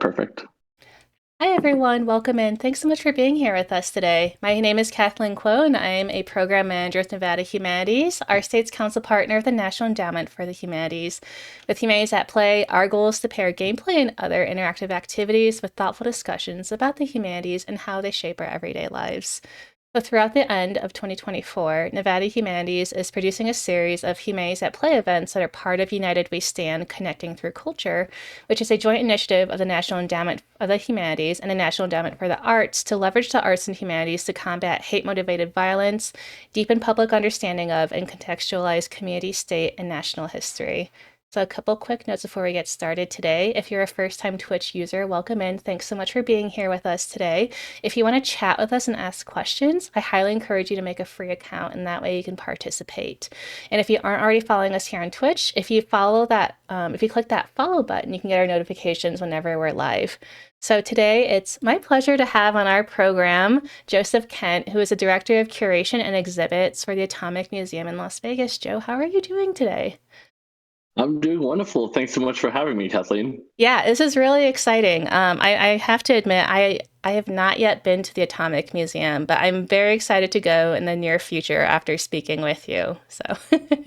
Perfect. Hi, everyone. Welcome in. Thanks so much for being here with us today. My name is Kathleen Kuo, and I am a program manager with Nevada Humanities, our state's council partner of the National Endowment for the Humanities. With Humanities at Play, our goal is to pair gameplay and other interactive activities with thoughtful discussions about the humanities and how they shape our everyday lives. So throughout the end of 2024, Nevada Humanities is producing a series of Humanities at Play events that are part of United We Stand Connecting Through Culture, which is a joint initiative of the National Endowment of the Humanities and the National Endowment for the Arts to leverage the arts and humanities to combat hate-motivated violence, deepen public understanding of, and contextualize community, state, and national history. So a couple quick notes before we get started today. If you're a first-time Twitch user, welcome in. Thanks so much for being here with us today. If you want to chat with us and ask questions, I highly encourage you to make a free account, and that way you can participate. And if you aren't already following us here on Twitch, if you follow that, if you click that follow button, you can get our notifications whenever we're live. So today, it's my pleasure to have on our program Joseph Kent, who is the Director of Curation and Exhibits for the Atomic Museum in Las Vegas. Joe, how are you doing today? I'm doing wonderful. Thanks so much for having me, Kathleen. Yeah, this is really exciting. I have to admit, I have not yet been to the Atomic Museum, but I'm very excited to go in the near future after speaking with you. So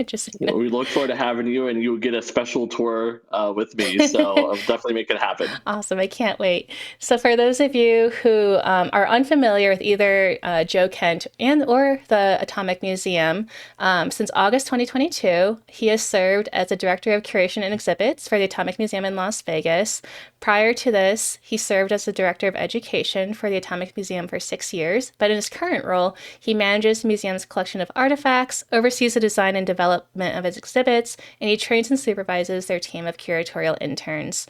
just Well, we look forward to having you, and you'll get a special tour with me. So I'll definitely make it happen. Awesome. I can't wait. So for those of you who are unfamiliar with either Joe Kent and or the Atomic Museum, since August 2022, he has served as the Director of Curation and Exhibits for the Atomic Museum in Las Vegas. Prior to this, he served as the Director of Education for the Atomic Museum for 6 years, but in his current role, he manages the museum's collection of artifacts, oversees the design and development of its exhibits, and he trains and supervises their team of curatorial interns.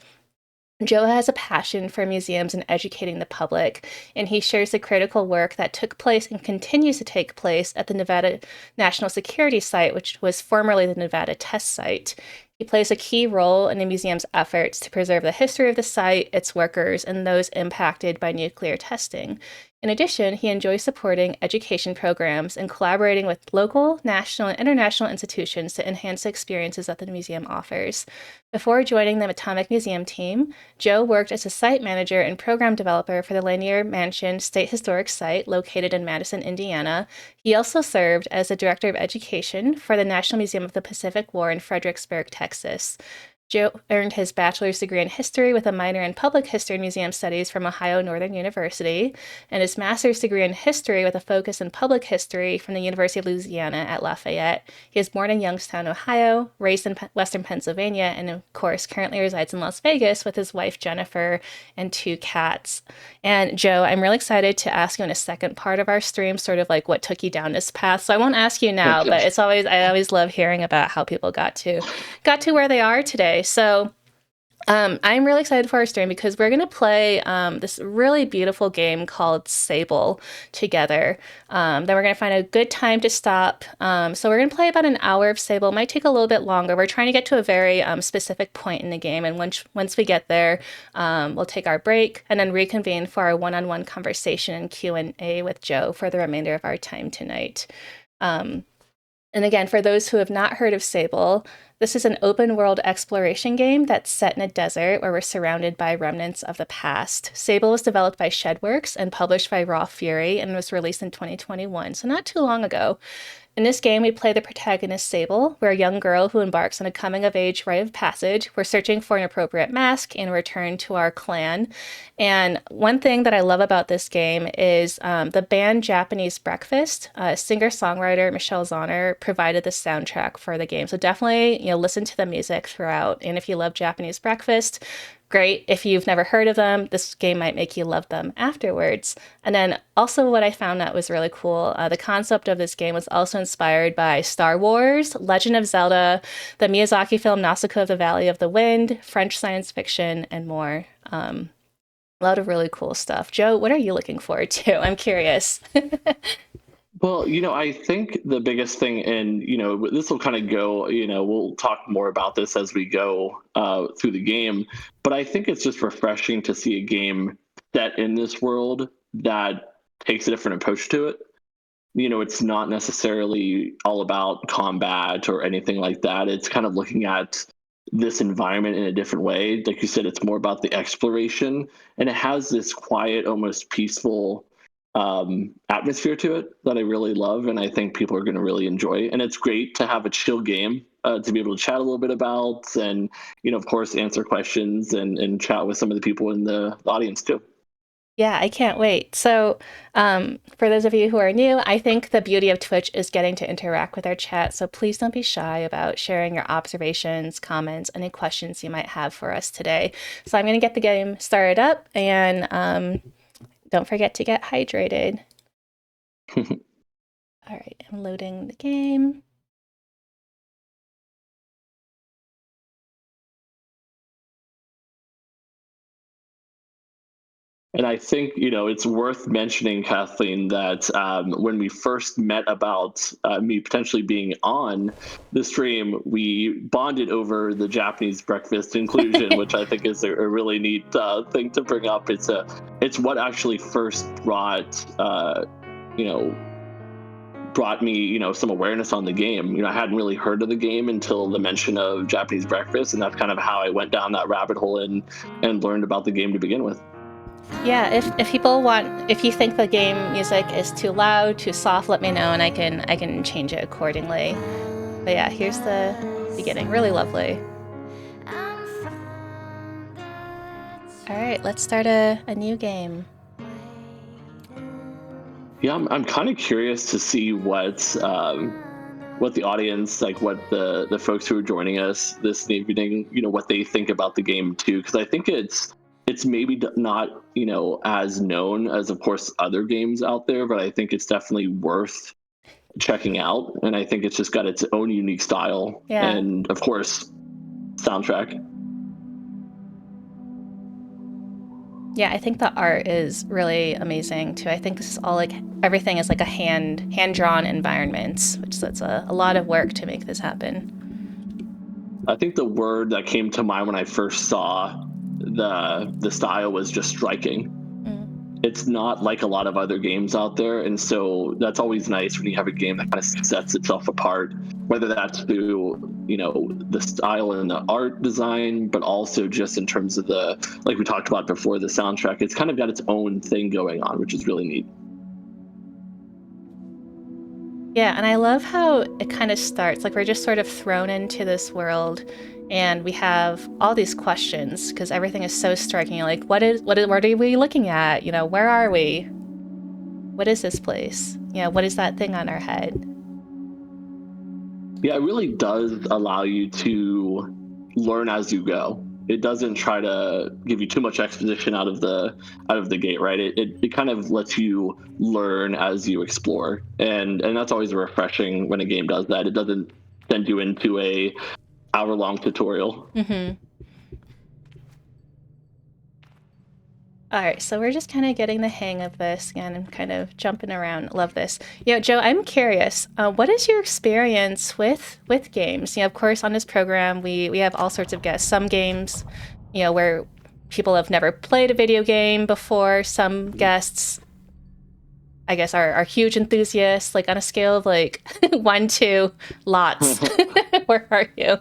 Joe has a passion for museums and educating the public, and he shares the critical work that took place and continues to take place at the Nevada National Security Site, which was formerly the Nevada Test Site. He plays a key role in the museum's efforts to preserve the history of the site, its workers, and those impacted by nuclear testing. In addition, he enjoys supporting education programs and collaborating with local, national, and international institutions to enhance the experiences that the museum offers. Before joining the Atomic Museum team, Joe worked as a site manager and program developer for the Lanier Mansion State Historic Site located in Madison, Indiana. He also served as the Director of Education for the National Museum of the Pacific War in Fredericksburg, Texas. Joe earned his bachelor's degree in history with a minor in public history and museum studies from Ohio Northern University, and his master's degree in history with a focus in public history from the University of Louisiana at Lafayette. He was born in Youngstown, Ohio, raised in Western Pennsylvania, and of course, currently resides in Las Vegas with his wife Jennifer and two cats. And Joe, I'm really excited to ask you in a second part of our stream, sort of like what took you down this path. So I won't ask you now, but I always love hearing about how people got to where they are today. So I'm really excited for our stream because we're going to play this really beautiful game called Sable together. Then we're going to find a good time to stop. So we're going to play about an hour of Sable. It might take a little bit longer. We're trying to get to a very specific point in the game. And once we get there, we'll take our break and then reconvene for our one-on-one conversation and Q&A with Joe for the remainder of our time tonight. And again, for those who have not heard of Sable, this is an open world exploration game that's set in a desert where we're surrounded by remnants of the past. Sable was developed by Shedworks and published by Raw Fury and was released in 2021, so not too long ago. In this game, we play the protagonist Sable. We're a young girl who embarks on a coming-of-age rite of passage. We're searching for an appropriate mask and return to our clan. And one thing that I love about this game is the band Japanese Breakfast. Singer-songwriter Michelle Zauner provided the soundtrack for the game. So definitely, listen to the music throughout. And if you love Japanese Breakfast, great. If you've never heard of them, this game might make you love them afterwards. And then also what I found that was really cool, the concept of this game was also inspired by Star Wars, Legend of Zelda, the Miyazaki film Nausicaa of the Valley of the Wind, French science fiction, and more. A lot of really cool stuff. Joe, what are you looking forward to? I'm curious. Well, I think the biggest thing, and this will kind of go, we'll talk more about this as we go through the game, but I think it's just refreshing to see a game set in this world that takes a different approach to it. It's not necessarily all about combat or anything like that. It's kind of looking at this environment in a different way. Like you said, it's more about the exploration, and it has this quiet, almost peaceful atmosphere to it that I really love, and I think people are going to really enjoy. And it's great to have a chill game to be able to chat a little bit about, and of course, answer questions and chat with some of the people in the audience too. Yeah, I can't wait. So, for those of you who are new, I think the beauty of Twitch is getting to interact with our chat. So please don't be shy about sharing your observations, comments, any questions you might have for us today. So I'm going to get the game started up, and don't forget to get hydrated. All right, I'm loading the game. And I think, it's worth mentioning, Kathleen, that when we first met about me potentially being on the stream, we bonded over the Japanese breakfast inclusion, which I think is a really neat thing to bring up. It's what actually first you know, brought me, some awareness on the game. I hadn't really heard of the game until the mention of Japanese breakfast, and that's kind of how I went down that rabbit hole and learned about the game to begin with. Yeah, if if you think the game music is too loud, too soft, let me know and I can change it accordingly. But yeah, here's the beginning. Really lovely. All right, let's start a new game. Yeah, I'm kind of curious to see what the audience, like what the folks who are joining us this evening, what they think about the game too, because I think it's maybe not as known as, of course, other games out there, but I think it's definitely worth checking out, and I think it's just got its own unique style, Yeah. and of course, soundtrack. Yeah, I think the art is really amazing too. I think this is all like everything is like a hand drawn environment, which that's a lot of work to make this happen. I think the word that came to mind when I first saw the style was just striking. It's not like a lot of other games out there, and so that's always nice when you have a game that kind of sets itself apart, whether that's through the style and the art design, but also just in terms of the, like we talked about before, the soundtrack. It's kind of got its own thing going on, which is really neat. Yeah, and I love how it kind of starts. Like we're just sort of thrown into this world and we have all these questions because everything is so striking. Like what are we looking at? Where are we? What is this place? What is that thing on our head? Yeah, it really does allow you to learn as you go. It doesn't try to give you too much exposition out of the gate, right? It kind of lets you learn as you explore, and that's always refreshing when a game does that. It doesn't send you into a hour-long tutorial. Mm-hmm. All right, so we're just kind of getting the hang of this again and kind of jumping around. Love this. Joe, I'm curious. What is your experience with games? Of course, on this program, we have all sorts of guests. Some games, where people have never played a video game before. Some guests, I guess, are huge enthusiasts. Like on a scale of like 1 to lots, where are you?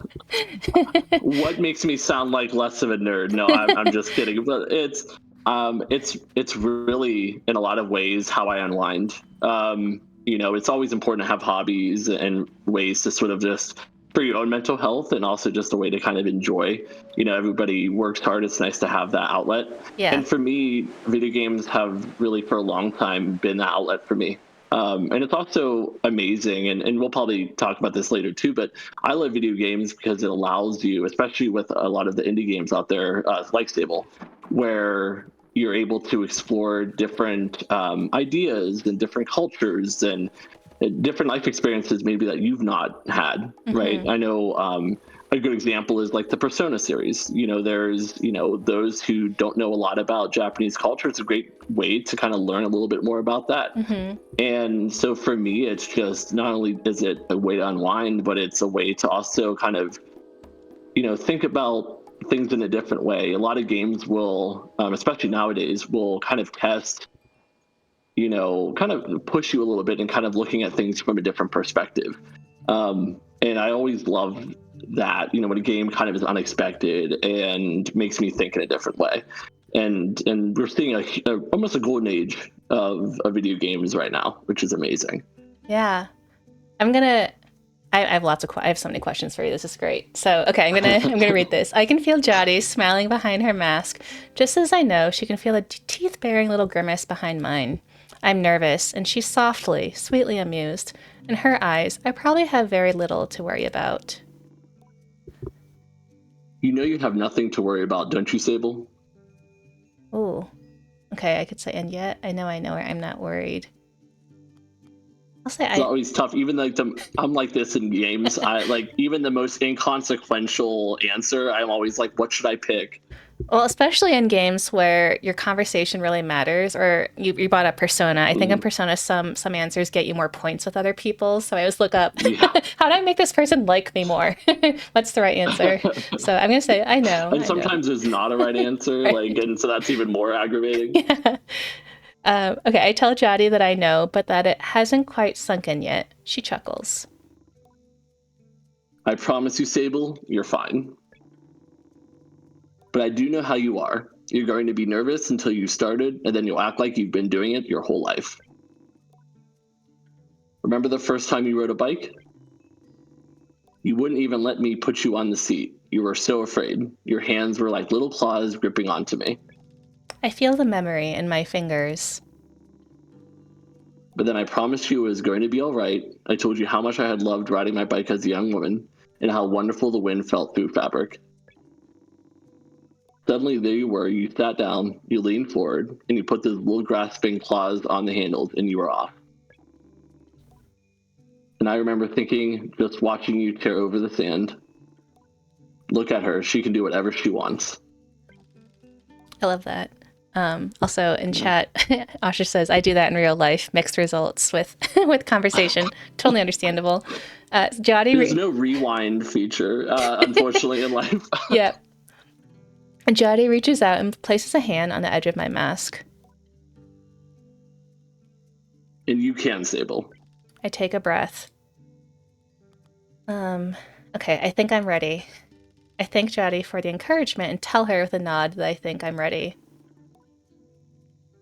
What makes me sound like less of a nerd? No, I'm just kidding. But it's really, in a lot of ways, how I unwind. It's always important to have hobbies and ways to sort of just, for your own mental health, and also just a way to kind of enjoy. Everybody works hard. It's nice to have that outlet. Yeah. And for me, video games have really, for a long time, been the outlet for me. And it's also amazing, and we'll probably talk about this later too, but I love video games because it allows you, especially with a lot of the indie games out there, like Sable, where you're able to explore different ideas and different cultures and different life experiences maybe that you've not had, right? Mm-hmm. I know a good example is like the Persona series. There's those who don't know a lot about Japanese culture. It's a great way to kind of learn a little bit more about that. Mm-hmm. And so for me, it's just, not only is it a way to unwind, but it's a way to also kind of think about things in a different way. A lot of games will, especially nowadays, will kind of test, kind of push you a little bit and kind of looking at things from a different perspective. And I always love that, when a game kind of is unexpected and makes me think in a different way. And we're seeing almost a golden age of video games right now, which is amazing. Yeah. I'm gonna. I have I have so many questions for you. This is great. So, okay, I'm gonna read this. I can feel Jody smiling behind her mask, just as I know she can feel a teeth-baring little grimace behind mine. I'm nervous, and she's softly, sweetly amused. In her eyes, I probably have very little to worry about. You know you have nothing to worry about, don't you, Sable? Ooh. Okay, I could say, and yet I know her. I'm not worried. I'll say It's always tough. Even I'm like this in games. I like even the most inconsequential answer. I'm always like, what should I pick? well, especially in games where your conversation really matters, or you brought up Persona. I think in Persona, some answers get you more points with other people. So I always look up, Yeah. how do I make this person like me more? What's the right answer? So I'm gonna say, I know. And sometimes there's not a right answer, Right. and so that's even more aggravating. Yeah. Okay, I tell Jody that I know, but that it hasn't quite sunk in yet. She chuckles. I promise you, Sable, you're fine. But I do know how you are. You're going to be nervous until you started, and then you'll act like you've been doing it your whole life. Remember the first time you rode a bike? You wouldn't even let me put you on the seat. You were so afraid. Your hands were like little claws gripping onto me. I feel the memory in my fingers. But then I promised you it was going to be all right. I told you how much I had loved riding my bike as a young woman, and how wonderful the wind felt through fabric. Suddenly, there you were. You sat down, you leaned forward, and you put those little grasping claws on the handles, and you were off. And I remember thinking, just watching you tear over the sand, look at her. She can do whatever she wants. I love that. Also in chat, Asha says, I do that in real life. Mixed results with with conversation. Totally understandable. Jody. There's no rewind feature, unfortunately, in life. Yep. Jody reaches out and places a hand on the edge of my mask. And you can, Sable. I take a breath. Okay, I think I'm ready. I thank Jody for the encouragement and tell her with a nod that I think I'm ready.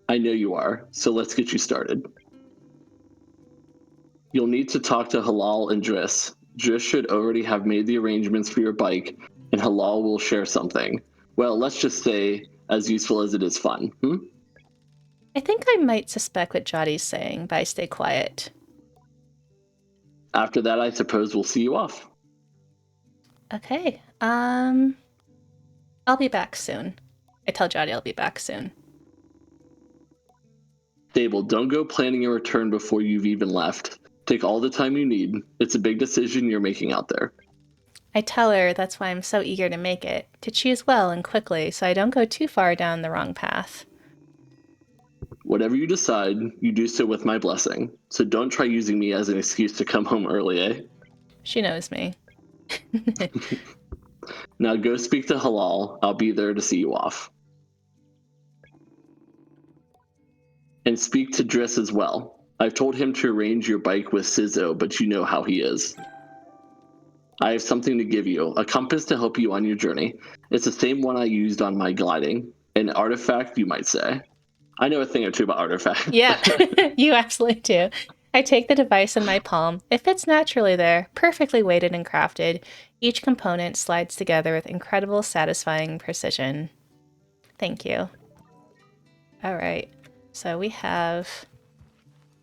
I know you are, so let's get you started. You'll need to talk to Halal and Driss. Driss should already have made the arrangements for your bike, and Halal will share something. Well, let's just say as useful as it is fun. I think I might suspect what Jody's saying, but I stay quiet. After that, I suppose we'll see you off. Okay. I'll be back soon. I tell Jody I'll be back soon. Sable, don't go planning your return before you've even left. Take all the time you need. It's a big decision you're making out there. I tell her that's why I'm so eager to make it, to choose well and quickly so I don't go too far down the wrong path. Whatever you decide, you do so with my blessing. So don't try using me as an excuse to come home early, eh? She knows me. Now go speak to Halal. I'll be there to see you off. And speak to Driss as well. I've told him to arrange your bike with Sizzo, but you know how he is. I have something to give you, a compass to help you on your journey. It's the same one I used on my gliding. An artifact, you might say. I know a thing or two about artifacts. Yeah, you absolutely do. I take the device in my palm. It fits naturally there, perfectly weighted and crafted. Each component slides together with incredible, satisfying precision. Thank you. All right, so we have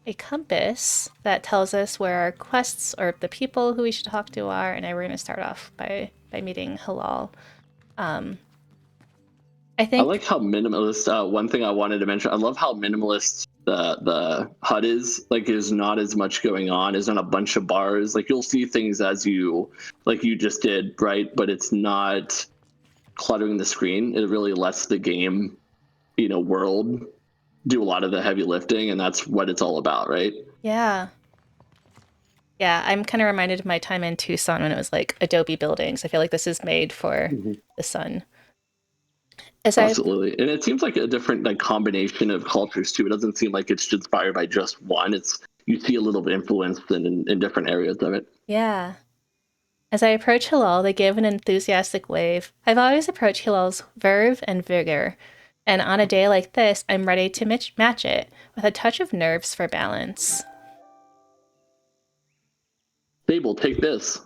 a compass that tells us where our quests or the people who we should talk to are, and we're going to start off by meeting Halal. I like how minimalist. One thing I wanted to mention, I love how minimalist the HUD is. Like, there's not as much going on. There's not a bunch of bars. Like, you'll see things as you just did, right? But it's not cluttering the screen. It really lets the game, world do a lot of the heavy lifting, and that's what it's all about, right? Yeah. Yeah, I'm kind of reminded of my time in Tucson when it was like Adobe buildings. I feel like this is made for the sun. Absolutely. And it seems like a different combination of cultures too. It doesn't seem like it's just inspired by just one. You see a little bit of influence in different areas of it. Yeah. As I approach Hilal, they give an enthusiastic wave. I've always approached Hilal's verve and vigor, and on a day like this, I'm ready to match it with a touch of nerves for balance. Sable, take this.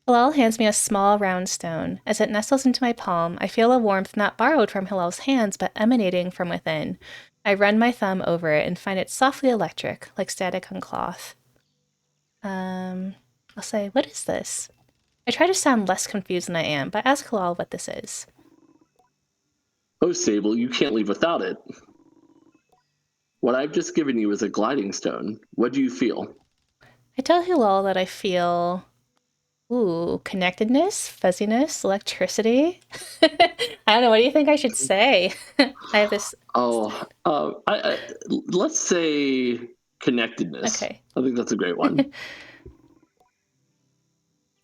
Hilal hands me a small round stone. As it nestles into my palm, I feel a warmth not borrowed from Hilal's hands, but emanating from within. I run my thumb over it and find it softly electric, like static on cloth. I'll say, what is this? I try to sound less confused than I am, but ask Hilal what this is. Oh, Sable, you can't leave without it. What I've just given you is a gliding stone. What do you feel? I tell Hilal that I feel, connectedness, fuzziness, electricity. I don't know. What do you think I should say? I have this. Oh, let's say connectedness. Okay. I think that's a great one.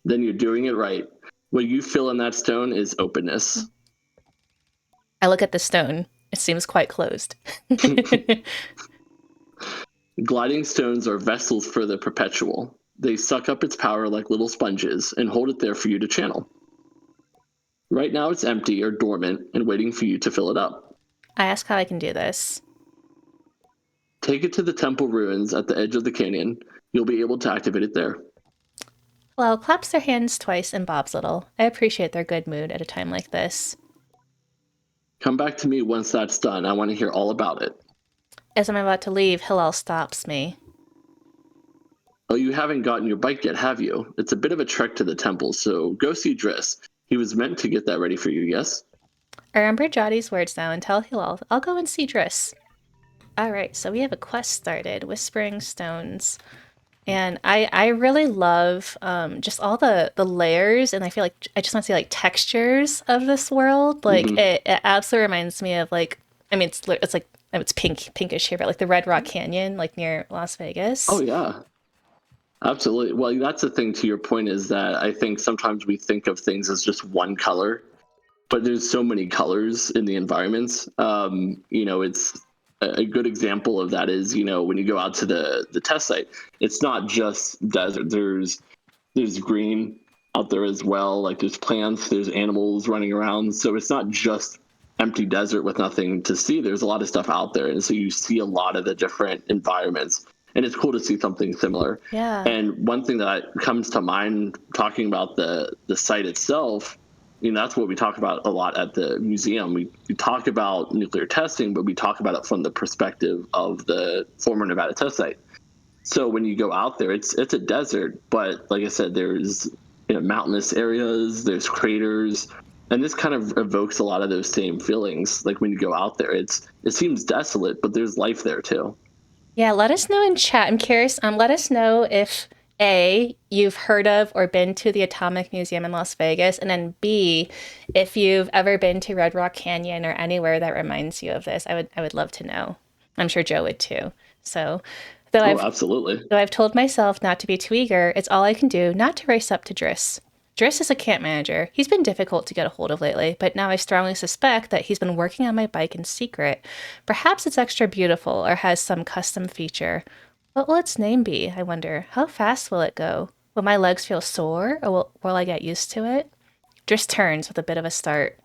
Then you're doing it right. What you feel in that stone is openness. I look at the stone. It seems quite closed. Gliding stones are vessels for the perpetual. They suck up its power like little sponges and hold it there for you to channel. Right now it's empty or dormant and waiting for you to fill it up. I ask how I can do this. Take it to the temple ruins at the edge of the canyon. You'll be able to activate it there. Well, claps their hands twice and bobs a little. I appreciate their good mood at a time like this. Come back to me once that's done. I want to hear all about it. As I'm about to leave, Hillel stops me. Oh, you haven't gotten your bike yet, have you? It's a bit of a trek to the temple, so go see Driss. He was meant to get that ready for you, yes? I remember Jotty's words now and tell Hillel I'll go and see Driss. Alright, so we have a quest started, Whispering Stones. And I really love just all the layers, and I feel like I just want to see like textures of this world. Like it absolutely reminds me of like, I mean it's like it's pinkish here, but like the Red Rock Canyon, like near Las Oh, Vegas. yeah. Absolutely. Well, that's the thing to your point is that I think sometimes we think of things as just one color, but there's so many colors in the environments. It's a good example of that is, when you go out to the test site, it's not just desert. There's green out there as well. Like there's plants, there's animals running around. So it's not just empty desert with nothing to see. There's a lot of stuff out there. And so you see a lot of the different environments. And it's cool to see something similar. Yeah. And one thing that comes to mind talking about the site itself, that's what we talk about a lot at the museum. We talk about nuclear testing, but we talk about it from the perspective of the former Nevada test site. So when you go out there, it's a desert, but like I said, there's mountainous areas, there's craters, and this kind of evokes a lot of those same feelings. Like when you go out there, it seems desolate, but there's life there too. Yeah, let us know in chat. I'm curious. Let us know if A, you've heard of or been to the Atomic Museum in Las Vegas, and then B, if you've ever been to Red Rock Canyon or anywhere that reminds you of this. I would love to know. I'm sure Joe would too. So, though Oh, I've absolutely. though I've told myself not to be too eager, it's all I can do not to race up to Driss. Driss is a camp manager. He's been difficult to get a hold of lately, but now I strongly suspect that he's been working on my bike in secret. Perhaps it's extra beautiful or has some custom feature. What will its name be, I wonder? How fast will it go? Will my legs feel sore, or will I get used to it? Driss turns with a bit of a start.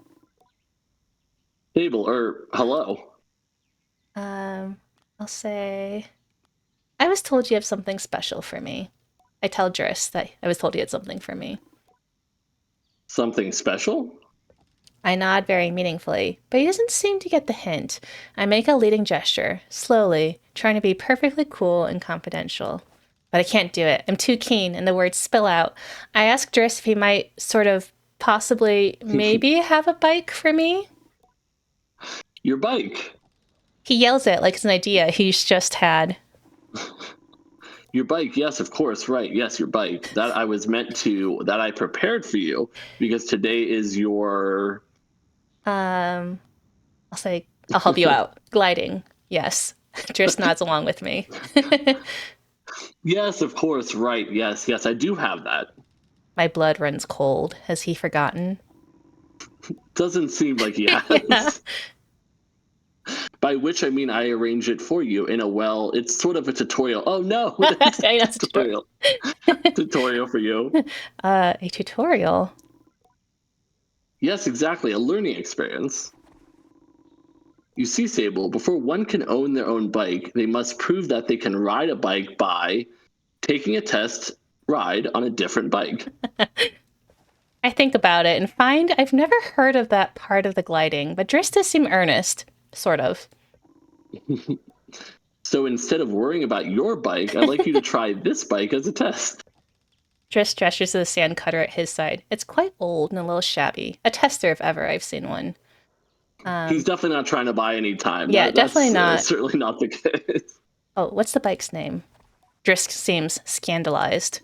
Sable, or hello. Um, I'll say, I was told you have something special for me. I tell Driss that I was told he had something for me. Something special? I nod very meaningfully, but he doesn't seem to get the hint. I make a leading gesture, slowly, trying to be perfectly cool and confidential. But I can't do it. I'm too keen, and the words spill out. I ask Driss if he might sort of possibly maybe have a bike for me. Your bike. He yells it like it's an idea he's just had. Your bike, yes, of course, right. Yes, your bike. That I prepared for you because today is your. Um, I'll say, I'll help you out. Gliding. Yes. Driss nods along with me. Yes, of course, right. Yes, yes, I do have that. My blood runs cold. Has he forgotten? Doesn't seem like he Yeah. has. But By which I mean I arrange it for you in a it's sort of a tutorial. Oh no, it's I know, a it's a tutorial. tutorial for you. A tutorial? Yes, exactly, a learning experience. You see, Sable, before one can own their own bike, they must prove that they can ride a bike by taking a test ride on a different bike. I think about it and find I've never heard of that part of the gliding, but Driss does seem earnest, sort of. So instead of worrying about your bike, I'd like you to try this bike as a test. Driss gestures to the sand cutter at his side. It's quite old and a little shabby. A tester, if ever I've seen one. He's definitely not trying to buy any time. Yeah, definitely That's not. certainly not the case. Oh, what's the bike's name? Driss seems scandalized.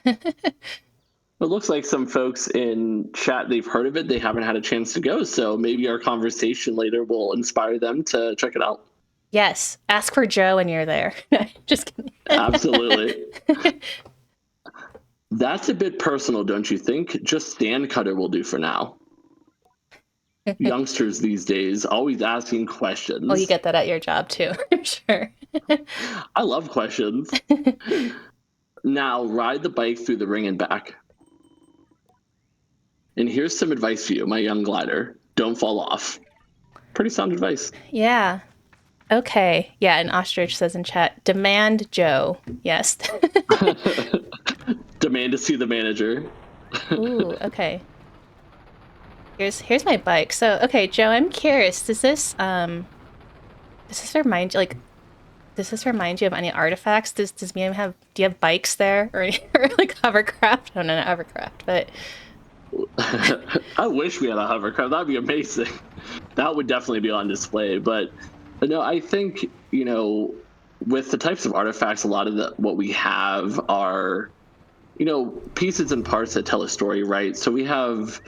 It looks like some folks in chat, they've heard of it. They haven't had a chance to go. So maybe our conversation later will inspire them to check it out. Yes, ask for Joe when you're there. Just kidding. Absolutely. That's a bit personal, don't you think? Just stand cutter will do for now. Youngsters these days always asking questions. Oh, you get that at your job too, I'm sure. I love questions. Now ride the bike through the ring and back. And here's some advice for you, my young glider. Don't fall off. Pretty sound advice. Yeah. Okay. Yeah, and Ostrich says in chat, demand Joe. Yes. Demand to see the manager. Ooh, okay. Here's my bike. So, okay, Joe, I'm curious. Does this remind you of any artifacts? Does Miriam have do you have bikes there or, or like hovercraft? I don't know, not hovercraft, but I wish we had a hovercraft. That'd be amazing. That would definitely be on display. But no, I think, with the types of artifacts, a lot of what we have are, pieces and parts that tell a story, right? So we have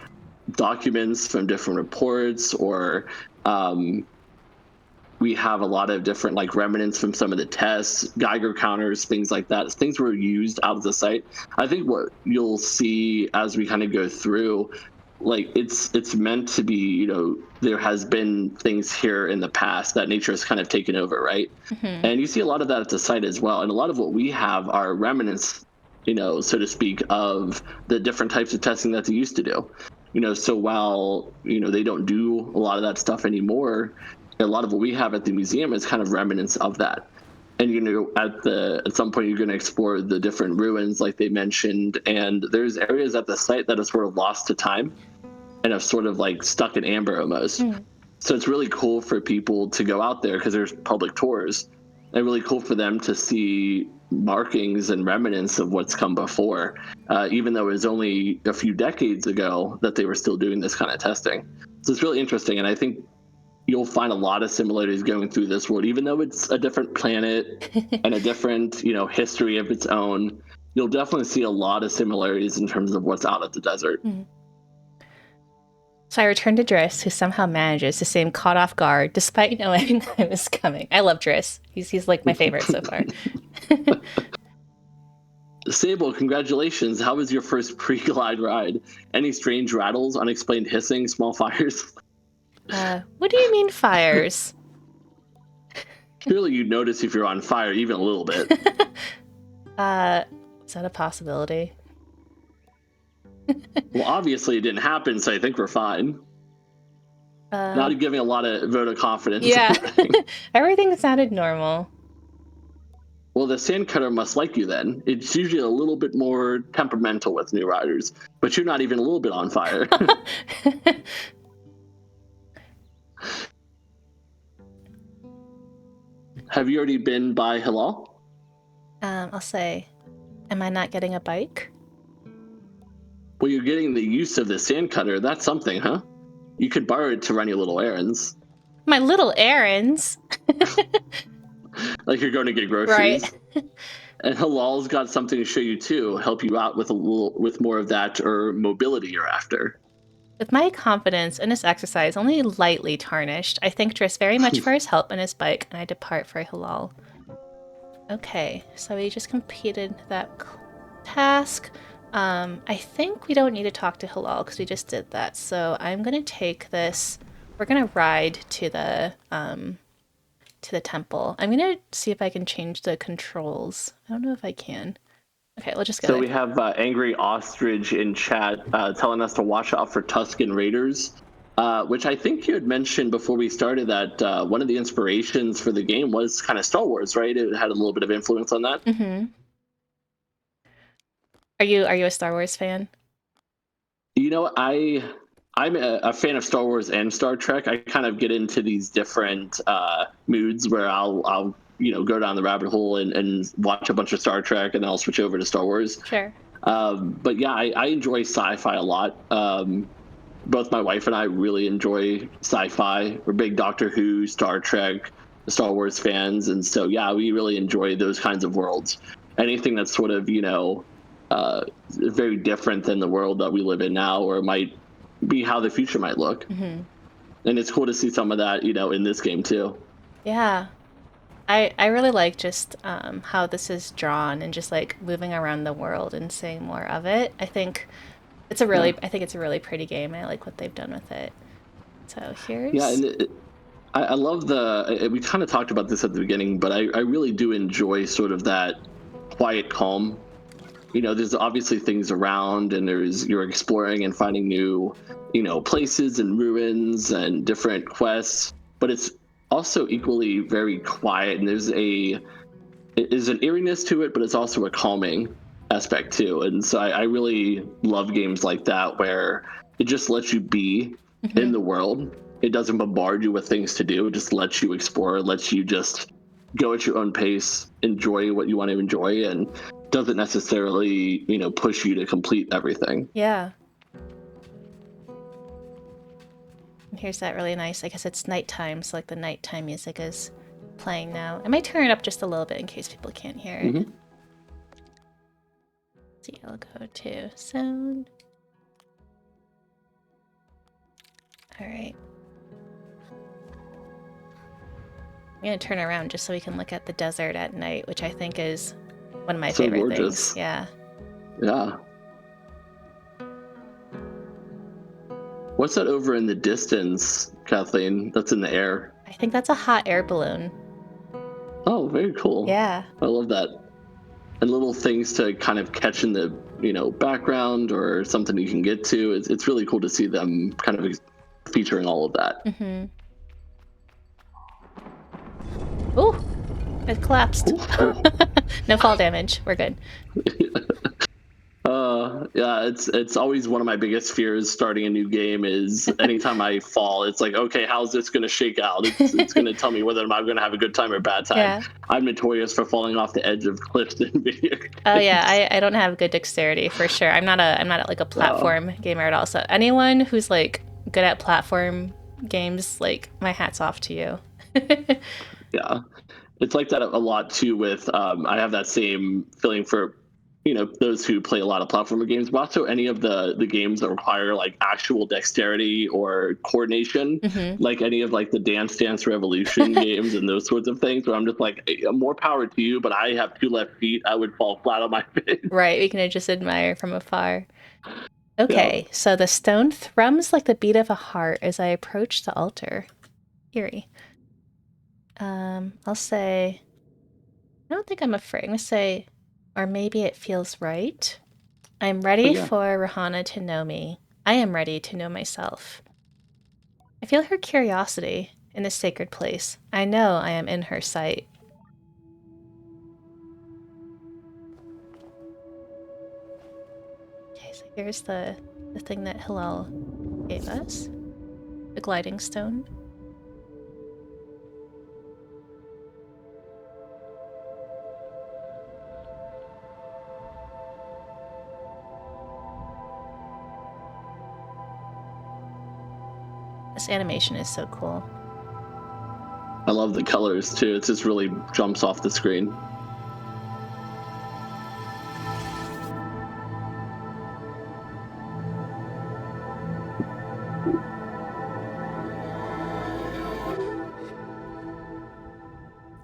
documents from different reports, or we have a lot of different like remnants from some of the tests, Geiger counters, things like that. Things were used out of the site. I think what you'll see as we kind of go through, like it's meant to be, there has been things here in the past that nature has kind of taken over, right? And you see a lot of that at the site as well. And a lot of what we have are remnants, so to speak, of the different types of testing that they used to do. So while, they don't do a lot of that stuff anymore, a lot of what we have at the museum is kind of remnants of that. And, at some point you're going to explore the different ruins like they mentioned. And there's areas at the site that are sort of lost to time and have sort of like stuck in amber almost. So it's really cool for people to go out there because there's public tours, and really cool for them to see markings and remnants of what's come before, even though it was only a few decades ago that they were still doing this kind of testing. So it's really interesting, and I think you'll find a lot of similarities going through this world, even though it's a different planet and a different, history of its own. You'll definitely see a lot of similarities in terms of what's out at the desert. So I return to Driss, who somehow manages to seem caught off guard despite knowing I was coming. I love Driss. He's like my favorite so far. Sable, congratulations. How was your first pre-glide ride? Any strange rattles, unexplained hissing, small fires? What do you mean fires? Surely you'd notice if you're on fire even a little bit. Is that a possibility? Well, obviously it didn't happen, so I think we're fine. Not giving a lot of vote of confidence. Yeah. Everything sounded normal. Well, the sand cutter must like you then. It's usually a little bit more temperamental with new riders, but you're not even a little bit on fire. Have you already been by Hilal? I'll say, am I not getting a bike? Well, you're getting the use of the sand cutter. That's something, huh? You could borrow it to run your little errands. My little errands? Like you're going to get groceries. Right. And Hilal's got something to show you too, help you out with with more of that or mobility you're after. With my confidence in this exercise only lightly tarnished, I thank Driss very much for his help and his bike, and I depart for Hilal. Okay, so we just completed that task. I think we don't need to talk to Hilal because we just did that. So I'm going to take this We're gonna ride to the temple. I'm gonna see if I can change the controls. I don't know if I can. Okay, we'll just So go. we have Angry Ostrich in chat telling us to watch out for Tuscan Raiders, which I think you had mentioned before we started that one of the inspirations for the game was kind of Star Wars, right? It had a little bit of influence on that. Mm-hmm. Are you a Star Wars fan? You know, I'm a fan of Star Wars and Star Trek. I kind of get into these different moods where I'll go down the rabbit hole and watch a bunch of Star Trek, and then I'll switch over to Star Wars. Sure. But yeah, I enjoy sci-fi a lot. Both my wife and I really enjoy sci-fi. We're big Doctor Who, Star Trek, Star Wars fans, and so yeah, we really enjoy those kinds of worlds. Anything that's sort of very different than the world that we live in now, or might be how the future might look. Mm-hmm. And it's cool to see some of that, in this game too. Yeah. I really like just how this is drawn and just like moving around the world and seeing more of it. Yeah, I think it's a really pretty game. I like what they've done with it. So yeah, here's and I love we kind of talked about this at the beginning, but I really do enjoy sort of that quiet calm. There's obviously things around, and you're exploring and finding new places and ruins and different quests, but it's also equally very quiet, and there's an eeriness to it, but it's also a calming aspect too. And so I really love games like that where it just lets you be in Mhm. the world. It doesn't bombard you with things to do. It just lets you explore, lets you just go at your own pace, enjoy what you want to enjoy, and doesn't necessarily push you to complete everything. Yeah. And here's that really nice. I guess it's nighttime, so like the nighttime music is playing now. I might turn it up just a little bit in case people can't hear it. Hmm. See, I'll go to sound. All right. I'm gonna turn around just so we can look at the desert at night, which I think is one of my So favorite things. gorgeous. Yeah. Yeah. What's that over in the distance, Kathleen? That's in the air. I think that's a hot air balloon. Oh, very cool. Yeah. I love that. And little things to kind of catch in the background or something you can get to. It's really cool to see them kind of featuring all of that. Mm-hmm. Ooh, it collapsed. Ooh, ooh. No fall damage. We're good. Yeah, it's always one of my biggest fears starting a new game is anytime I fall, it's like, okay, how's this going to shake out? It's going to tell me whether I'm going to have a good time or a bad time. Yeah. I'm notorious for falling off the edge of cliffs in video Oh games. yeah, I don't have good dexterity for sure. I'm not like a platform gamer at all. So anyone who's like good at platform games, like my hat's off to you. Yeah, it's like that a lot too with I have that same feeling for those who play a lot of platformer games, but also any of the games that require like actual dexterity or coordination, Hmm. like any of like the Dance Revolution games and those sorts of things, where I'm just like, hey, more power to you, but I have two left feet, I would fall flat on my face. Right, we can just admire from afar. Yeah. Okay, so the stone thrums like the beat of a heart as I approach the altar. Eerie. I'll say, I don't think I'm afraid. I'm gonna say, or maybe it feels right. I'm Oh ready yeah. for Rahana to know me. I am ready to know myself. I feel her curiosity in this sacred place. I know I am in her sight. Okay, so here's the thing that Hillel gave us. The gliding stone. This animation is so cool. I love the colors too. It just really jumps off the screen.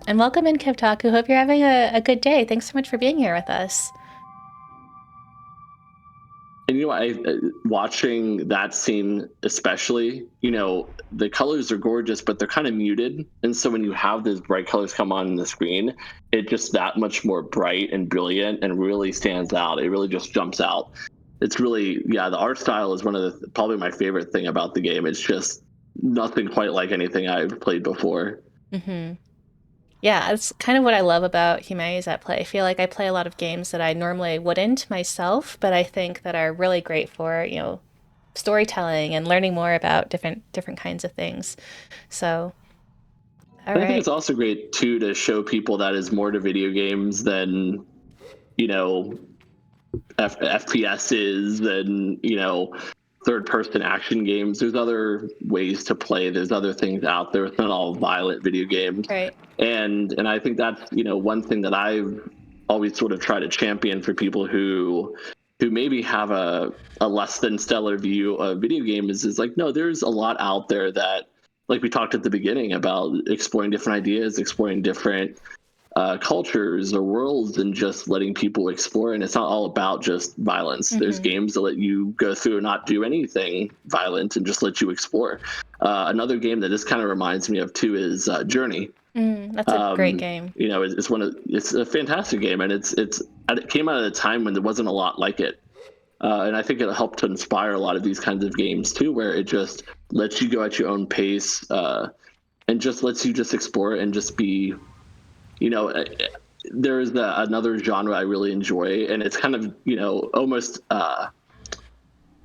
And welcome in, Kiptaku. Hope you're having a good day. Thanks so much for being here with us. watching that scene especially, the colors are gorgeous, but they're kind of muted, and so when you have those bright colors come on the screen, it just that much more bright and brilliant and really stands out. It really just jumps out. It's really, yeah, the art style is one of the probably my favorite thing about the game. It's just nothing quite like anything I've played before. Mm-hmm. Yeah, that's kind of what I love about Humanities at Play. I feel like I play a lot of games that I normally wouldn't myself, but I think that are really great for, storytelling and learning more about different kinds of things. So, all And I think right. it's also great too to show people that is more to video games than, you know, FPSs and, third person action games. There's other ways to play. There's other things out there. It's not all violent video games. Right. And I think that's, one thing that I've always sort of tried to champion for people who maybe have a less than stellar view of video games is like, no, there's a lot out there that, like we talked at the beginning about exploring different ideas, exploring different cultures or worlds, and just letting people explore. And it's not all about just violence. There's Mm-hmm. games that let you go through and not do anything violent and just let you explore. Another game that this kind of reminds me of too is Journey. That's a great game. It's a fantastic game, and it came out at a time when there wasn't a lot like it. And I think it helped to inspire a lot of these kinds of games too, where it just lets you go at your own pace, and just lets you just explore and just be, you know, there is another genre I really enjoy, and it's kind of, almost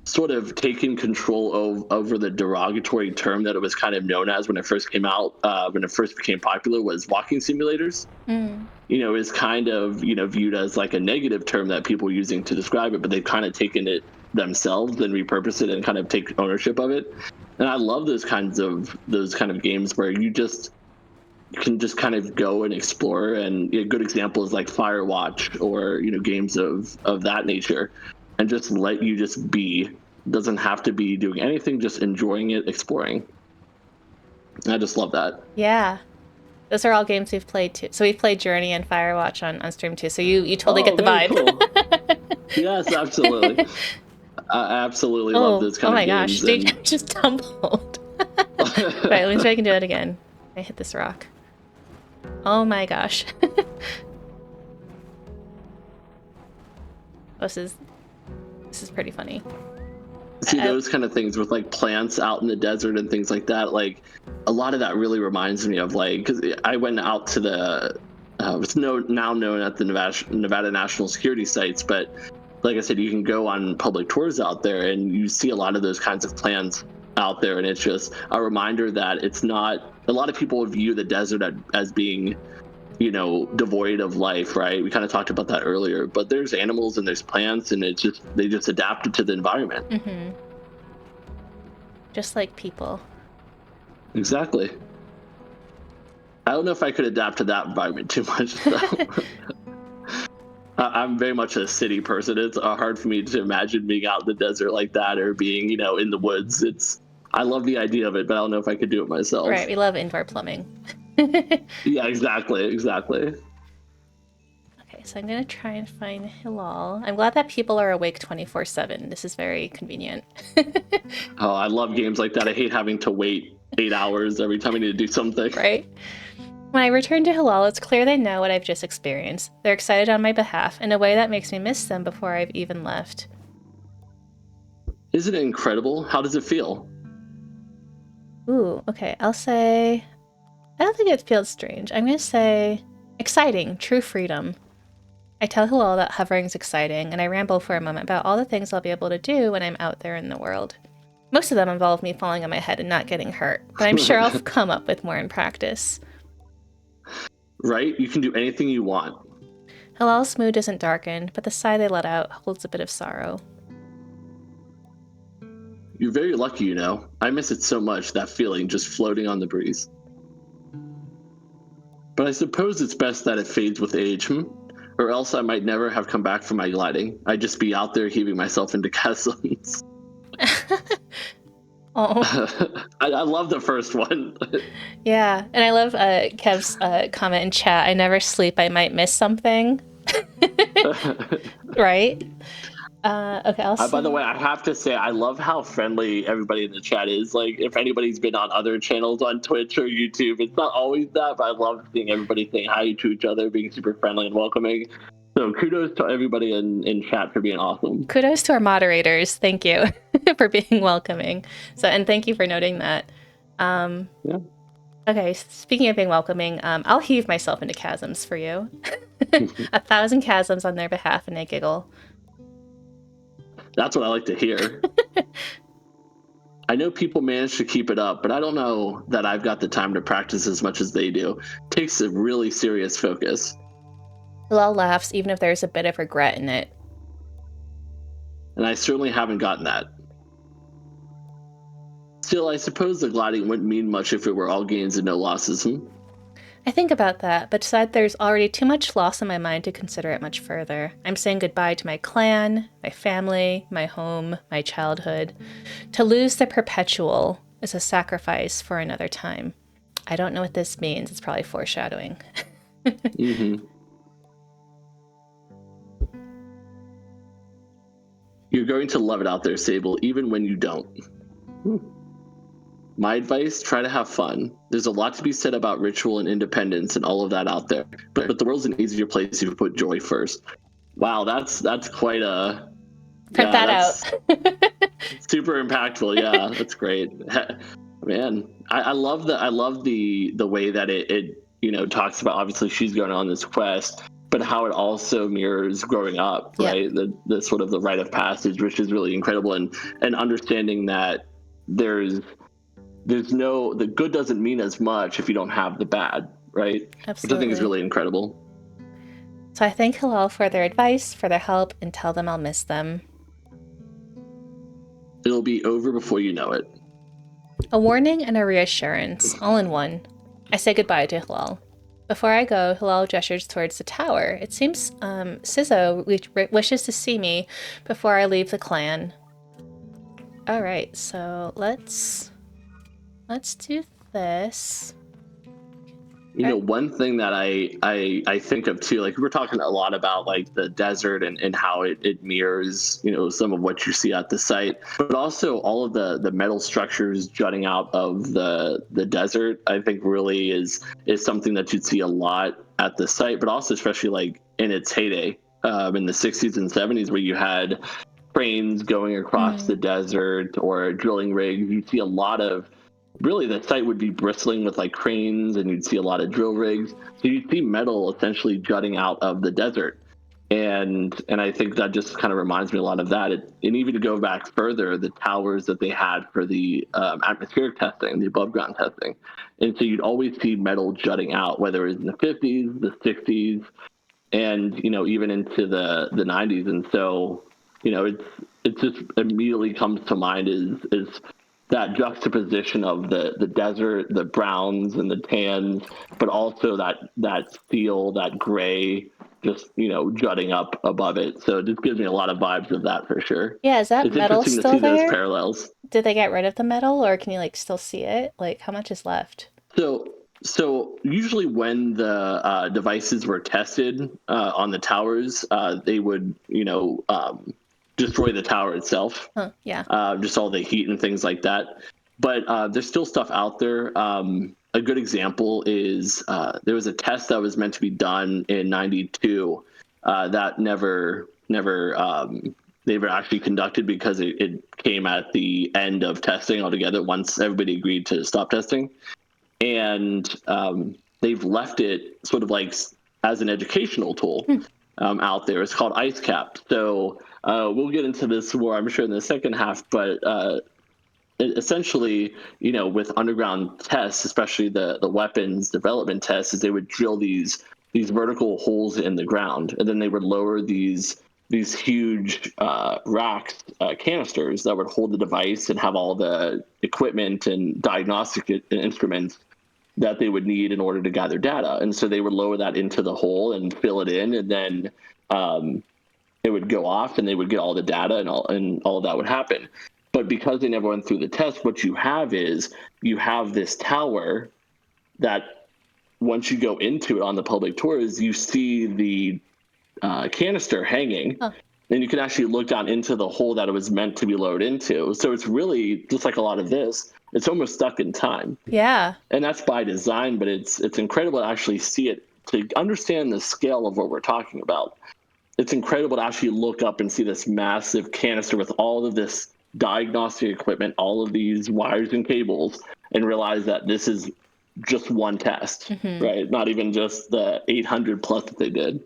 sort of taking control over the derogatory term that it was kind of known as when it first came out, when it first became popular, was walking simulators. Mm. Is kind of, viewed as like a negative term that people are using to describe it, but they've kind of taken it themselves and repurposed it and kind of take ownership of it. And I love those kind of games where you can just kind of go and explore. And a good example is like Firewatch, or games of that nature, and just let you just be. Doesn't have to be doing anything, just enjoying it, exploring. I just love that. Yeah. Those are all games we've played too. So we've played Journey and Firewatch on stream too. So you totally Oh, get the very vibe. cool. Yes, absolutely. I absolutely love those Oh kind of my gosh, games. stage And just tumbled. Right, let me see if I can do it again. I hit this rock. Oh my gosh. This is pretty funny. see those kind of things with like plants out in the desert and things like that. Like a lot of that really reminds me of, like, because I went out to the it's now known at the Nevada National Security sites, but like I said, you can go on public tours out there and you see a lot of those kinds of plants out there, and it's just a reminder that it's not. A lot of people view the desert as being, devoid of life, right? We kind of talked about that earlier, but there's animals and there's plants, and they just adapted to the environment. Mm-hmm. Just like people. Exactly. I don't know if I could adapt to that environment too much, though. I'm very much a city person. It's hard for me to imagine being out in the desert like that, or being, in the woods. I love the idea of it, but I don't know if I could do it myself. Right, we love indoor plumbing. Yeah, exactly. Okay, so I'm gonna try and find Hilal. I'm glad that people are awake 24/7. This is very convenient. Oh, I love games like that. I hate having to wait 8 hours every time I need to do something. Right? When I return to Hilal, it's clear they know what I've just experienced. They're excited on my behalf in a way that makes me miss them before I've even left. Isn't it incredible? How does it feel? Ooh, okay, I'll say... I don't think it feels strange. I'm gonna say... exciting, true freedom. I tell Hilal that hovering's exciting, and I ramble for a moment about all the things I'll be able to do when I'm out there in the world. Most of them involve me falling on my head and not getting hurt, but I'm sure I'll come up with more in practice. Right? You can do anything you want. Hilal's mood isn't darkened, but the sigh they let out holds a bit of sorrow. You're very lucky, I miss it so much, that feeling just floating on the breeze. But I suppose it's best that it fades with age, or else I might never have come back from my gliding. I'd just be out there heaving myself into chasms. Oh. I love the first one. Yeah, and I love Kev's comment in chat. I never sleep. I might miss something. Right? Okay, I'll By the way, see. I have to say, I love how friendly everybody in the chat is. Like, if anybody's been on other channels on Twitch or YouTube, it's not always that, but I love seeing everybody saying hi to each other, being super friendly and welcoming. So kudos to everybody in chat for being awesome. Kudos to our moderators. Thank you for being welcoming. So, and thank you for noting that. Yeah. Okay, speaking of being welcoming, I'll heave myself into chasms for you. 1,000 chasms on their behalf, and they giggle. That's what I like to hear. I know people manage to keep it up, but I don't know that I've got the time to practice as much as they do. It takes a really serious focus. Lol laughs, even if there's a bit of regret in it. And I certainly haven't gotten that. Still, I suppose the gliding wouldn't mean much if it were all gains and no losses. I think about that, but decide there's already too much loss in my mind to consider it much further. I'm saying goodbye to my clan, my family, my home, my childhood. To lose the perpetual is a sacrifice for another time. I don't know what this means. It's probably foreshadowing. Mm-hmm. You're going to love it out there, Sable, even when you don't. My advice, try to have fun. There's a lot to be said about ritual and independence and all of that out there. But the world's an easier place if you put joy first. Wow, that's quite a Print yeah, that out. that's super impactful. Yeah, that's great. Man, I love that. I love the way that it talks about, obviously she's going on this quest, but how it also mirrors growing up, Yep, right? The sort of the rite of passage, which is really incredible, and understanding that there's no, the good doesn't mean as much if you don't have the bad, right? Which I think is absolutely. really incredible. So I thank Hillel for their advice, for their help, and tell them I'll miss them. It'll be over before you know it. A warning and a reassurance, all in one. I say goodbye to Hillel. Before I go, Hillel gestures towards the tower. It seems Sizzo wishes to see me before I leave the clan. All right, so let's do this. One thing that I think of too, like we're talking a lot about like the desert and how it mirrors, some of what you see at the site, but also all of the metal structures jutting out of the desert, I think really is something that you'd see a lot at the site, but also especially like in its heyday, in the 60s and 70s, where you had trains going across the desert or drilling rigs. You see a lot of, really, the site would be bristling with like cranes, and you'd see a lot of drill rigs. So you'd see metal essentially jutting out of the desert. And I think that just kind of reminds me a lot of that. And even to go back further, the towers that they had for the atmospheric testing, the above ground testing. And so you'd always see metal jutting out, whether it was in the 50s, the 60s, and even into the 90s. And so it's just immediately comes to mind is that juxtaposition of the desert, the browns and the tans, but also that steel, that gray, just jutting up above it. So it just gives me a lot of vibes of that for sure. Yeah, is that It's metal interesting to still see those there? parallels. Did they get rid of the metal, or can you like still see it? Like, how much is left? So usually when the devices were tested on the towers, they would destroy the tower itself, Huh, yeah. just all the heat and things like that. But there's still stuff out there. A good example is there was a test that was meant to be done in '92 that never actually conducted because it came at the end of testing altogether once everybody agreed to stop testing. And they've left it sort of like as an educational tool out there. It's called IceCap. So we'll get into this more, I'm sure, in the second half. But essentially, with underground tests, especially the weapons development tests, is they would drill these vertical holes in the ground, and then they would lower these huge racks, canisters that would hold the device and have all the equipment and diagnostic instruments that they would need in order to gather data. And so they would lower that into the hole and fill it in, and then it would go off, and they would get all the data, and all of that would happen. But because they never went through the test, what you have is you have this tower that once you go into it on the public tours, you see the canister hanging. Huh. and you can actually look down into the hole that it was meant to be lowered into. So it's really just like a lot of this. It's almost stuck in time, Yeah. and that's by design. But it's incredible to actually see it, to understand the scale of what we're talking about. It's incredible to actually look up and see this massive canister with all of this diagnostic equipment, all of these wires and cables, and realize that this is just one test, Mm-hmm. right? Not even just the 800 plus that they did.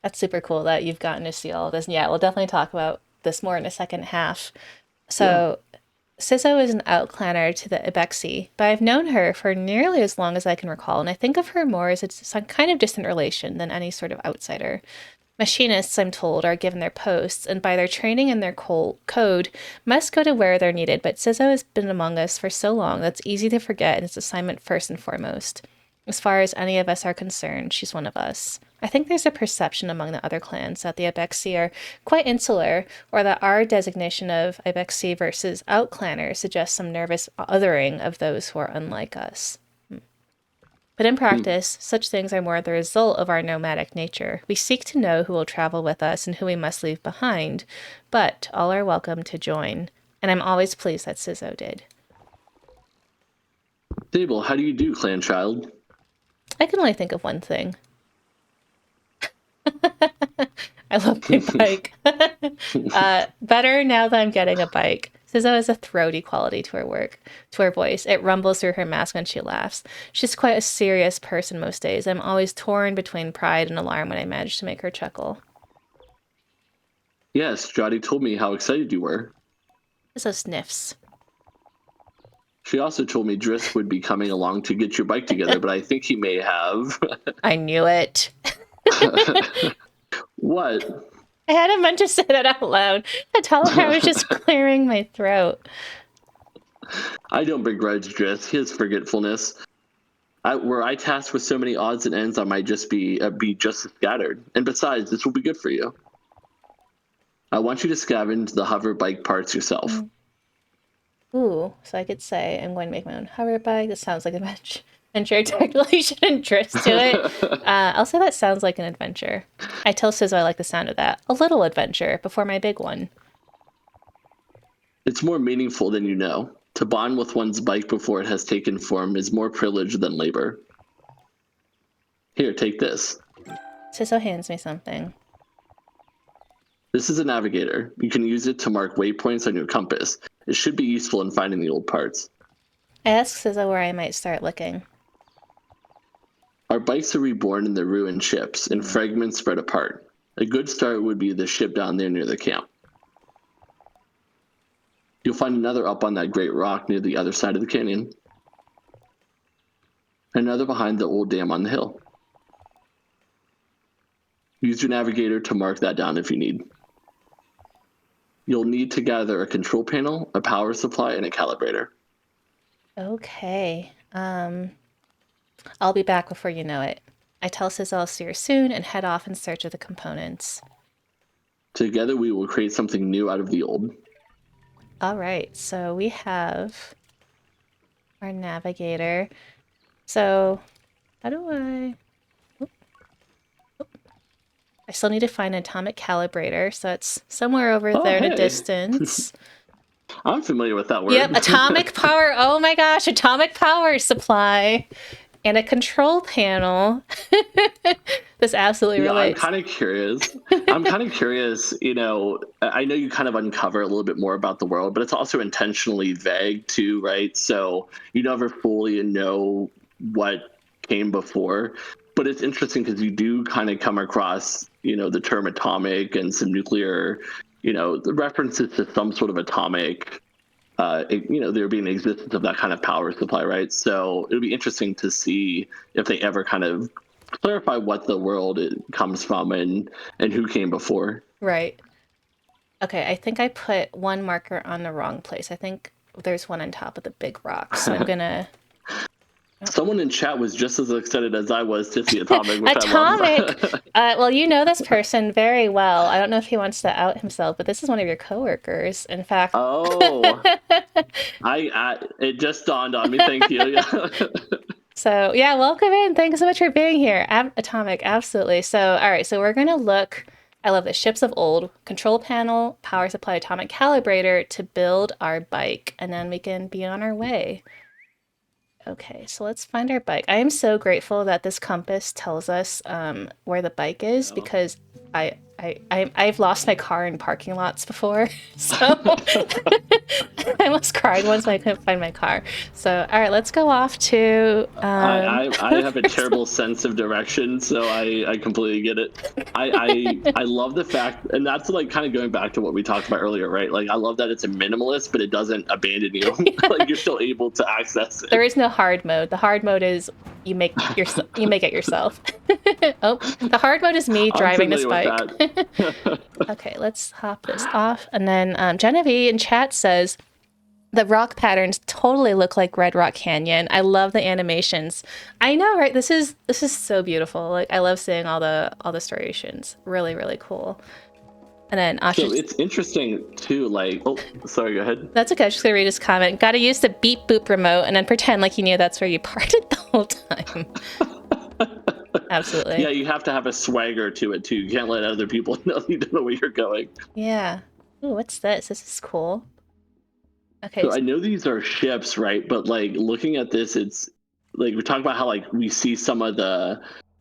That's super cool that you've gotten to see all of this. And yeah, we'll definitely talk about this more in the second half. Yeah. So Siso is an outclanner to the Ibexi, but I've known her for nearly as long as I can recall, and I think of her more as some kind of distant relation than any sort of outsider. Machinists, I'm told, are given their posts, and by their training and their code, must go to where they're needed, but Siso has been among us for so long that's easy to forget its assignment first and foremost. As far as any of us are concerned, she's one of us. I think there's a perception among the other clans that the Ibexi are quite insular, or that our designation of Ibexi versus outclanner suggests some nervous othering of those who are unlike us. But in Hmm. practice, such things are more the result of our nomadic nature. We seek to know who will travel with us and who we must leave behind, but all are welcome to join. And I'm always pleased that Sizzo did. Sable, how do you do, clan child? I can only think of one thing. I love my bike. Better now that I'm getting a bike. Sizzo has a throaty quality to her voice. It rumbles through her mask when she laughs. She's quite a serious person most days. I'm always torn between pride and alarm when I manage to make her chuckle. Yes, Jotty told me how excited you were. Sizzo sniffs. She also told me Driss would be coming along to get your bike together, but I think he may have. I knew it. What? I hadn't meant to say that out loud. I tell her I was just clearing my throat. I don't begrudge Driss his forgetfulness. Were I tasked with so many odds and ends, I might just be just as scattered. And besides, this will be good for you. I want you to scavenge the hover bike parts yourself. Mm. Ooh, so I could say I'm going to make my own hover bike. This sounds like an adventure. Adventure. Technically, shouldn't drift to it. I'll say that sounds like an adventure. I tell Sizzo I like the sound of that. A little adventure before my big one. It's more meaningful than you know. To bond with one's bike before it has taken form is more privilege than labor. Here, take this. Sizzo hands me something. This is a navigator. You can use it to mark waypoints on your compass. It should be useful in finding the old parts. I ask Sizzo where I might start looking. Our bikes are reborn in the ruined ships, and fragments spread apart. A good start would be the ship down there near the camp. You'll find another up on that great rock near the other side of the canyon. Another behind the old dam on the hill. Use your navigator to mark that down if you need. You'll need to gather a control panel, a power supply, and a calibrator. Okay. I'll be back before you know it. I tell Sizzo I'll see her soon and head off in search of the components. Together we will create something new out of the old. All right, so we have our navigator. So, how do I... I still need to find an atomic calibrator, so it's somewhere over there in a Hey. distance. I'm familiar with that word. Yep, atomic power. Oh my gosh, atomic power supply. And a control panel. This absolutely relates. I'm kind of curious. I know you kind of uncover a little bit more about the world, but it's also intentionally vague too, right? So you never fully know what came before. But it's interesting because you do kind of come across, the term atomic and some nuclear, the references to some sort of atomic there being the existence of that kind of power supply, right? So it'll be interesting to see if they ever kind of clarify what the world it comes from and who came before. Right. Okay, I think I put one marker on the wrong place. I think there's one on top of the big rock. So I'm gonna... Someone in chat was just as excited as I was to see Atomic, which Atomic! I love. Well, you know this person very well. I don't know if he wants to out himself, but this is one of your coworkers. In fact... Oh, it just dawned on me. Thank you. So, yeah, welcome in. Thanks so much for being here. Atomic, absolutely. So, all right, so we're going to look I love this. Ships of old, control panel, power supply, atomic calibrator to build our bike, and then we can be on our way. Okay, so let's find our bike. I am so grateful that this compass tells us where the bike is Yeah. because I've lost my car in parking lots before, so I almost cried once when I couldn't find my car. So all right, let's go off to. I have a terrible sense of direction, so I completely get it. I love the fact, and that's like kind of going back to what we talked about earlier, right? Like I love that it's a minimalist, but it doesn't abandon you. Like you're still able to access There it. is no hard mode. The hard mode is you make it yourself. Oh, the hard mode is me I'm driving this familiar with bike. that. Okay, let's hop this off. And then Genevieve in chat says the rock patterns totally look like Red Rock Canyon. I love the animations. I know, right? This is so beautiful. Like I love seeing all the striations. Really, really cool. And then So Asha, it's interesting too. Like, oh, sorry, go ahead. that's okay. I was just gonna read his comment. Gotta use the beep boop remote and then pretend like you knew that's where you parked it the whole time. Absolutely. Yeah, you have to have a swagger to it too. You can't let other people know you don't know where you're going. Yeah. Ooh, what's this? This is cool. Okay. So I know these are ships, right? But like looking at this, it's like we talk about how like we see some of the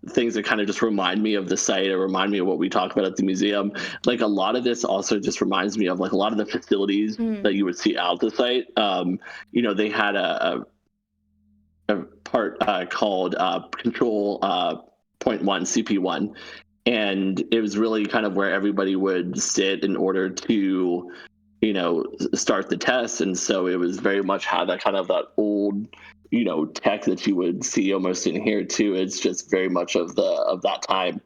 things that kind of just remind me of the site or remind me of what we talk about at the museum. Like a lot of this also just reminds me of like a lot of the facilities that you would see out the site. They had a part called Control Point One CP1, and it was really kind of where everybody would sit in order to start the test. And so it was very much had that kind of that old tech that you would see almost in here too. It's just very much of that time.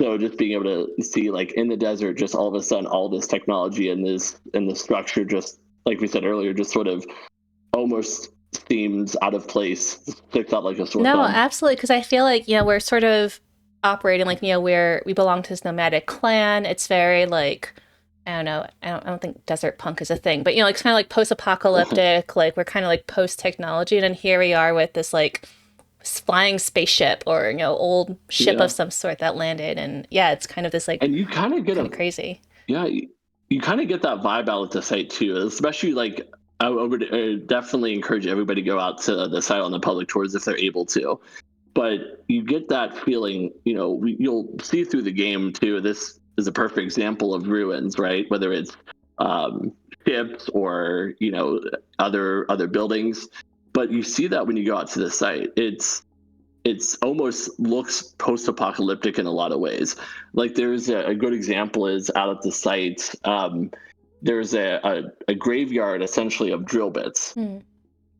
So just being able to see like in the desert, just all of a sudden all this technology and the structure, just like we said earlier, just sort of almost seems out of place, sticks out like a sore No, thumb. absolutely. Because I feel like, we're sort of operating like, where we belong to this nomadic clan. It's very like, I don't know. I don't think desert punk is a thing, but it's kind of like post-apocalyptic. Like we're kind of like post-technology, and then here we are with this like flying spaceship or old ship of Yeah, some sort that landed, and yeah, it's kind of this like and you kind of get kind a of crazy. yeah, you kind of get that vibe out at the site too, especially like I would definitely encourage everybody to go out to the site on the public tours if they're able to. But you get that feeling, you'll see through the game too. This is a perfect example of ruins, right? Whether it's um, ships or other buildings, but you see that when you go out to the site. It's almost looks post-apocalyptic in a lot of ways. Like there's a good example is out at the site. There's a graveyard essentially of drill bits Hmm.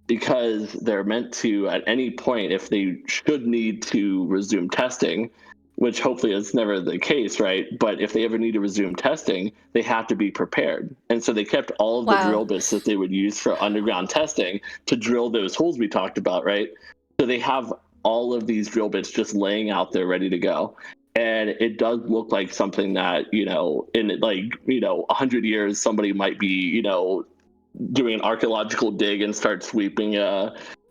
because they're meant to at any point if they should need to resume testing, which hopefully is never the case, right? But if they ever need to resume testing, they have to be prepared. And so they kept all of the Wow. drill bits that they would use for underground testing to drill those holes we talked about, right? So they have all of these drill bits just laying out there ready to go. And it does look like something that, in like, 100 years, somebody might be, doing an archaeological dig and start sweeping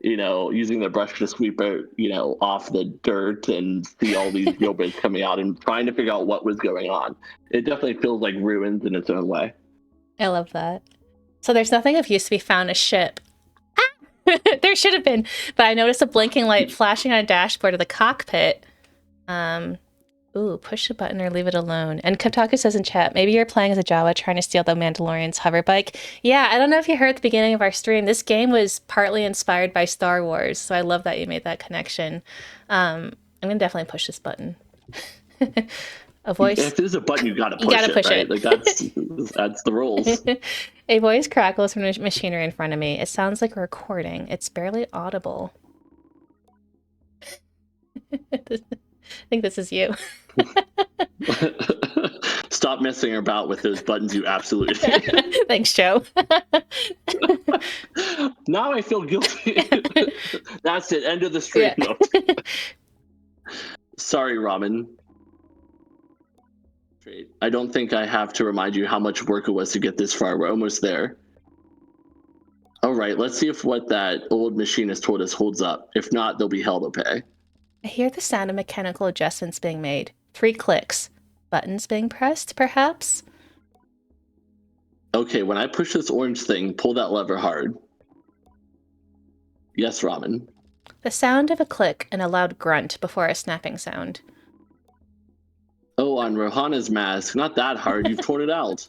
using the brush to sweep it off the dirt and see all these drill bits coming out and trying to figure out what was going on. It definitely feels like ruins in its own way. I love that. So there's nothing of use to be found a ship. There should have been, but I noticed a blinking light flashing on a dashboard of the cockpit. Um, push the button or leave it alone. And Kotaku says in chat, maybe you're playing as a Jawa trying to steal the Mandalorian's hover bike. Yeah, I don't know if you heard at the beginning of our stream, this game was partly inspired by Star Wars, so I love that you made that connection. I'm gonna definitely push this button. A voice. If there's a button, you got to You push gotta it, push right? it. Like that's the rules. A voice crackles from the machinery in front of me. It sounds like a recording. It's barely audible. I think this is you. Stop messing about with those buttons, you absolutely. Thanks, Joe. Now I feel guilty. That's it. End of the stream. Yeah. No. Sorry, Ramen. I don't think I have to remind you how much work it was to get this far. We're almost there. All right, let's see if what that old machinist told us holds up. If not, they'll be hell to pay. I hear the sound of mechanical adjustments being made. 3 clicks. Buttons being pressed, perhaps? Okay, when I push this orange thing, pull that lever hard. Yes, Ramen. The sound of a click and a loud grunt before a snapping sound. Oh, on Rohana's mask. Not that hard. You've torn it out.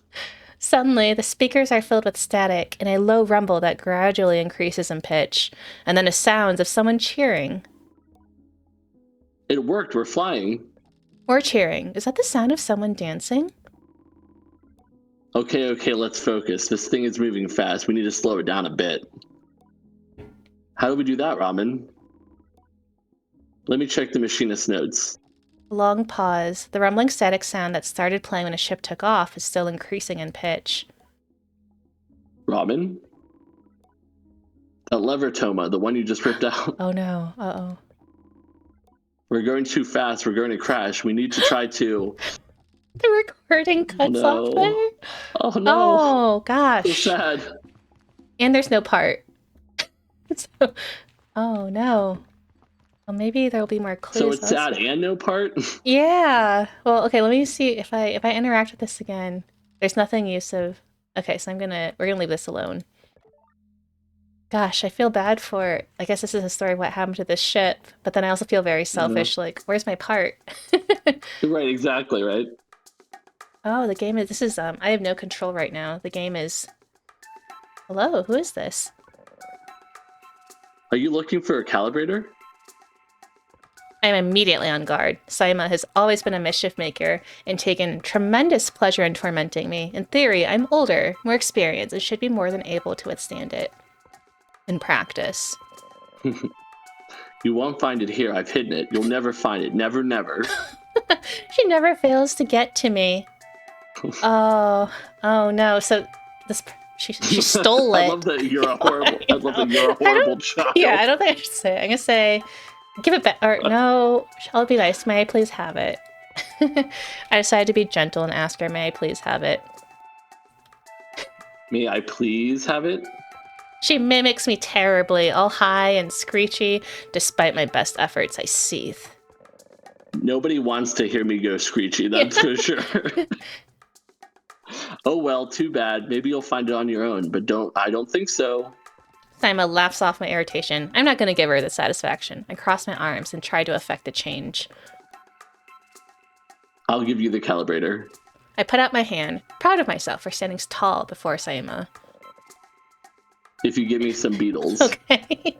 Suddenly, the speakers are filled with static and a low rumble that gradually increases in pitch, and then a sound of someone cheering. It worked. We're flying. Or cheering. Is that the sound of someone dancing? Okay, let's focus. This thing is moving fast. We need to slow it down a bit. How do we do that, Ramen? Let me check the machinist notes. A long pause. The rumbling static sound that started playing when a ship took off is still increasing in pitch. Ramen? That lever, Toma, the one you just ripped out. Oh no. Uh-oh. We're going too fast. We're going to crash. We need to try to... The recording cuts off there? Oh no. Oh, gosh. So sad. And there's no part. So, oh no. Well, maybe there'll be more clues. So it's sad and no part? Yeah. Well, okay, let me see if I interact with this again. There's nothing use of... Okay, so we're gonna leave this alone. Gosh, I feel bad for... I guess this is a story of what happened to this ship, but then I also feel very selfish, like, where's my part? Right, exactly, right? Oh, the game is... This is, I have no control right now. The game is... Hello, who is this? Are you looking for a calibrator? I am immediately on guard. Saima has always been a mischief maker and taken tremendous pleasure in tormenting me. In theory, I'm older, more experienced, and should be more than able to withstand it. In practice. You won't find it here. I've hidden it. You'll never find it. Never, never. She never fails to get to me. Oh no. So this she stole it. I love that you're a horrible. I love that you're a horrible child. Yeah, I don't think I should say it. I'm gonna say, give it back. Or no, I'll be nice. May I please have it? I decided to be gentle and ask her, may I please have it? May I please have it? She mimics me terribly, all high and screechy. Despite my best efforts, I seethe. Nobody wants to hear me go screechy, that's for sure. Oh well, too bad. Maybe you'll find it on your own, but I don't think so. Saima laughs off my irritation. I'm not going to give her the satisfaction. I cross my arms and try to effect a change. I'll give you the calibrator. I put out my hand, proud of myself for standing tall before Saima. If you give me some beetles. Okay.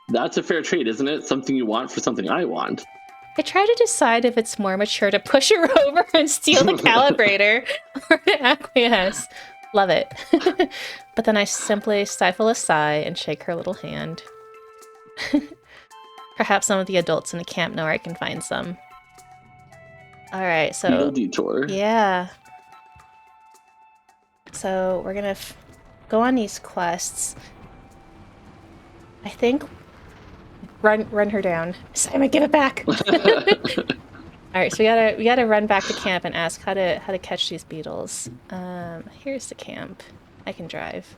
That's a fair trade, isn't it? Something you want for something I want. I try to decide if it's more mature to push her over and steal the calibrator or to acquiesce. Love it. But then I simply stifle a sigh and shake her little hand. Perhaps some of the adults in the camp know where I can find some. All right, so... Beetle detour. Yeah. So we're gonna go on these quests. I think... Run her down. Simon, give it back! Alright, so we gotta run back to camp and ask how to catch these beetles. Here's the camp. I can drive.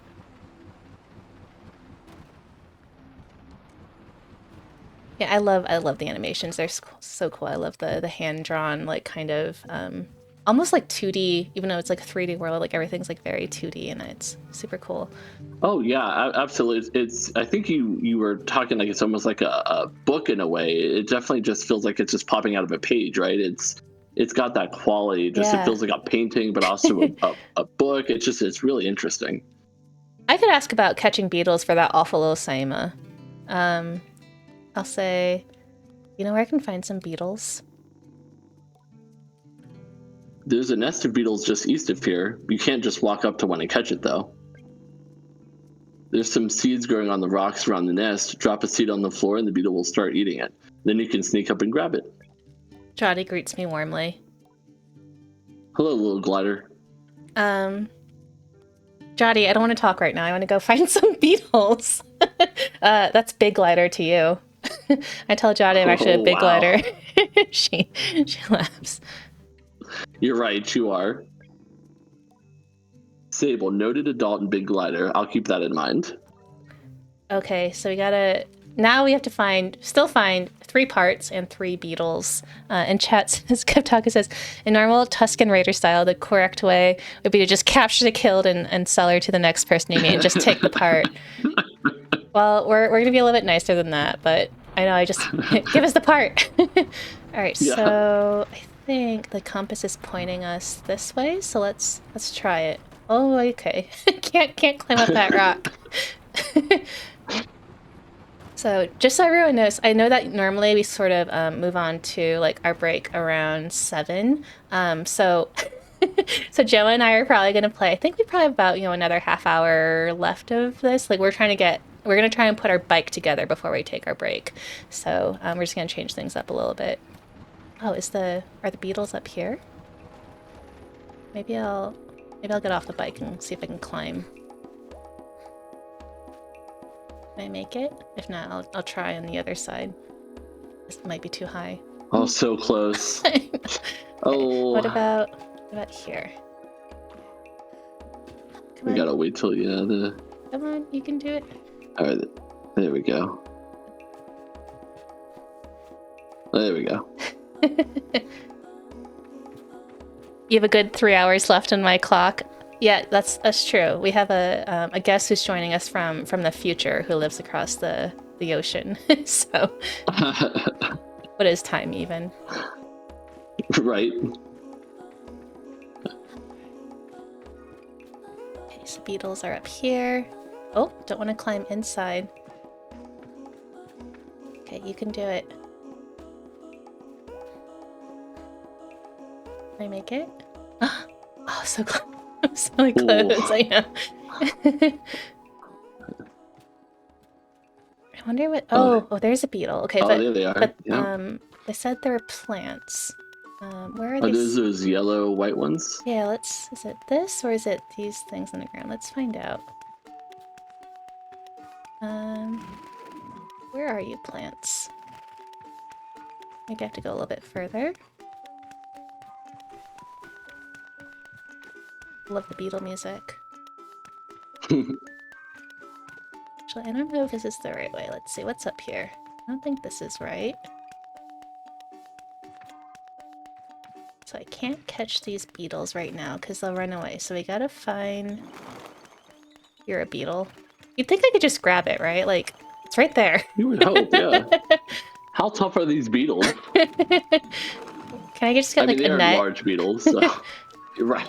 Yeah, I love the animations. They're so cool. I love the hand-drawn, like, kind of, almost like 2D, even though it's like a 3D world, like everything's like very 2D and it's super cool. Oh yeah, absolutely. I think you were talking like it's almost like a book in a way. It definitely just feels like it's just popping out of a page, right? It's got that quality. It feels like a painting, but also a book. It's really interesting. I could ask about catching beetles for that awful little Saima. I'll say, you know where I can find some beetles? There's a nest of beetles just east of here. You can't just walk up to one and catch it, though. There's some seeds growing on the rocks around the nest. Drop a seed on the floor and the beetle will start eating it. Then you can sneak up and grab it. Jody greets me warmly. Hello, little glider. Jody, I don't want to talk right now. I want to go find some beetles. That's big glider to you. I tell Jody I'm actually a big glider. She laughs. You're right, you are. Sable, noted adult and big glider. I'll keep that in mind. Okay, so we gotta now we have to still find 3 parts and 3 beetles. And chat says, Kiptaka says, in normal Tuscan Raider style, the correct way would be to just capture the killed and sell her to the next person you meet and just take the part. Well, we're going to be a little bit nicer than that, but I know, I just, give us the part. All right, so I think the compass is pointing us this way, so let's try it. Oh, okay. can't climb up that rock. So just so everyone knows, I know that normally we sort of move on to like our break around 7. So so Joe and I are probably going to play. I think we probably have about another half hour left of this. Like we're going to try and put our bike together before we take our break. So we're just going to change things up a little bit. Oh, are the beetles up here? Maybe I'll get off the bike and see if I can climb. Can I make it? If not, I'll try on the other side. This might be too high. Oh, so close. Okay. Oh. What about here? We gotta wait till Come on, you can do it. All right, there we go. There we go. You have a good 3 hours left on my clock. Yeah, that's true. We have a guest who's joining us from the future who lives across the ocean. So, what is time even? Right. Okay, so beetles are up here. Oh, don't want to climb inside. Okay, you can do it. Can I make it? Oh, so close. So close, I know. I wonder what... Oh, there's a beetle. Okay, there they are. But they said there were plants. Where are these? Those yellow, white ones? Yeah, is it this or is it these things on the ground? Let's find out. Where are you, plants? Maybe I have to go a little bit further. Love the beetle music. Actually, I don't know if this is the right way. Let's see, what's up here? I don't think this is right. So I can't catch these beetles right now because they'll run away. So we gotta find... You're a beetle. You'd think I could just grab it, right? Like, it's right there. You would hope, yeah. How tough are these beetles? Can I just get like a net? They are large beetles, so... You're right.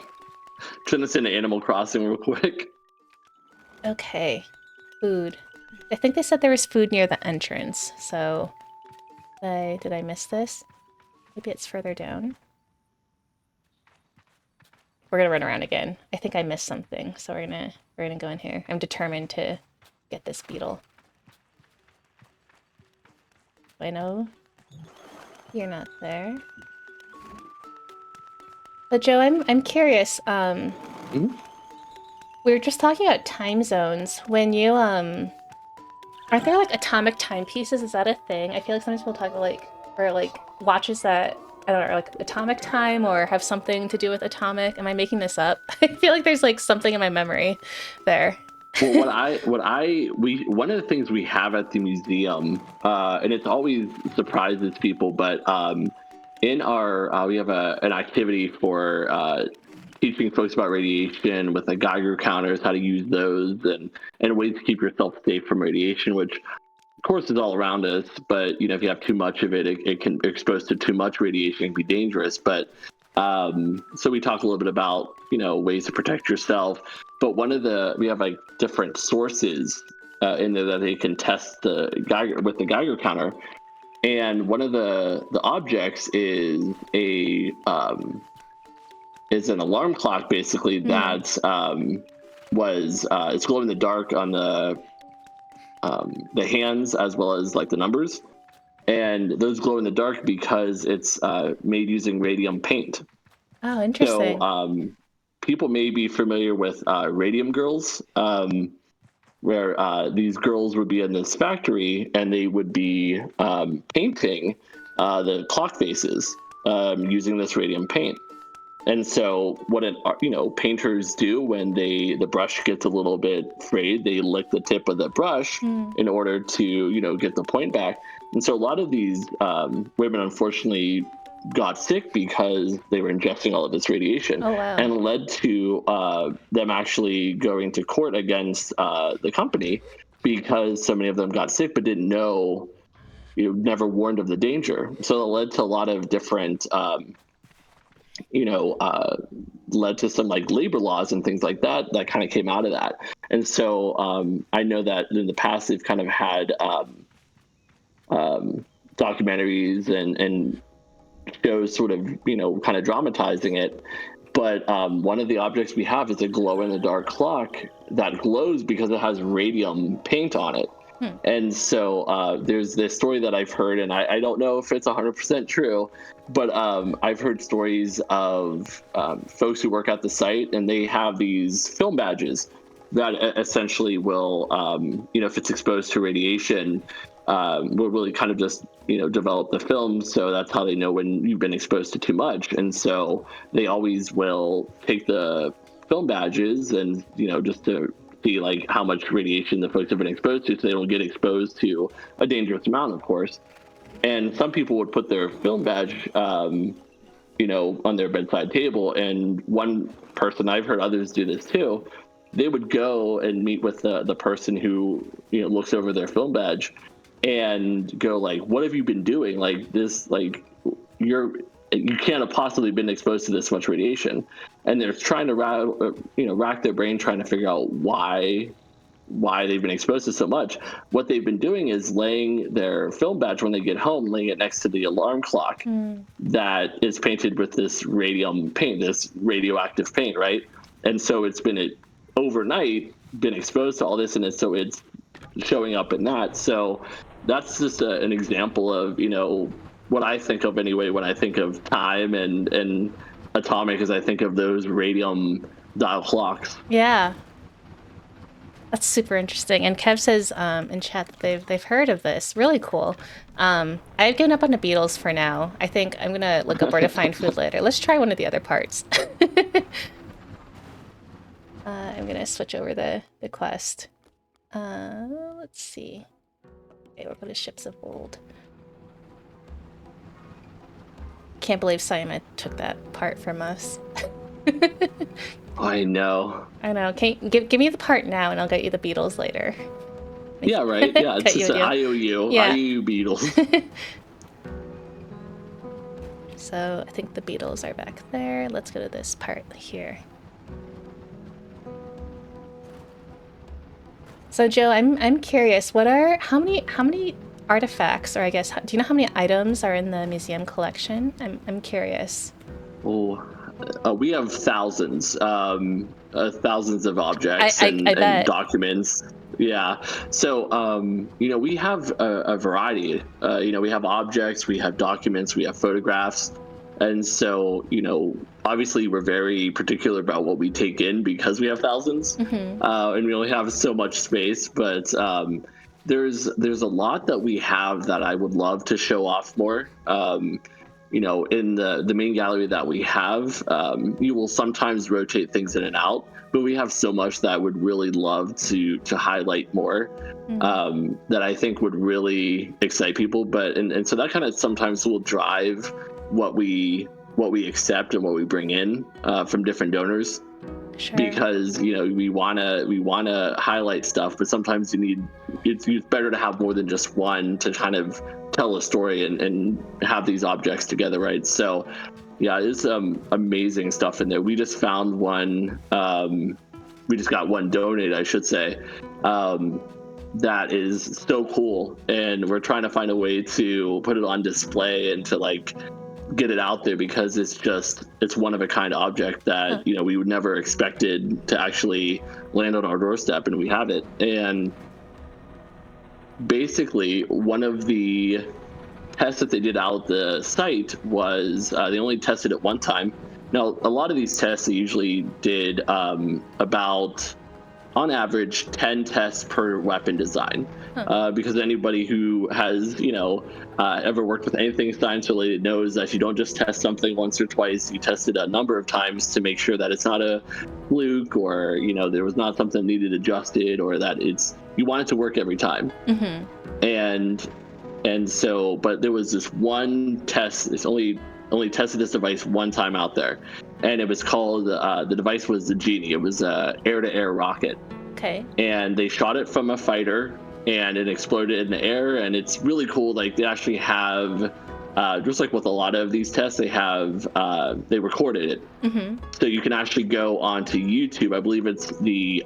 Turn this into Animal Crossing real quick. Okay. Food. I think they said there was food near the entrance, so... Did I miss this? Maybe it's further down. We're gonna run around again. I think I missed something, so we're gonna go in here. I'm determined to get this beetle. I know you're not there. But Joe, I'm curious. We were just talking about time zones. When you aren't there like atomic timepieces? Is that a thing? I feel like sometimes people talk about like watches that I don't know, like atomic time or have something to do with atomic. Am I making this up? I feel like there's like something in my memory there. Well, one of the things we have at the museum, and it always surprises people, but in our we have an activity for teaching folks about radiation with the Geiger counters, how to use those, and ways to keep yourself safe from radiation, which of course is all around us. But if you have too much of it, it can be exposed to too much radiation, it can be dangerous. But so we talk a little bit about ways to protect yourself. But we have like different sources in there that they can test the Geiger with the Geiger counter. And one of the objects is is an alarm clock, basically, that it's glow in the dark on the hands as well as like the numbers, and those glow in the dark because it's made using radium paint. Oh, interesting. So people may be familiar with Radium Girls, where these girls would be in this factory and they would be painting the clock faces using this radium paint. And so what painters do when the brush gets a little bit frayed, they lick the tip of the brush in order to, get the point back. And so a lot of these women unfortunately got sick because they were ingesting all of this radiation, Oh, wow. and led to them actually going to court against the company because so many of them got sick but didn't know, never warned of the danger. So it led to a lot of different led to some like labor laws and things like that that kind of came out of that. And so I know that in the past they've kind of had documentaries and shows sort of, kind of dramatizing it. But one of the objects we have is a glow in the dark clock that glows because it has radium paint on it. And so there's this story that I've heard, and I don't know if it's 100% true, but I've heard stories of folks who work at the site, and they have these film badges that essentially will, if it's exposed to radiation, will really kind of just, develop the film. So that's how they know when you've been exposed to too much. And so they always will take the film badges and, just to see like how much radiation the folks have been exposed to, so they don't get exposed to a dangerous amount, of course. And some people would put their film badge, on their bedside table. And one person, I've heard others do this too, they would go and meet with the person who, looks over their film badge and go like, what have you been doing? Like this, like you can't have possibly been exposed to this much radiation. And they're trying to rack their brain trying to figure out why they've been exposed to so much. What they've been doing is laying their film badge when they get home, laying it next to the alarm clock that is painted with this radium paint, this radioactive paint, right? And so it's been overnight been exposed to all this, and so it's showing up in that. So that's just an example of, what I think of anyway when I think of time and atomic, as I think of those radium dial clocks. Yeah. That's super interesting. And Kev says in chat that they've heard of this. Really cool. I've given up on the Beatles for now. I think I'm going to look up where to find food later. Let's try one of the other parts. I'm going to switch over the quest. Let's see. Okay, we'll go to Ships of Gold. Can't believe Simon took that part from us. I know. Give me the part now, and I'll get you the Beatles later. Yeah, right. Yeah, it's just an IOU. Yeah. IOU Beatles. So I think the Beatles are back there. Let's go to this part here. So Joe, I'm curious. How many artifacts, or I guess, do you know how many items are in the museum collection? I'm curious. Oh, we have thousands of objects and documents. Yeah. So, we have a variety. We have objects, we have documents, we have photographs. And so, obviously we're very particular about what we take in because we have thousands, and we only have so much space. But there's a lot that we have that I would love to show off more. In the main gallery that we have, you will sometimes rotate things in and out, but we have so much that I would really love to highlight more, that I think would really excite people. But and so that kind of sometimes will drive what we accept and what we bring in from different donors. Sure. Because we wanna highlight stuff, but sometimes it's better to have more than just one to kind of tell a story and have these objects together, right? So yeah, there's amazing stuff in there. We just found one. We just got one donated, I should say. That is so cool, and we're trying to find a way to put it on display and to like get it out there, because it's one of a kind object that we would never expected to actually land on our doorstep, and we have it. And basically one of the tests that they did out the site was they only tested it one time. Now a lot of these tests they usually did about on average 10 tests per weapon design. Because anybody who has, ever worked with anything science related knows that you don't just test something once or twice. You test it a number of times to make sure that it's not a fluke, or there was not something needed adjusted, or that you want it to work every time. And so, but there was this one test. It's only tested this device one time out there, and it was called the device was the Genie. It was a air-to-air rocket. Okay. And they shot it from a fighter, and it exploded in the air. And it's really cool. Like, they actually have, just like with a lot of these tests, they recorded it. So you can actually go onto YouTube. I believe it's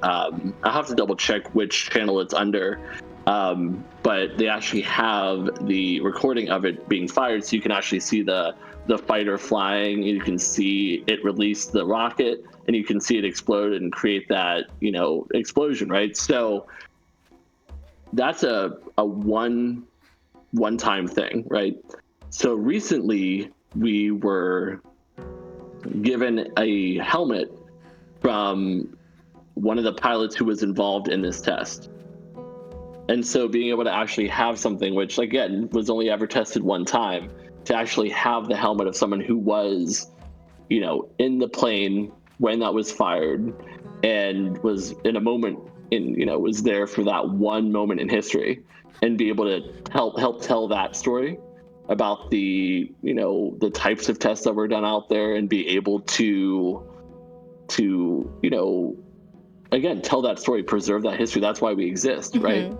I'll have to double check which channel it's under. But they actually have the recording of it being fired, so you can actually see the fighter flying, and you can see it release the rocket, and you can see it explode and create that explosion, right? So that's a one-time thing, right? So recently we were given a helmet from one of the pilots who was involved in this test. And so being able to actually have something, which again was only ever tested one time, to actually have the helmet of someone who was, in the plane when that was fired, and was in a moment was there for that one moment in history, and be able to help tell that story about the types of tests that were done out there, and be able to again tell that story, preserve that history. That's why we exist, right?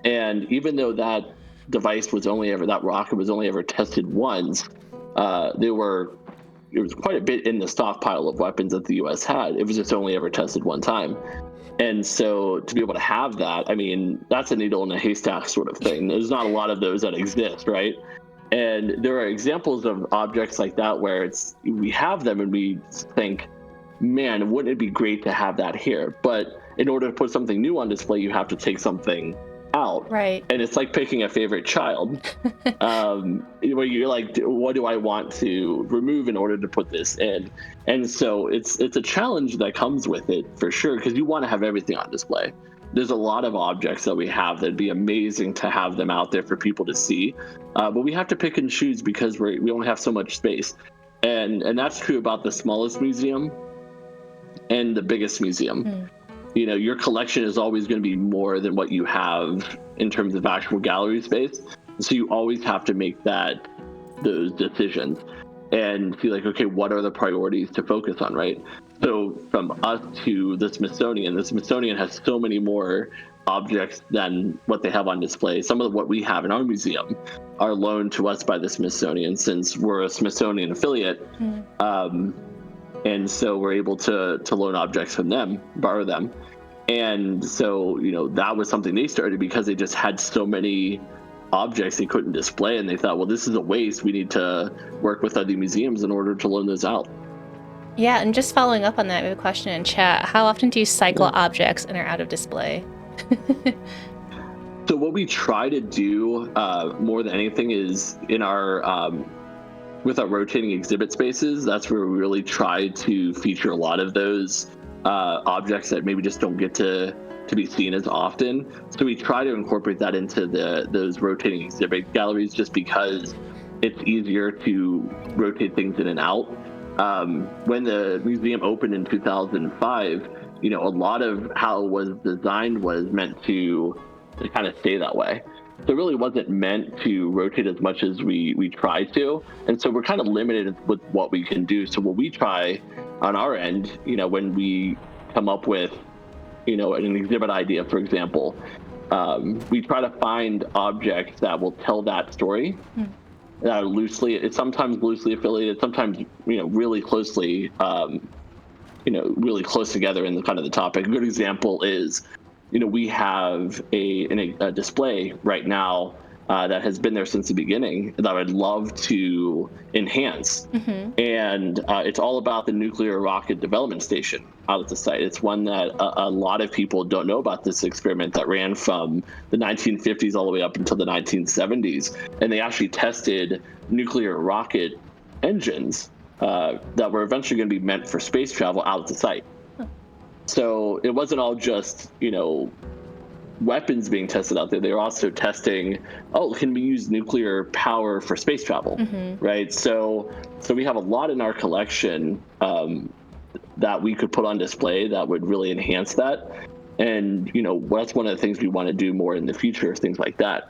And even though that that rocket was only ever tested once, there was quite a bit in the stockpile of weapons that the U.S. had. It was just only ever tested one time. And so to be able to have that, I mean, that's a needle in a haystack sort of thing. There's not a lot of those that exist, right? And there are examples of objects like that where we have them and we think, man, wouldn't it be great to have that here? But in order to put something new on display, you have to take something out. Right. And it's like picking a favorite child, where you're like, what do I want to remove in order to put this in? And so it's a challenge that comes with it, for sure, because you want to have everything on display. There's a lot of objects that we have that'd be amazing to have them out there for people to see, but we have to pick and choose because we only have so much space. And that's true about the smallest museum and the biggest museum. Your collection is always going to be more than what you have in terms of actual gallery space. So you always have to make those decisions and feel like, okay, what are the priorities to focus on, right? So from us to the Smithsonian has so many more objects than what they have on display. Some of what we have in our museum are loaned to us by the Smithsonian, since we're a Smithsonian affiliate. And so we're able to loan objects from them, borrow them. And so, that was something they started because they just had so many objects they couldn't display. And they thought, well, this is a waste. We need to work with other museums in order to loan those out. Yeah, and just following up on that, we have a question in chat. How often do you cycle objects and are out of display? So what we try to do more than anything is in our with our rotating exhibit spaces, that's where we really try to feature a lot of those objects that maybe just don't get to be seen as often. So we try to incorporate that into those rotating exhibit galleries, just because it's easier to rotate things in and out. When the museum opened in 2005, a lot of how it was designed was meant to kind of stay that way. So it really wasn't meant to rotate as much as we try to. And so we're kind of limited with what we can do. So what we try on our end, when we come up with, an exhibit idea, for example, we try to find objects that will tell that story. That are it's sometimes loosely affiliated, sometimes, really closely, really close together in the kind of the topic. A good example is, we have a display right now that has been there since the beginning that I would love to enhance. And it's all about the nuclear rocket development station out at the site. It's one that a lot of people don't know about, this experiment that ran from the 1950s all the way up until the 1970s. And they actually tested nuclear rocket engines that were eventually going to be meant for space travel out at the site. So it wasn't all just, weapons being tested out there. They were also testing, can we use nuclear power for space travel? Mm-hmm. Right. So we have a lot in our collection that we could put on display that would really enhance that. And, that's one of the things we want to do more in the future, things like that.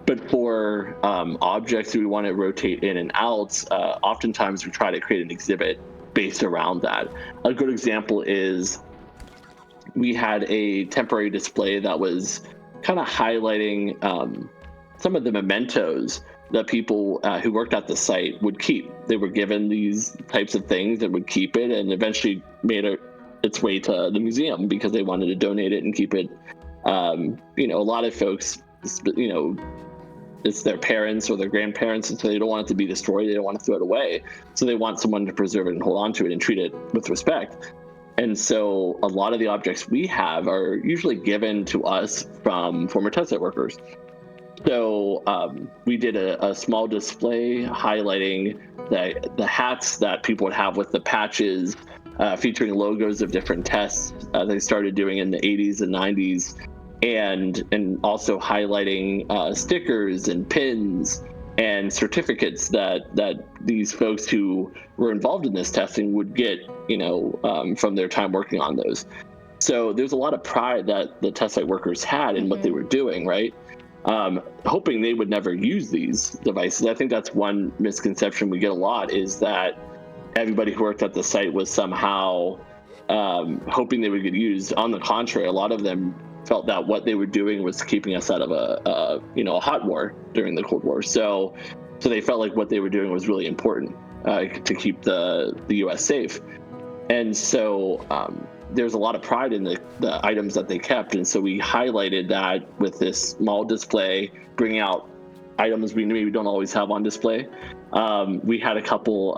But for objects that we want to rotate in and out, oftentimes we try to create an exhibit based around that. A good example is we had a temporary display that was kind of highlighting some of the mementos that people who worked at the site would keep. They were given these types of things and would keep it, and eventually made its way to the museum because they wanted to donate it and keep it. A lot of folks, it's their parents or their grandparents, and so they don't want it to be destroyed. They don't want to throw it away. So they want someone to preserve it and hold on to it and treat it with respect. And so a lot of the objects we have are usually given to us from former test site workers. So we did a small display highlighting the hats that people would have with the patches, featuring logos of different tests they started doing in the 80s and 90s, and also highlighting stickers and pins and certificates that these folks who were involved in this testing would get, from their time working on those. So there's a lot of pride that the test site workers had in what they were doing, right? Hoping they would never use these devices. I think that's one misconception we get a lot, is that everybody who worked at the site was somehow hoping they would get used. On the contrary, a lot of them felt that what they were doing was keeping us out of a hot war during the Cold War. So they felt like what they were doing was really important to keep the U.S. safe. And so there's a lot of pride in the items that they kept. And so we highlighted that with this small display, bringing out items we maybe don't always have on display. We had a couple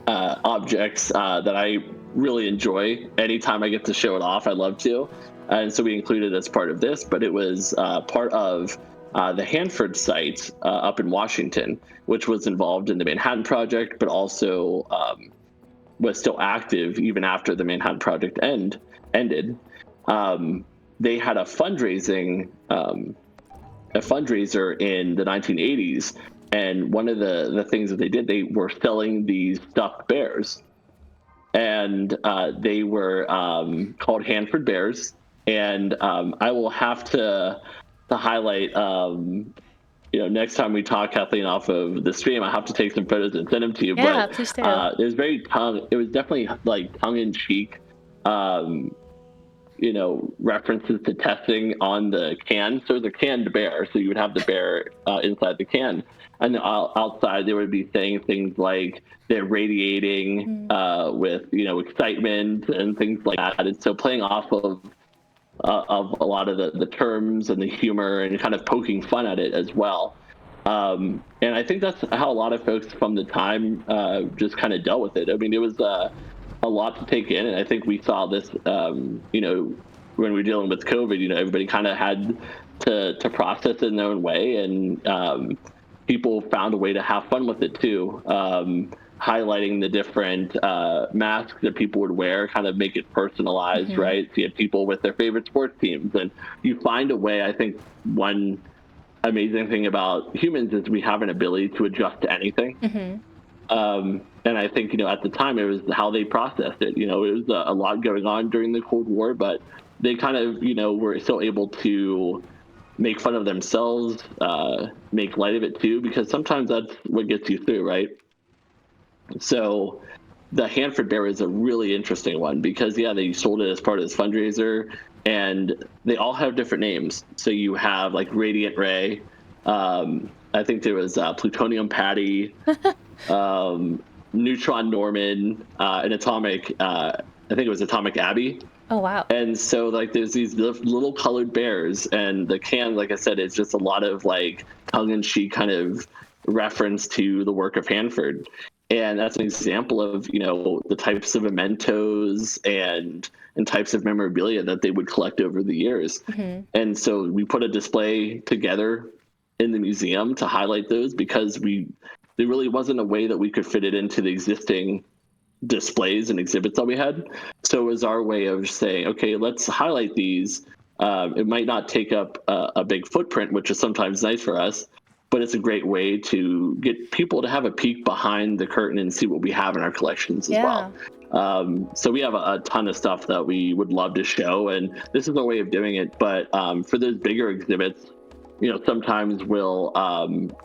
objects that I really enjoy. Anytime I get to show it off, I love to. And so we included it as part of this, but it was part of the Hanford site up in Washington, which was involved in the Manhattan Project, but also was still active even after the Manhattan Project ended. They had a fundraiser in the 1980s, and one of the things that they did, they were selling these stuffed bears, and they were called Hanford Bears. And I will have to highlight. Next time we talk, Kathleen, off of the stream, I have to take some photos and send them to you. Yeah, But please do. it was it was definitely like tongue in cheek, references to testing on the can. So it was a canned bear. So you would have the bear inside the can. And outside, there would be saying things like they're radiating with, excitement and things like that. And so playing off of a lot of the terms and the humor and kind of poking fun at it as well. And I think that's how a lot of folks from the time just kind of dealt with it. I mean, it was a lot to take in. And I think we saw this, when we were dealing with COVID, everybody kind of had to process it in their own way. And people found a way to have fun with it too. Highlighting the different masks that people would wear, kind of make it personalized, right? So you have people with their favorite sports teams, and you find a way. I think one amazing thing about humans is we have an ability to adjust to anything. And I think, at the time, it was how they processed it. It was a lot going on during the Cold War, but they kind of, were still able to make fun of themselves, make light of it too, because sometimes that's what gets you through, right? So the Hanford Bear is a really interesting one because, they sold it as part of this fundraiser, and they all have different names. So you have like Radiant Ray. I think there was Plutonium Patty, Neutron Norman, and Atomic. I think it was Atomic Abby. Oh, wow. And so like there's these little colored bears, and the can, like I said, is just a lot of like tongue-in-cheek kind of reference to the work of Hanford. And that's an example of, the types of mementos and types of memorabilia that they would collect over the years. And so we put a display together in the museum to highlight those because there really wasn't a way that we could fit it into the existing displays and exhibits that we had. So it was our way of saying, okay, let's highlight these. It might not take up a big footprint, which is sometimes nice for us, but it's a great way to get people to have a peek behind the curtain and see what we have in our collections as Yeah. well. So we have a ton of stuff that we would love to show, and this is a way of doing it. But for those bigger exhibits, sometimes we'll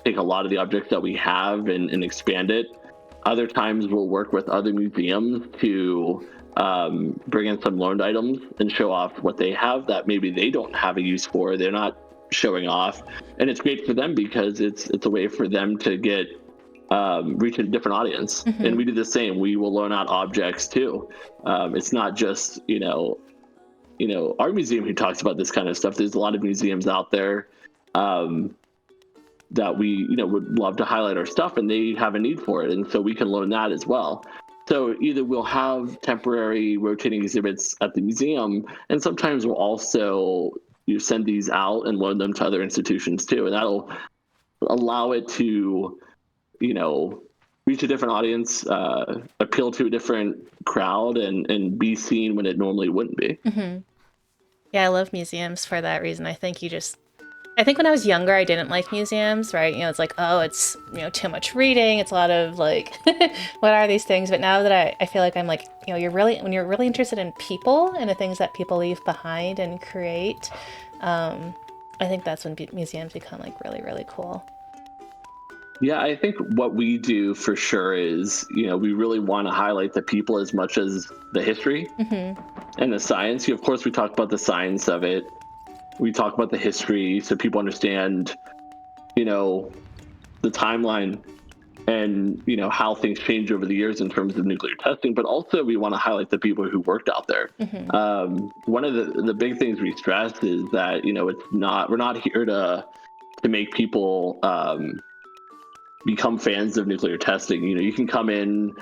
take a lot of the objects that we have and expand it. Other times we'll work with other museums to bring in some loaned items and show off what they have that maybe they don't have a use for. They're not showing off, and it's great for them because it's a way for them to get reach a different audience. And we do the same. We will loan out objects too. It's not just our museum who talks about this kind of stuff. There's a lot of museums out there that we would love to highlight our stuff, and they have a need for it, and so we can loan that as well. So either we'll have temporary rotating exhibits at the museum, and sometimes we'll also send these out and loan them to other institutions too, and that'll allow it to reach a different audience, appeal to a different crowd, and be seen when it normally wouldn't be. Yeah, I love museums for that reason. I think when I was younger, I didn't like museums, right? It's like, oh, it's, too much reading. It's a lot of like, what are these things? But now that I feel like I'm like, when you're really interested in people and the things that people leave behind and create, I think that's when museums become like really, really cool. Yeah, I think what we do for sure is, we really want to highlight the people as much as the history and the science. Of course, we talk about the science of it. We talk about the history so people understand, the timeline and, how things change over the years in terms of nuclear testing. But also we want to highlight the people who worked out there. One of the big things we stress is that, we're not here to make people become fans of nuclear testing. You can come in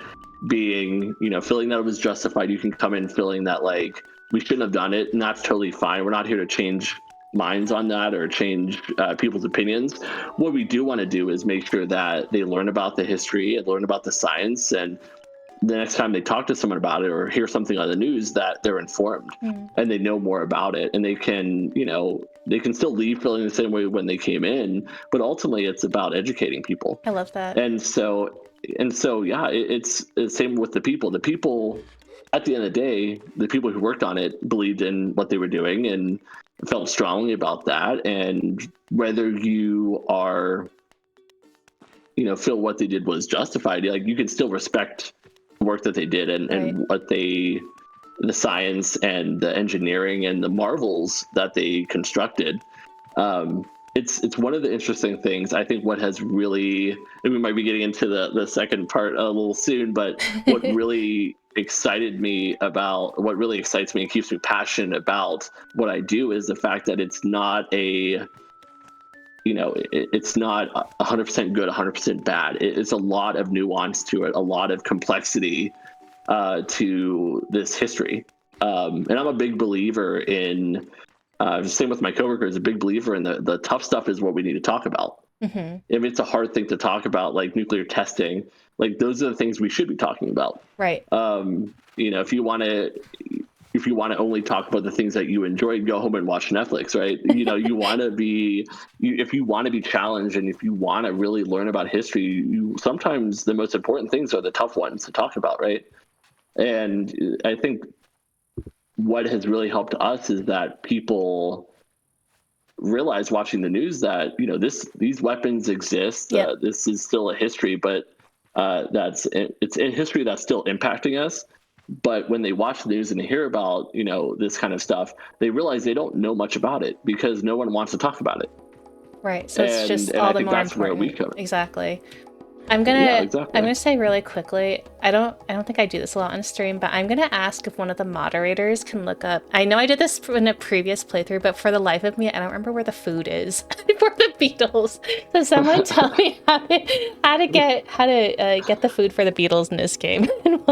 being, feeling that it was justified. You can come in feeling that like we shouldn't have done it, and that's totally fine. We're not here to change minds on that or change people's opinions. What we do want to do is make sure that they learn about the history and learn about the science, and the next time they talk to someone about it or hear something on the news, that they're informed and they know more about it, and they can still leave feeling the same way when they came in, but ultimately it's about educating people. I love that. And so yeah, it's the same with the people. The people at the end of the day, the people who worked on it believed in what they were doing and felt strongly about that. And whether you are feel what they did was justified, like you can still respect the work that they did and what the science and the engineering and the marvels that they constructed. It's one of the interesting things. I think what has really, and we might be getting into the second part a little soon, but what really excites me and keeps me passionate about what I do is the fact that it's not it's not 100% good, 100% bad. It's a lot of nuance to it, a lot of complexity to this history. And I'm a big believer in, same with my coworkers, a big believer in the tough stuff is what we need to talk about. If it's a hard thing to talk about, like nuclear testing, like those are the things we should be talking about. Right. If you want to only talk about the things that you enjoy, go home and watch Netflix, right? You want to be, if you want to be challenged and if you want to really learn about history, sometimes the most important things are the tough ones to talk about, right? And I think what has really helped us is that people realize watching the news that these weapons exist. This is still a history, but it's a history that's still impacting us. But when they watch the news and they hear about this kind of stuff, they realize they don't know much about it because no one wants to talk about it. Right. So it's just all the more important. Where we come in. Exactly. I'm gonna say really quickly, I don't think I do this a lot on stream, but I'm gonna ask if one of the moderators can look up. I know I did this in a previous playthrough, but for the life of me, I don't remember where the food is for the beetles. So someone tell me how to get the food for the beetles in this game. And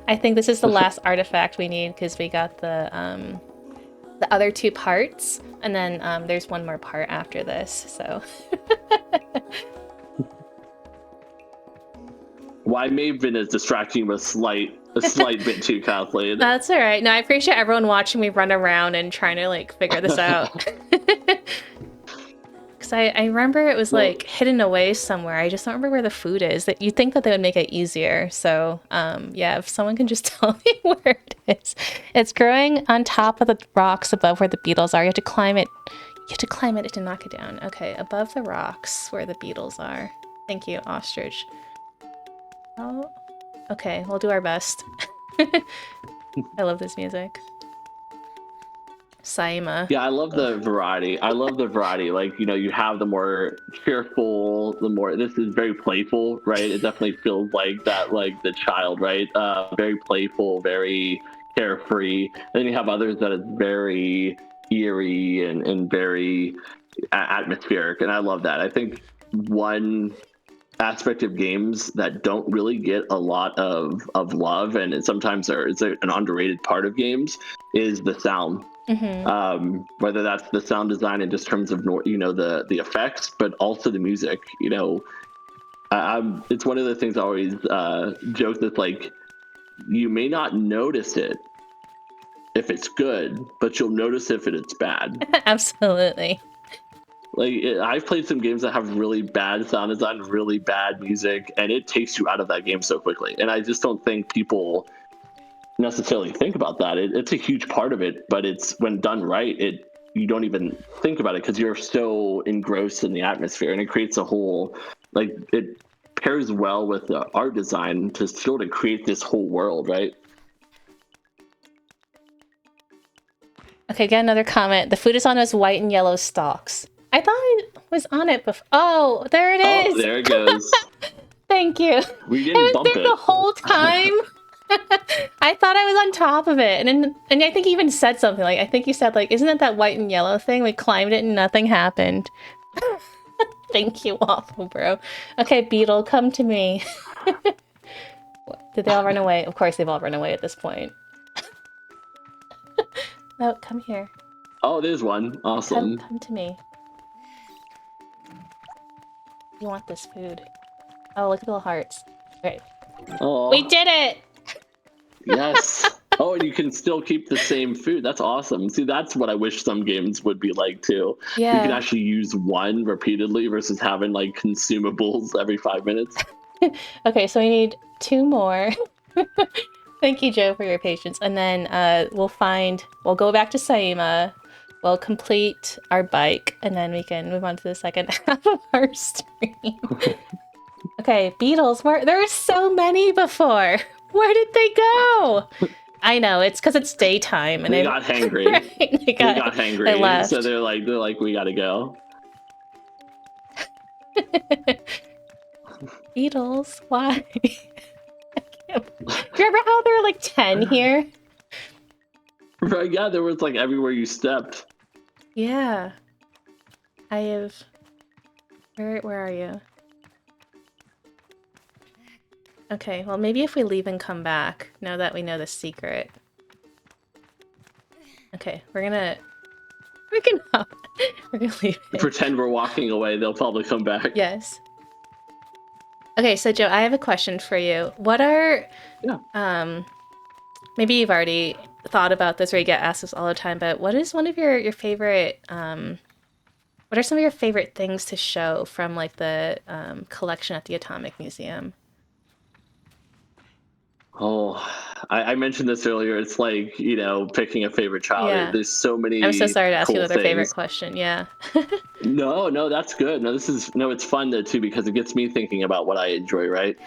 I think this is the last artifact we need because we got the other two parts, and then there's one more part after this. So. Well, I may have been as distracting a slight bit too, Kathleen. That's all right. No, I appreciate everyone watching me run around and trying to like figure this out. Because I remember it was like hidden away somewhere. I just don't remember where the food is. That you'd think that they would make it easier. So yeah, if someone can just tell me where it is. It's growing on top of the rocks above where the beetles are. You have to climb it. You have to climb it to knock it down. Okay, above the rocks where the beetles are. Thank you, ostrich. Oh, okay, we'll do our best. I love this music. Saima. Yeah, I love the variety. Like, you have the more cheerful, this is very playful, right? It definitely feels like that, like the child, right? Very playful, very carefree. And then you have others that is very eerie and very atmospheric. And I love that. I think one aspect of games that don't really get a lot of love, and sometimes it's an underrated part of games, is the sound. Whether that's the sound design in just terms of the effects, but also the music. It's one of the things I always joke that, like, you may not notice it if it's good, but you'll notice if it's bad. Absolutely. Like, I've played some games that have really bad sound design, really bad music, and it takes you out of that game so quickly. And I just don't think people necessarily think about that. It's a huge part of it, but it's, when done right, you don't even think about it because you're so engrossed in the atmosphere, and it creates a whole, like, it pairs well with the art design to sort of create this whole world, right? Okay, get another comment. The food is on those white and yellow stalks. I thought it was on it before. Oh, there it is. Oh, there it goes. Thank you. We didn't bump it the whole time. I thought I was on top of it, and I think you even said something like, I think you said, like, isn't it that white and yellow thing? We climbed it and nothing happened. Thank you, Waffle Bro. Okay, Beetle, come to me. Did they all run away? Of course they've all run away at this point. No, come here. Oh, there's one. Awesome. Come to me. You want this food. Oh, look at the little hearts. Okay. Oh, we did it! Yes. Oh, and you can still keep the same food. That's awesome. See, that's what I wish some games would be like too. Yeah. You can actually use one repeatedly versus having like consumables every 5 minutes. Okay, so we need 2 more. Thank you, Joe, for your patience. And then we'll go back to Saima. We'll complete our bike, and then we can move on to the second half of our stream. Okay, beetles. There were so many before. Where did they go? I know, it's because it's daytime, and they got hangry. Right, they got hangry. They left. So they're like, we gotta go. Beetles, why? Do you remember how there were like 10 here? Right, yeah, there was like everywhere you stepped. Yeah. I have... Where are you? Okay, well maybe if we leave and come back, now that we know the secret. Okay, we're gonna leave it. Pretend we're walking away, they'll probably come back. Yes. Okay, so Joe, I have a question for you. What are... maybe you've already thought about this, or you get asked this all the time, but what is one of your favorite... what are some of your favorite things to show from like the collection at the Atomic Museum? Oh, I mentioned this earlier. It's like, picking a favorite child. Yeah. There's so many. I'm so sorry to ask you another things. favorite question. Yeah. No, that's good. No, it's fun though too, because it gets me thinking about what I enjoy, right?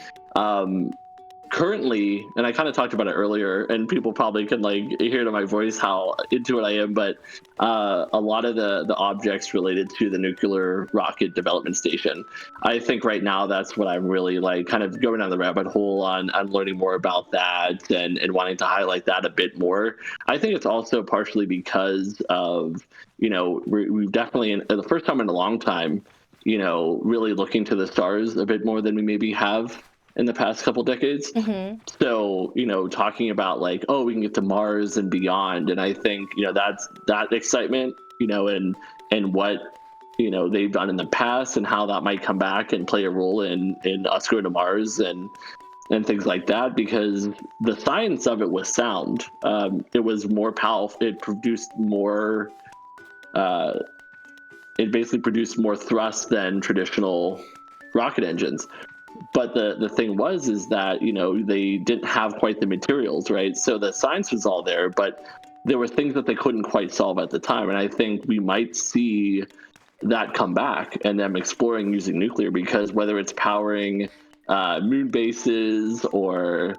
Currently, and I kind of talked about it earlier, and people probably can like hear to my voice how into it I am, but a lot of the objects related to the nuclear rocket development station, I think right now that's what I'm really like kind of going down the rabbit hole on. I'm learning more about that and wanting to highlight that a bit more. I think it's also partially because of, we've definitely, the first time in a long time, really looking to the stars a bit more than we maybe have in the past couple decades. Mm-hmm. So, talking about like, oh, we can get to Mars and beyond. And I think, that's that excitement, and what, they've done in the past and how that might come back and play a role in us going to Mars. And and things like that, because the science of it was sound. It was more powerful. It produced more. Uh, it basically produced more thrust than traditional rocket engines. But the thing was is that they didn't have quite the materials, right? So the science was all there, but there were things that they couldn't quite solve at the time. And I think we might see that come back and them exploring using nuclear, because whether it's powering moon bases or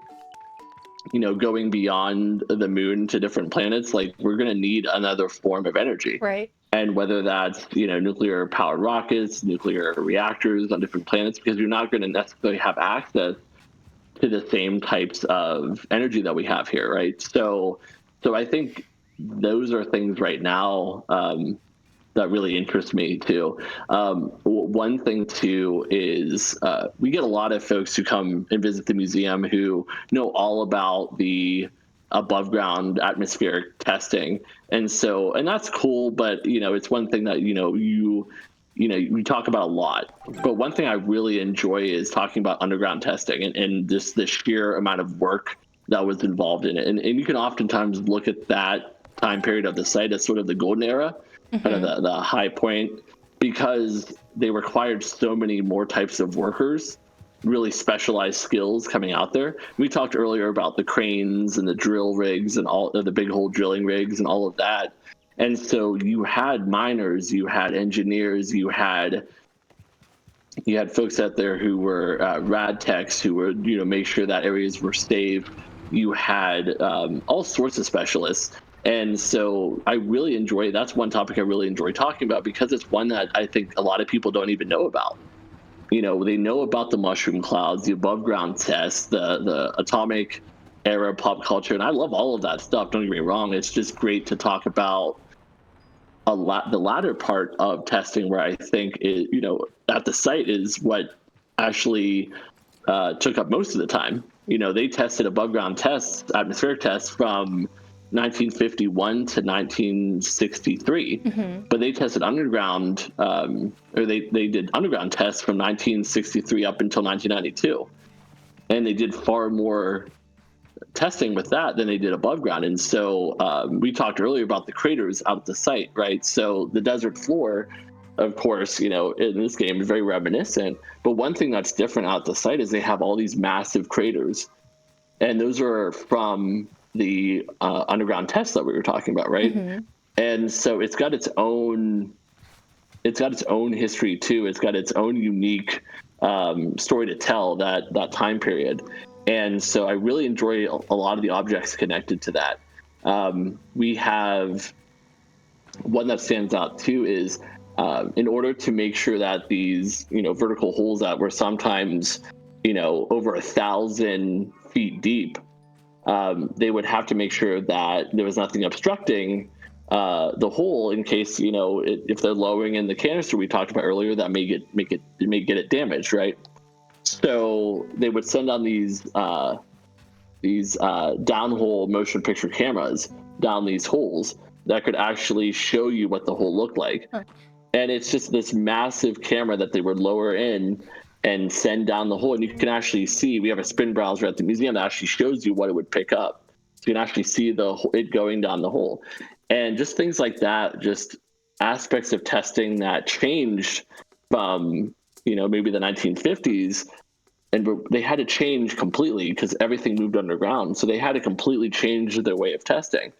going beyond the moon to different planets, like we're going to need another form of energy. Right. And whether that's nuclear powered rockets, nuclear reactors on different planets, because you're not going to necessarily have access to the same types of energy that we have here, right? So I think those are things right now that really interests me too. One thing too is we get a lot of folks who come and visit the museum who know all about the above ground atmospheric testing, and that's cool. But it's one thing that we talk about a lot. But one thing I really enjoy is talking about underground testing, and just the sheer amount of work that was involved in it. And you can oftentimes look at that time period of the site as sort of the golden era, kind of Mm-hmm. the high point, because they required so many more types of workers, really specialized skills coming out there. We talked earlier about the cranes and the drill rigs and all of the big hole drilling rigs and all of that. And so you had miners, you had engineers, you had folks out there who were rad techs who would make sure that areas were safe. You had all sorts of specialists, and so I really enjoy. That's one topic I really enjoy talking about, because it's one that I think a lot of people don't even know about. They know about the mushroom clouds, the above ground tests, the atomic era pop culture, and I love all of that stuff. Don't get me wrong; it's just great to talk about the latter part of testing, where I think at the site is what actually took up most of the time. They tested above ground tests, atmospheric tests from 1951 to 1963, Mm-hmm. but they tested underground, or they did underground tests from 1963 up until 1992, and they did far more testing with that than they did above ground. And so we talked earlier about the craters out at the site, right? So the desert floor, of course, in this game is very reminiscent. But one thing that's different out at the site is they have all these massive craters, and those are from the underground tests that we were talking about, right? Mm-hmm. And so it's got its own history too. It's got its own unique story to tell, that time period. And so I really enjoy a lot of the objects connected to that. We have one that stands out too is in order to make sure that these vertical holes that were sometimes over 1,000 feet deep, they would have to make sure that there was nothing obstructing the hole, in case if they're lowering in the canister we talked about earlier, that may get it damaged, right? So they would send on these downhole motion picture cameras down these holes that could actually show you what the hole looked like. Huh. And it's just this massive camera that they would lower in and send down the hole. And you can actually see, we have a spin browser at the museum that actually shows you what it would pick up. So you can actually see it going down the hole. And just things like that, just aspects of testing that changed from, maybe the 1950s, and they had to change completely because everything moved underground. So they had to completely change their way of testing.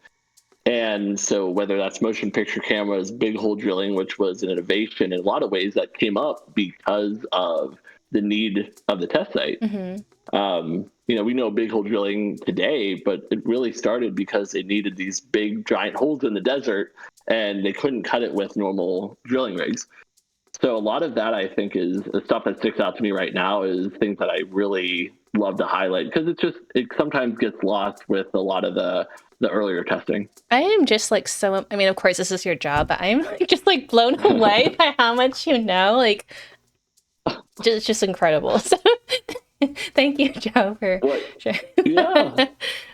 And so whether that's motion picture cameras, big hole drilling, which was an innovation in a lot of ways that came up because of the need of the test site. Mm-hmm. We know big hole drilling today, but it really started because they needed these big giant holes in the desert, and they couldn't cut it with normal drilling rigs. So a lot of that, I think, is the stuff that sticks out to me right now, is things that I really love to highlight, because it sometimes gets lost with a lot of the earlier testing. I am just like so. I mean, of course, this is your job, but I'm like, just like blown away by how much you know. Like, just incredible. So, Thank you, Joe, for What? sure. Yeah.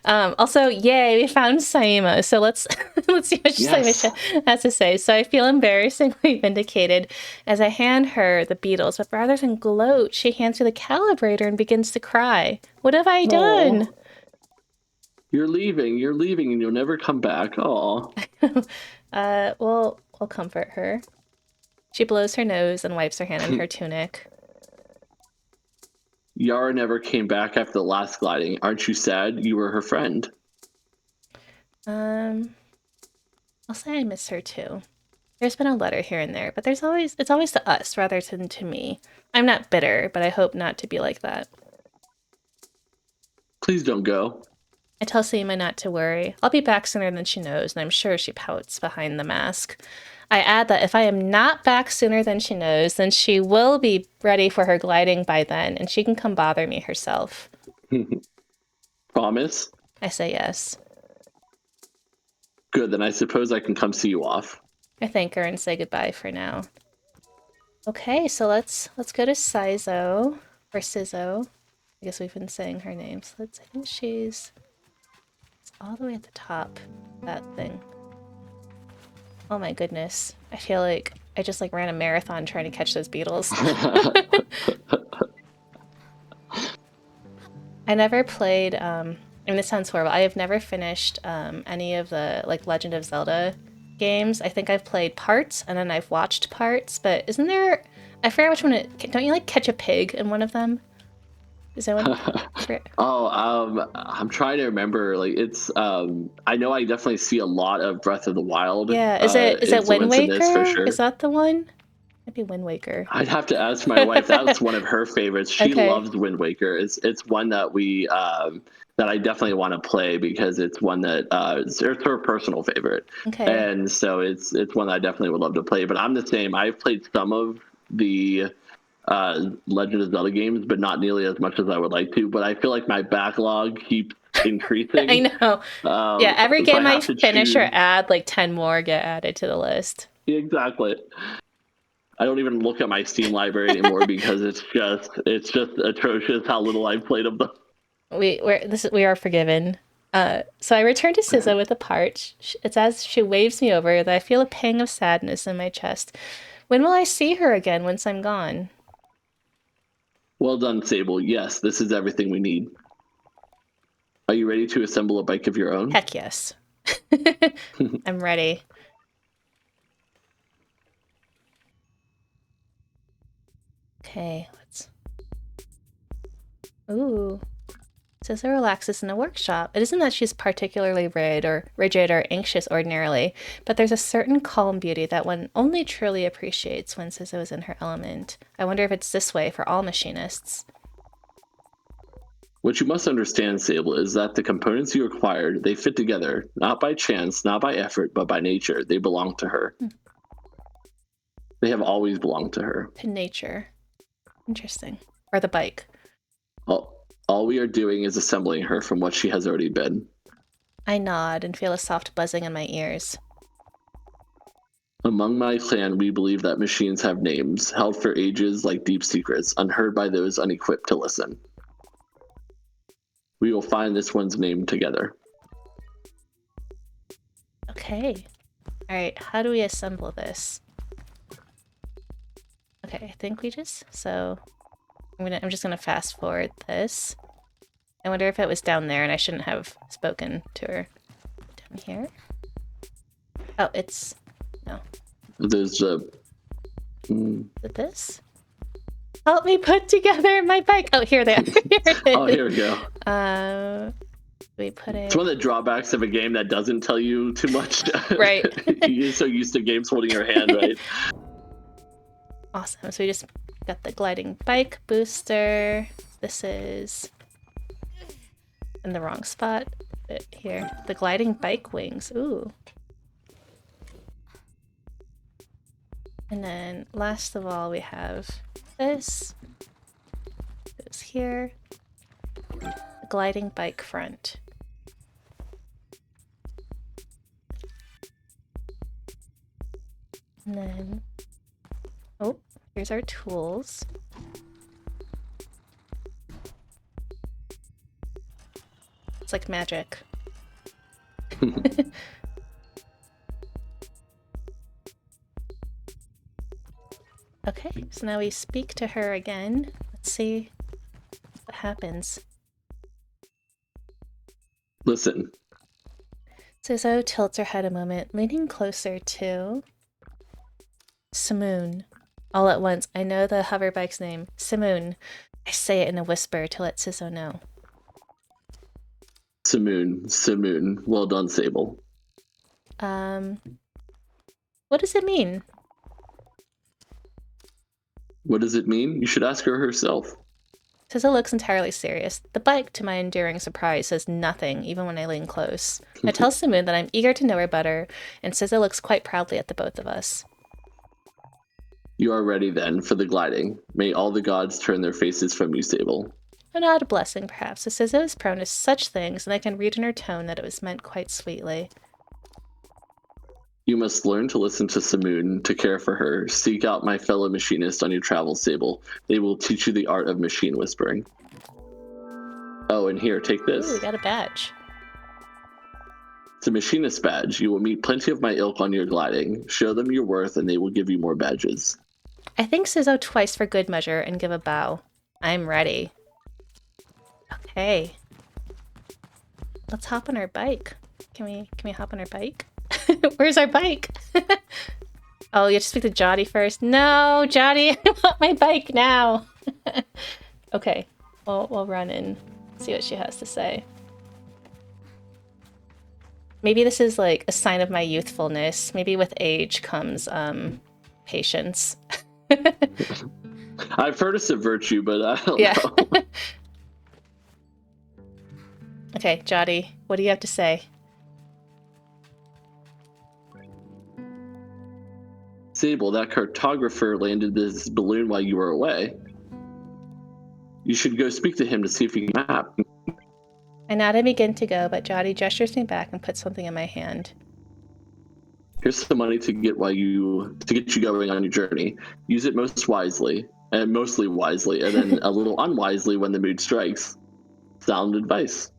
Also, yay, we found Saima. So let's let's see what Yes. Saima has to say. So I feel embarrassingly vindicated as I hand her the beetles, but rather than gloat, she hands me the calibrator and begins to cry. What have I done? Oh, you're leaving. You're leaving, and you'll never come back. Oh. We'll comfort her. She blows her nose and wipes her hand on her tunic. Yara never came back after the last gliding. Aren't you sad? You were her friend. Um, I'll say I miss her too. There's been a letter here and there, but it's always to us rather than to me. I'm not bitter, but I hope not to be like that. Please don't go. I tell Seema not to worry. I'll be back sooner than she knows, and I'm sure she pouts behind the mask. I add that if I am not back sooner than she knows, then she will be ready for her gliding by then, and she can come bother me herself. Promise? I say yes. Good, then I suppose I can come see you off. I thank her and say goodbye for now. Okay, so let's go to Sizo or Sizzo. I guess we've been saying her names. I think she's all the way at the top. That thing. Oh my goodness. I feel like I just ran a marathon trying to catch those beetles. I never played this sounds horrible. I have never finished any of the Legend of Zelda games. I think I've played parts and then I've watched parts, but isn't there I forget which one don't you catch a pig in one of them? Is there one? I'm trying to remember. It's I know I definitely see a lot of Breath of the Wild. Yeah, is it Wind influence in this for Waker? sure. Is that the one? Might be Wind Waker. I'd have to ask my wife. That's one of her favorites. She Okay. loves Wind Waker. It's one that we that I definitely want to play because it's one that it's her personal favorite. Okay. And so it's one that I definitely would love to play. But I'm the same. I've played some of the Legend of Zelda games, but not nearly as much as I would like to. But I feel like my backlog keeps increasing. I know. Yeah, every game I finish or add, 10 more get added to the list. Exactly. I don't even look at my Steam library anymore because it's just atrocious how little I've played of them. We are forgiven. So I return to Sizzo with a part. It's as she waves me over that I feel a pang of sadness in my chest. When will I see her again once I'm gone? Well done, Sable. Yes, this is everything we need. Are you ready to assemble a bike of your own? Heck yes. I'm ready. Okay, let's... Ooh. Sizzo relaxes in a workshop. It isn't that she's particularly rigid or anxious ordinarily, but there's a certain calm beauty that one only truly appreciates when Sizzo is in her element. I wonder if it's this way for all machinists. What you must understand, Sable, is that the components you acquired, they fit together, not by chance, not by effort, but by nature. They belong to her. They have always belonged to her. To nature. Interesting. Or the bike. All we are doing is assembling her from what she has already been. I nod and feel a soft buzzing in my ears. Among my clan, we believe that machines have names, held for ages like deep secrets, unheard by those unequipped to listen. We will find this one's name together. Okay. Alright, how do we assemble this? Okay, I think we so I'm just gonna fast forward this. I wonder if it was down there and I shouldn't have spoken to her. Down here? Oh, it's... no. There's Is it this? Help me put together my bike! Oh, here they are. Here it is. Oh, here we go. We put it... It's one of the drawbacks of a game that doesn't tell you too much. Right. You're so used to games holding your hand, right? Awesome. So we just got the gliding bike booster. This is in the wrong spot. Here. The gliding bike wings. Ooh. And then last of all, we have this. Goes here. The gliding bike front. And then, oh, here's our tools. It's like magic. Okay, so now we speak to her again. Let's see what happens. Listen. Sizo tilts her head a moment, leaning closer to Simoon. All at once, I know the hoverbike's name. Simoon. I say it in a whisper to let Sizo know. Simoon. Well done, Sable. What does it mean? What does it mean? You should ask her herself. Sizo looks entirely serious. The bike, to my enduring surprise, says nothing, even when I lean close. I tell Simoon that I'm eager to know her better, and Sizo looks quite proudly at the both of us. You are ready, then, for the gliding. May all the gods turn their faces from you, Sable. An odd blessing, perhaps, as Sizo is prone to such things, and I can read in her tone that it was meant quite sweetly. You must learn to listen to Simoon, to care for her. Seek out my fellow machinists on your travels, Sable. They will teach you the art of machine whispering. Oh, and here, take this. Ooh, we got a badge. It's a machinist badge. You will meet plenty of my ilk on your gliding. Show them your worth, and they will give you more badges. I thank Sizo twice for good measure and give a bow. I'm ready. Okay. Let's hop on our bike. Can we hop on our bike? Where's our bike? Oh, you have to speak to Jody first. No, Jody, I want my bike now. Okay, we'll run and see what she has to say. Maybe this is like a sign of my youthfulness. Maybe with age comes patience. I've heard it's a virtue, but I don't know. Okay, Jody, what do you have to say? Sable, that cartographer landed this balloon while you were away. You should go speak to him to see if he can map. I nod and begin to go, but Jody gestures me back and puts something in my hand. Here's some money to get you going on your journey. Use it most wisely, and mostly wisely, and then a little unwisely when the mood strikes. Sound advice.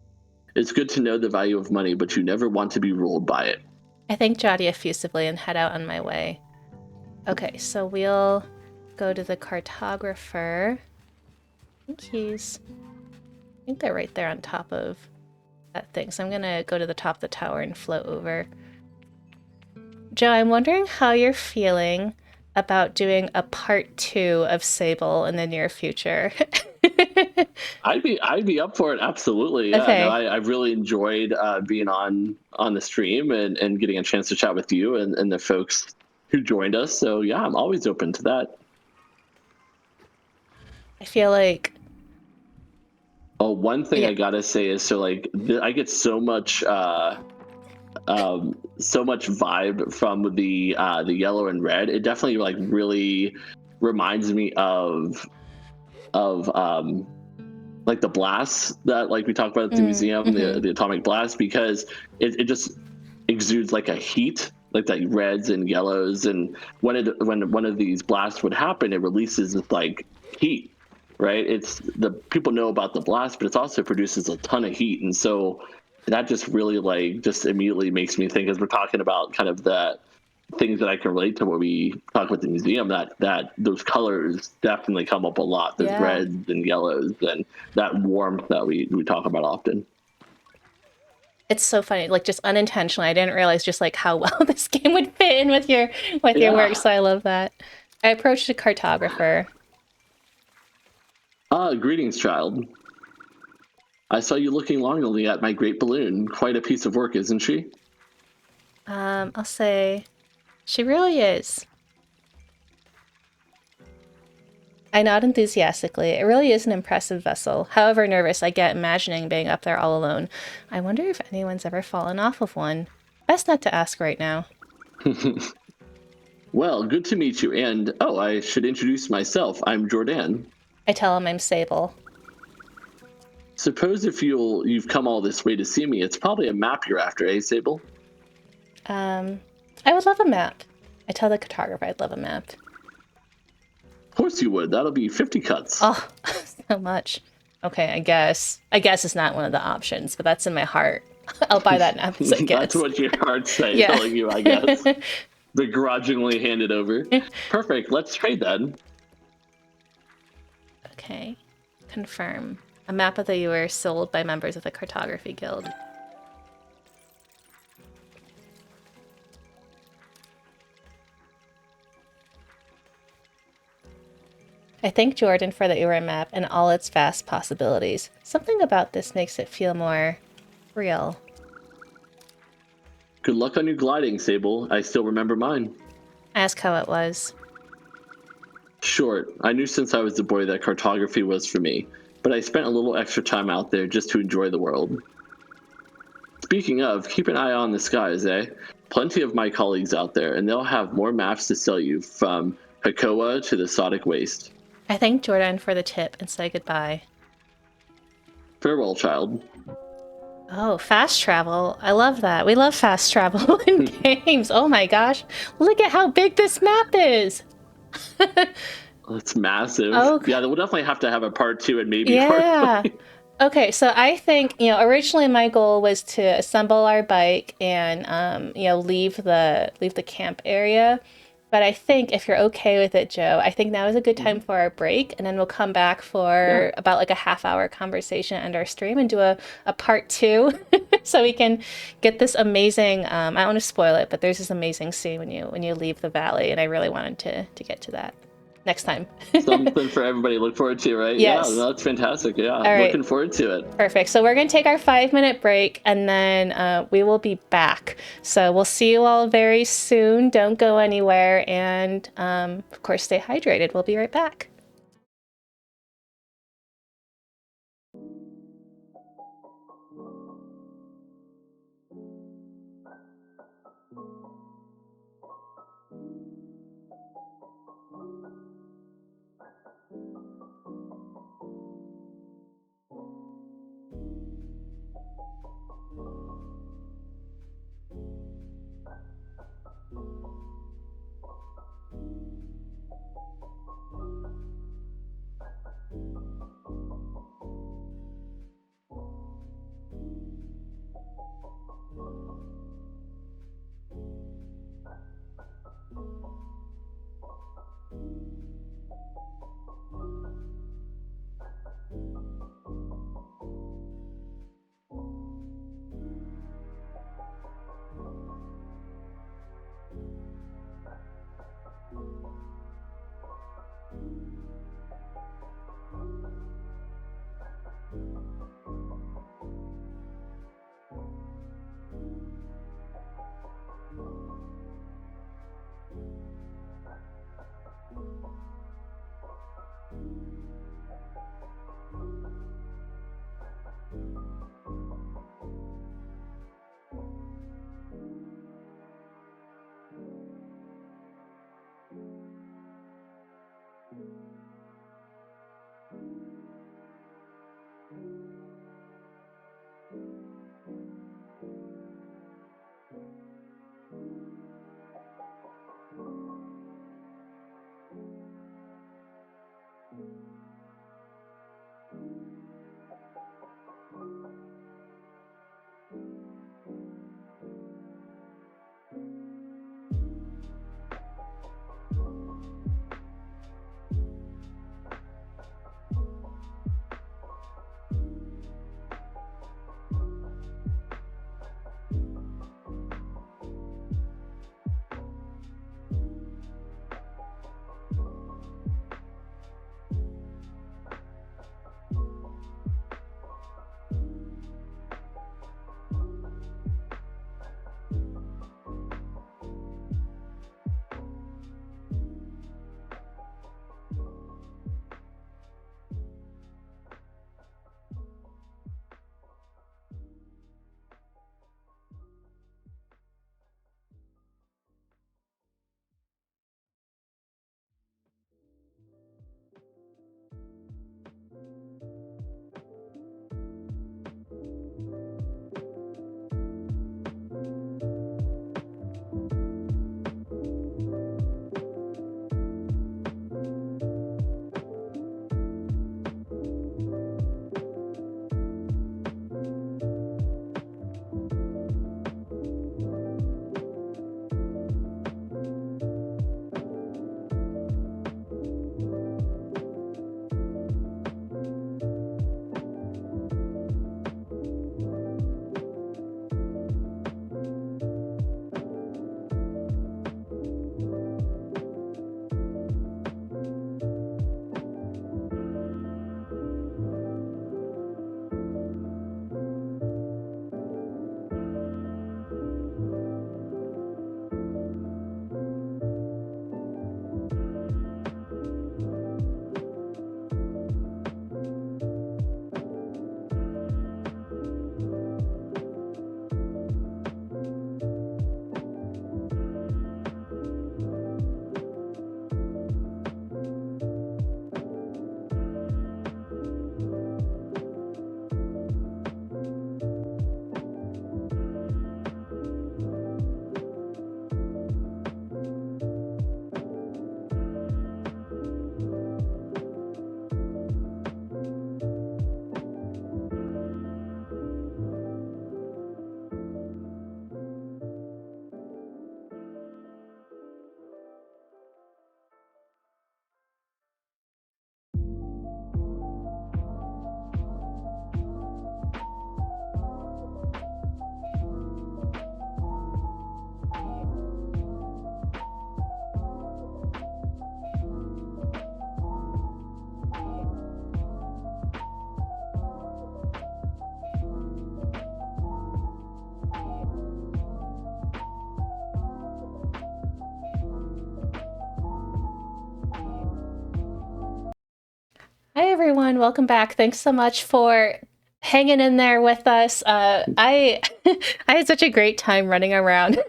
It's good to know the value of money, but you never want to be ruled by it. I thank Jody effusively and head out on my way. Okay, so we'll go to the cartographer. I think they're right there on top of that thing. So I'm gonna go to the top of the tower and float over. Joe, I'm wondering how you're feeling about doing a part 2 of Sable in the near future. I'd be up for it, absolutely. Yeah, okay. no, I really enjoyed being on the stream and getting a chance to chat with you and the folks who joined us. So yeah, I'm always open to that. I feel like one thing I gotta say is, so like I get so much vibe from the yellow and red. It definitely like really reminds me of like the blasts that like we talked about at the museum, the atomic blast, because it just exudes like a heat, like that reds and yellows, and when one of these blasts would happen, it releases this like heat, right? It's the people know about the blast, but it also produces a ton of heat, and so that just really like just immediately makes me think, as we're talking about kind of the things that I can relate to when we talk about the museum, that those colors definitely come up a lot, those reds and yellows and that warmth that we talk about often. It's so funny, like just unintentionally, I didn't realize just like how well this game would fit in with your work, so I love that. I approached a cartographer. Greetings, child. I saw you looking longingly at my great balloon. Quite a piece of work, isn't she? I'll say she really is. I nod enthusiastically. It really is an impressive vessel. However nervous I get imagining being up there all alone. I wonder if anyone's ever fallen off of one. Best not to ask right now. Well, good to meet you. And, I should introduce myself. I'm Jordan. I tell him I'm Sable. Suppose if you've come all this way to see me, it's probably a map you're after, eh, Sable? I would love a map. I tell the cartographer I'd love a map. Of course you would. That'll be 50 cuts. Oh, so much. Okay, I guess it's not one of the options, but that's in my heart. I'll buy that now as a That's guess. what your heart's say, Yeah. telling you, I guess. Begrudgingly handed over. Perfect. Let's trade then. Okay. Confirm. A map of the US sold by members of the Cartography Guild. I thank Jordan for the Ura map and all its vast possibilities. Something about this makes it feel more real. Good luck on your gliding, Sable. I still remember mine. Ask how it was. Short. I knew since I was a boy that cartography was for me, but I spent a little extra time out there just to enjoy the world. Speaking of, keep an eye on the skies, eh? Plenty of my colleagues out there, and they'll have more maps to sell you, from Hakoa to the Sodic Waste. I thank Jordan for the tip and say goodbye. Farewell, child. Oh, fast travel. I love that. We love fast travel in games. Oh my gosh. Look at how big this map is. That's massive. Oh, Yeah, we'll definitely have to have a part 2 and maybe part yeah. 3. Okay, so I think, originally my goal was to assemble our bike and leave the camp area. But I think if you're okay with it, Joe, I think now is a good time for our break, and then we'll come back for about like a half-hour conversation and our stream and do a part 2 so we can get this amazing I don't want to spoil it, but there's this amazing scene when you leave the valley, and I really wanted to get to that next time. Something for everybody to look forward to, right? Yes. Yeah, that's fantastic. Yeah, All right. looking forward to it. Perfect. So we're going to take our 5-minute break, and then we will be back. So we'll see you all very soon. Don't go anywhere. And of course, stay hydrated. We'll be right back. Hi, everyone. Welcome back. Thanks so much for hanging in there with us. I I had such a great time running around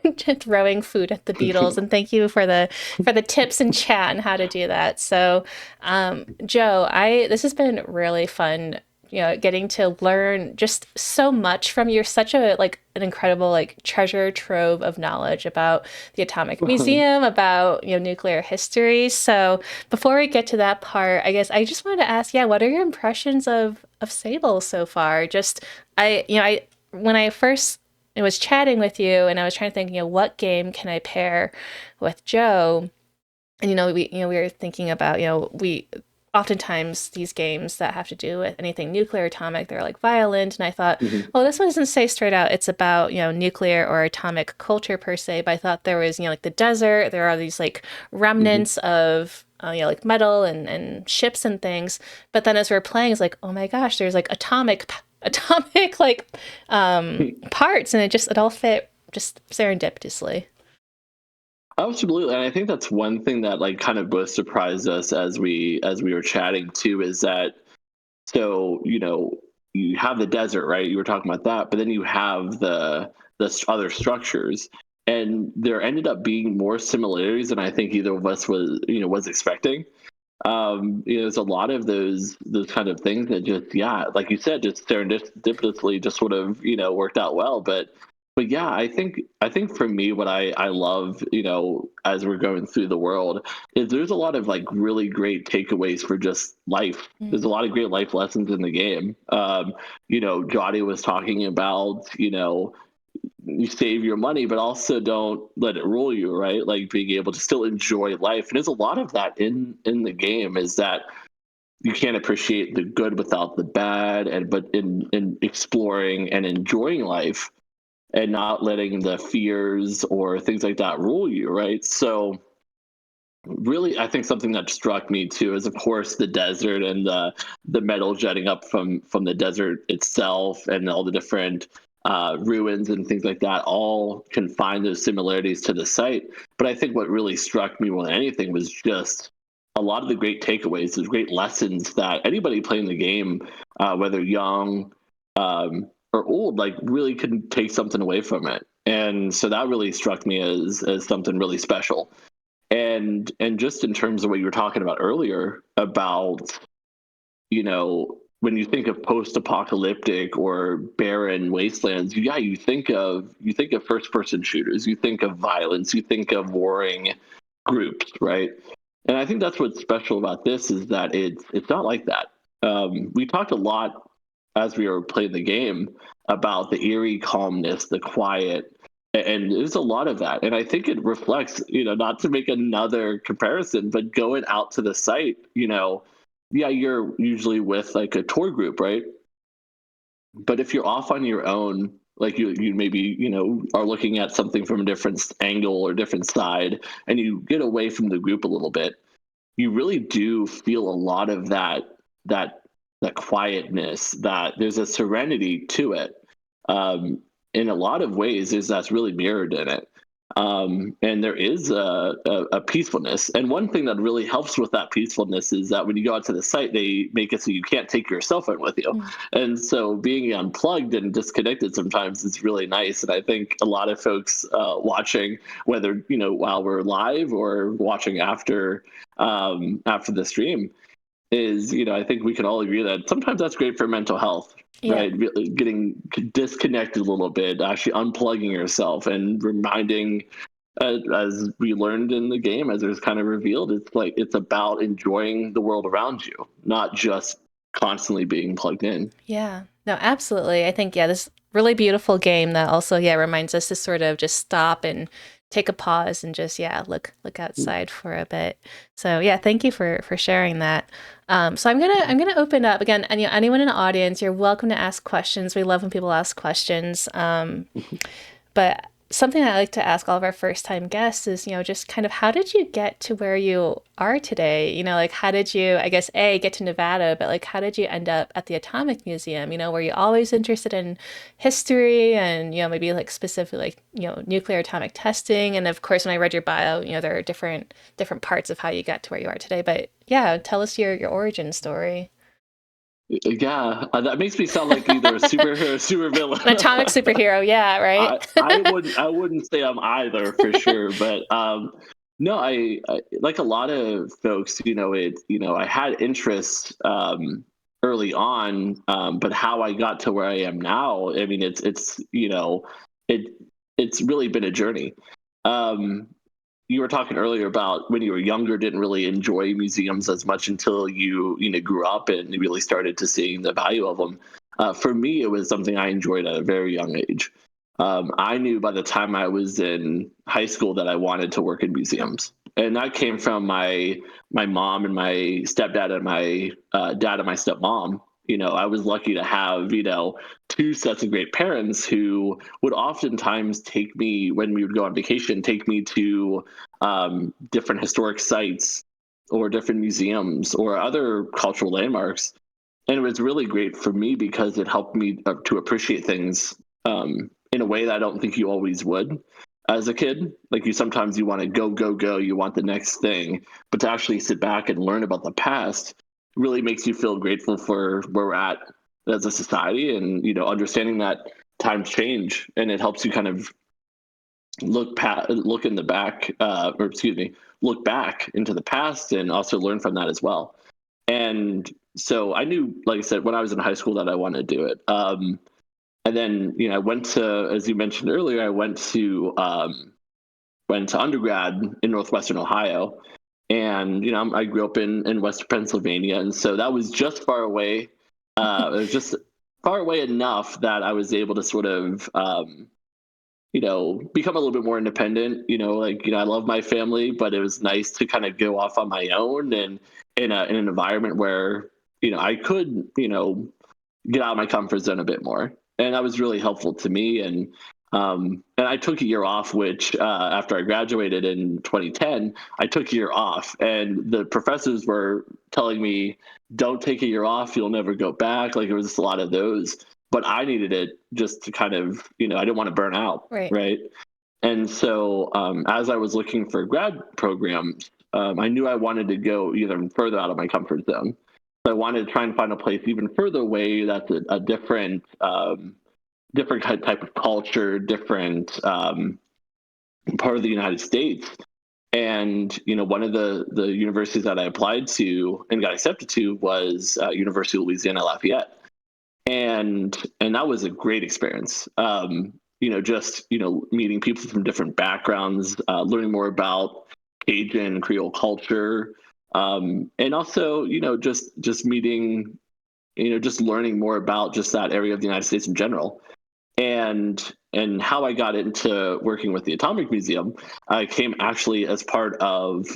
throwing food at the beetles, and thank you for the tips in chat and how to do that. So, Joe, I this has been really fun. Getting to learn just so much from you. You're such a like an incredible like treasure trove of knowledge about the Atomic Museum, about nuclear history. So before we get to that part, I guess I just wanted to ask, yeah, what are your impressions of Sable so far? Just I when I first was chatting with you and I was trying to think, what game can I pair with Joe? And we were thinking about, we oftentimes these games that have to do with anything nuclear atomic, they're like violent, and I thought, Mhm. well, this one doesn't say straight out it's about nuclear or atomic culture per se, but I thought there was like the desert, there are these like Mhm. remnants of like metal and ships and things, but then as we're playing it's like, oh my gosh, there's like atomic like parts, and it all fit just serendipitously. Absolutely, and I think that's one thing that like kind of both surprised us as we were chatting too is that so you have the desert, right? You were talking about that, but then you have the other structures, and there ended up being more similarities than I think either of us was expecting. There's a lot of those kind of things that just, yeah, like you said, just serendipitously just sort of worked out well. But yeah, I think for me, what I love, as we're going through the world, is there's a lot of like really great takeaways for just life. There's a Mm. lot of great life lessons in the game. Jody was talking about, you save your money, but also don't let it rule you, right? Like being able to still enjoy life. And there's a lot of that in the game is that you can't appreciate the good without the bad, and but in exploring and enjoying life and not letting the fears or things like that rule you, right? So really, I think something that struck me too is of course the desert and the metal jetting up from the desert itself and all the different ruins and things like that all can find those similarities to the site. But I think what really struck me more than anything was just a lot of the great takeaways, those great lessons that anybody playing the game, whether young or old, like really can take something away from it. And so that really struck me as something really special. And just in terms of what you were talking about earlier about when you think of post-apocalyptic or barren wastelands, yeah, you think of first-person shooters, you think of violence, you think of warring groups, right? And I think that's what's special about this is that it's not like that. We talked a lot as we were playing the game about the eerie calmness, the quiet, and there's a lot of that. And I think it reflects, not to make another comparison, but going out to the site, yeah, you're usually with like a tour group, right? But if you're off on your own, like you maybe are looking at something from a different angle or different side, and you get away from the group a little bit, you really do feel a lot of that that quietness. That there's a serenity to it. Um, in a lot of ways, is that's really mirrored in it. And there is a peacefulness. And one thing that really helps with that peacefulness is that when you go out to the site, they make it so you can't take your cell phone with you. Mm. And so being unplugged and disconnected sometimes is really nice. And I think a lot of folks watching, whether while we're live or watching after the stream, is I think we can all agree that sometimes that's great for mental health, Yeah. right? Really getting disconnected a little bit, actually unplugging yourself and reminding, as we learned in the game, as it was kind of revealed, it's like it's about enjoying the world around you, not just constantly being plugged in. Yeah. No, absolutely. I think, yeah, this really beautiful game that also, yeah, reminds us to sort of just stop and take a pause and just, yeah, look outside for a bit. So yeah, thank you for sharing that. So I'm gonna open up again. Anyone in the audience, you're welcome to ask questions. We love when people ask questions. But something I like to ask all of our first time guests is, just kind of how did you get to where you are today? Like how did you, I guess, A, get to Nevada, but like how did you end up at the Atomic Museum? Were you always interested in history and, maybe like specifically like, nuclear atomic testing? And of course, when I read your bio, there are different parts of how you got to where you are today. But yeah, tell us your origin story. Yeah, that makes me sound like either a superhero or super villain. An atomic superhero, yeah, right? I wouldn't say I'm either for sure, but no, I like a lot of folks. I had interests early on, but how I got to where I am now, I mean, it it's really been a journey. Um, you were talking earlier about when you were younger, didn't really enjoy museums as much until you grew up and you really started to see the value of them. For me, it was something I enjoyed at a very young age. I knew by the time I was in high school that I wanted to work in museums, and that came from my mom and my stepdad and my dad and my stepmom. I was lucky to have two sets of great parents who would oftentimes take me when we would go on vacation, take me to different historic sites or different museums or other cultural landmarks. And it was really great for me because it helped me to appreciate things in a way that I don't think you always would as a kid. Like sometimes you want to go, go, go, you want the next thing, but to actually sit back and learn about the past really makes you feel grateful for where we're at as a society, and understanding that times change, and it helps you kind of look in the back, or excuse me, look back into the past and also learn from that as well. And so I knew, like I said, when I was in high school that I wanted to do it. And then, I went to, as you mentioned earlier, I went to undergrad in Northwestern Ohio. And, I grew up in Western Pennsylvania. And so that was just far away. It was just far away enough that I was able to sort of, become a little bit more independent. I love my family, but it was nice to kind of go off on my own and in an environment where, I could, get out of my comfort zone a bit more. And that was really helpful to me. And I took a year off, which after I graduated in 2010, I took a year off, and the professors were telling me, "Don't take a year off; you'll never go back." Like it was just a lot of those, but I needed it just to kind of, I didn't want to burn out, Right. right? And so, as I was looking for grad programs, I knew I wanted to go even further out of my comfort zone. So I wanted to try and find a place even further away that's a different type of culture, different part of the United States. And one of the universities that I applied to and got accepted to was University of Louisiana Lafayette, and that was a great experience. Just meeting people from different backgrounds, learning more about Cajun Creole culture, and also just meeting, just learning more about just that area of the United States in general. And how I got into working with the Atomic Museum came actually as part of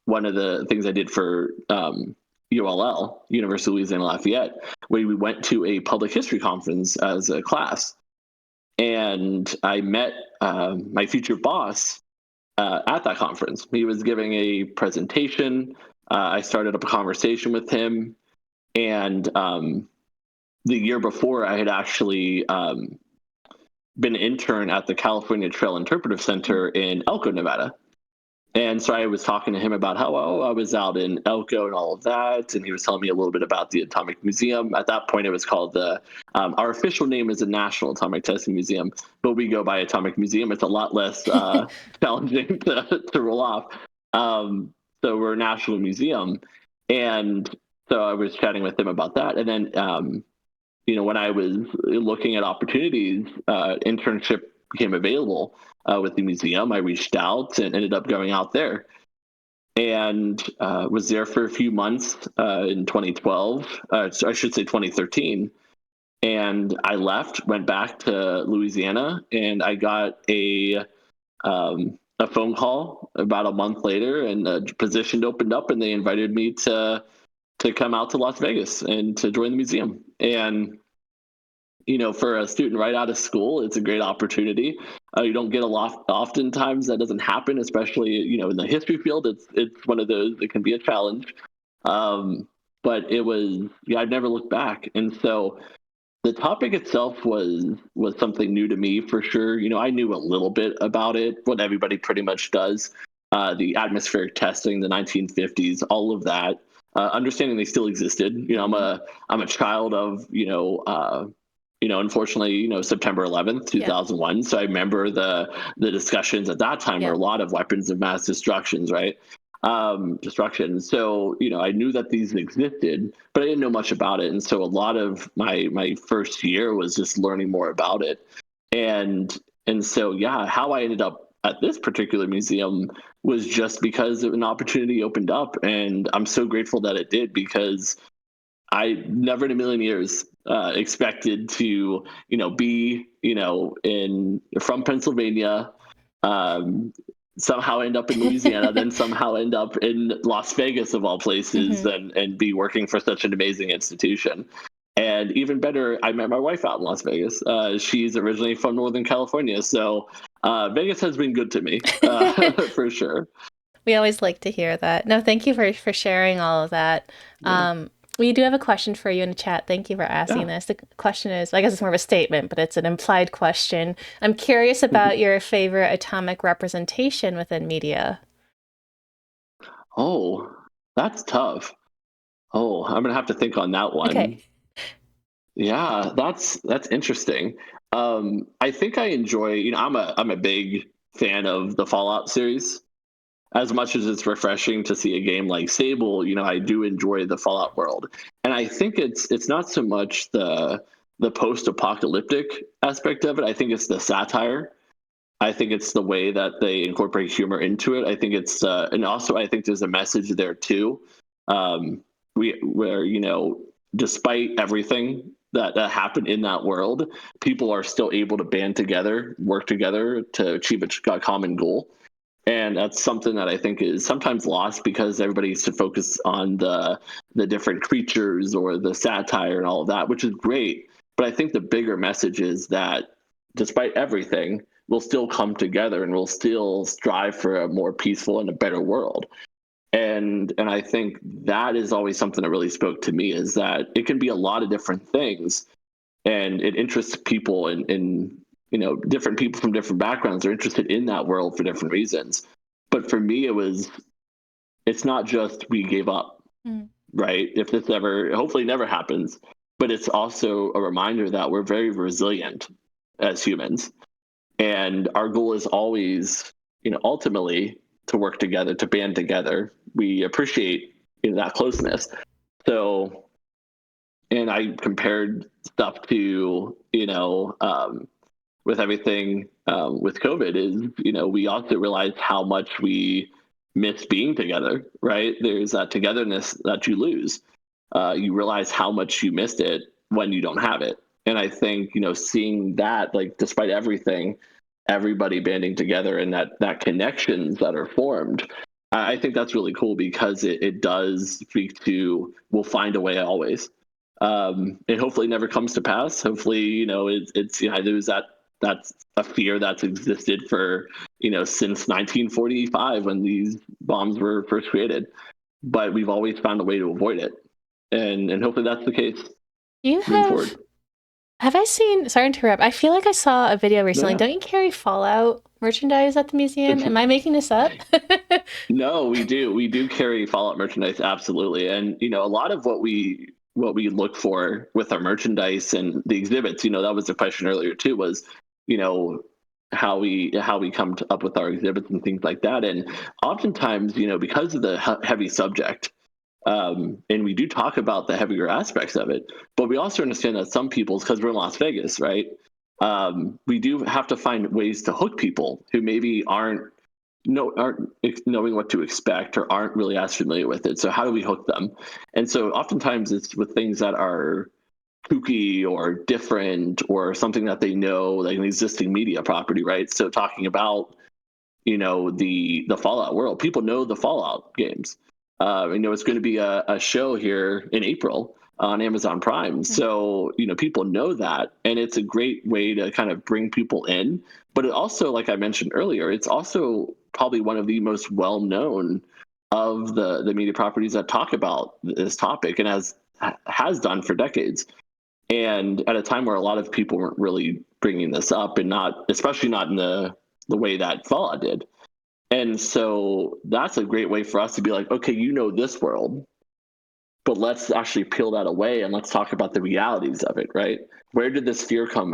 one of the things I did for ULL, University of Louisiana Lafayette, where we went to a public history conference as a class. And I met my future boss at that conference. He was giving a presentation. I started up a conversation with him. And the year before, I had actually been an intern at the California Trail Interpretive Center in Elko, Nevada. And so I was talking to him about how I was out in Elko and all of that, and he was telling me a little bit about the Atomic Museum. At that point, it was called our official name is the National Atomic Testing Museum, but we go by Atomic Museum. It's a lot less challenging to roll off. So we're a national museum, and so I was chatting with him about that, and then when I was looking at opportunities, internship became available with the museum. I reached out and ended up going out there, and was there for a few months in 2012. So I should say 2013. And I left, went back to Louisiana, and I got a phone call about a month later, and a position opened up, and they invited me to come out to Las Vegas and to join the museum. And for a student right out of school, it's a great opportunity. You don't get a lot. Oftentimes, that doesn't happen, especially in the history field. It's one of those that can be a challenge. But it was, yeah, I've never looked back. And so the topic itself was something new to me for sure. I knew a little bit about it, what everybody pretty much does. The atmospheric testing, the 1950s, all of that. understanding they still existed. Mm-hmm. I'm a child of unfortunately, September 11th, Yeah. 2001. So I remember the discussions at that time were Yeah. a lot of weapons of mass destructions, right? Destruction. So, I knew that these existed, but I didn't know much about it. And so a lot of my first year was just learning more about it. And and so yeah, how I ended up at this particular museum was just because an opportunity opened up, and I'm so grateful that it did, because I never in a million years expected to, be, in from Pennsylvania, um, somehow end up in Louisiana, then somehow end up in Las Vegas of all places, Mm-hmm. and be working for such an amazing institution. And even better, I met my wife out in Las Vegas. She's originally from Northern California, so Vegas has been good to me for sure. We always like to hear that. No, thank you for sharing all of that. Yeah, We do have a question for you in the chat. Thank you for asking yeah. this. The question is, I guess it's more of a statement, but it's an implied question. I'm curious about your favorite atomic representation within media. Oh, that's tough. Oh, I'm gonna have to think on that Okay. one. Yeah, that's interesting. I think I enjoy. I'm a big fan of the Fallout series. As much as it's refreshing to see a game like Sable, I do enjoy the Fallout world, and I think it's not so much the post-apocalyptic aspect of it. I think it's the satire. I think it's the way that they incorporate humor into it. I think and also I think there's a message there too. Where despite everything that happened in that world, people are still able to band together, work together to achieve a common goal. And that's something that I think is sometimes lost because everybody used to focus on the different creatures or the satire and all of that, which is great. But I think the bigger message is that despite everything, we'll still come together and we'll still strive for a more peaceful and a better world. And I think that is always something that really spoke to me, is that it can be a lot of different things, and it interests people, in different people from different backgrounds are interested in that world for different reasons. But for me, it's not just we gave up, Mm. right? If this ever, hopefully never happens, but it's also a reminder that we're very resilient as humans, and our goal is always, ultimately, to work together, to band together. We appreciate, that closeness. So, and I compared stuff to, with everything, with COVID, is, we also realized how much we miss being together, right? There's that togetherness that you lose. You realize how much you missed it when you don't have it. And I think, seeing that, like, despite everything, everybody banding together and that connections that are formed, I think that's really cool, because it does speak to, we'll find a way always. It hopefully never comes to pass. Hopefully, there's that's a fear that's existed for, since 1945, when these bombs were first created, but we've always found a way to avoid it, and hopefully that's the case You moving forward. have I seen, sorry to interrupt, I feel like I saw a video No, recently. yeah. Don't you carry Fallout merchandise at the museum? Am I making this up? No, we do carry Fallout merchandise, absolutely. And a lot of what we look for with our merchandise and the exhibits, that was the question earlier too, was, you know how we come up with our exhibits and things like that. And oftentimes, because of the heavy subject, and we do talk about the heavier aspects of it, but we also understand that some people's, because we're in Las Vegas, right? We do have to find ways to hook people who maybe aren't knowing what to expect, or aren't really as familiar with it. So how do we hook them? And so oftentimes it's with things that are kooky or different, or something that they know, like an existing media property, right? So talking about, the Fallout world, people know the Fallout games. It's going to be a show here in April on Amazon Prime. So, people know that, and it's a great way to kind of bring people in. But it also, like I mentioned earlier, it's also probably one of the most well-known of the media properties that talk about this topic, and has done for decades. And at a time where a lot of people weren't really bringing this up, and not, especially not in the way that Fallout did. And so that's a great way for us to be like, okay, this world. but let's actually peel that away and let's talk about the realities of it, right? Where did this fear come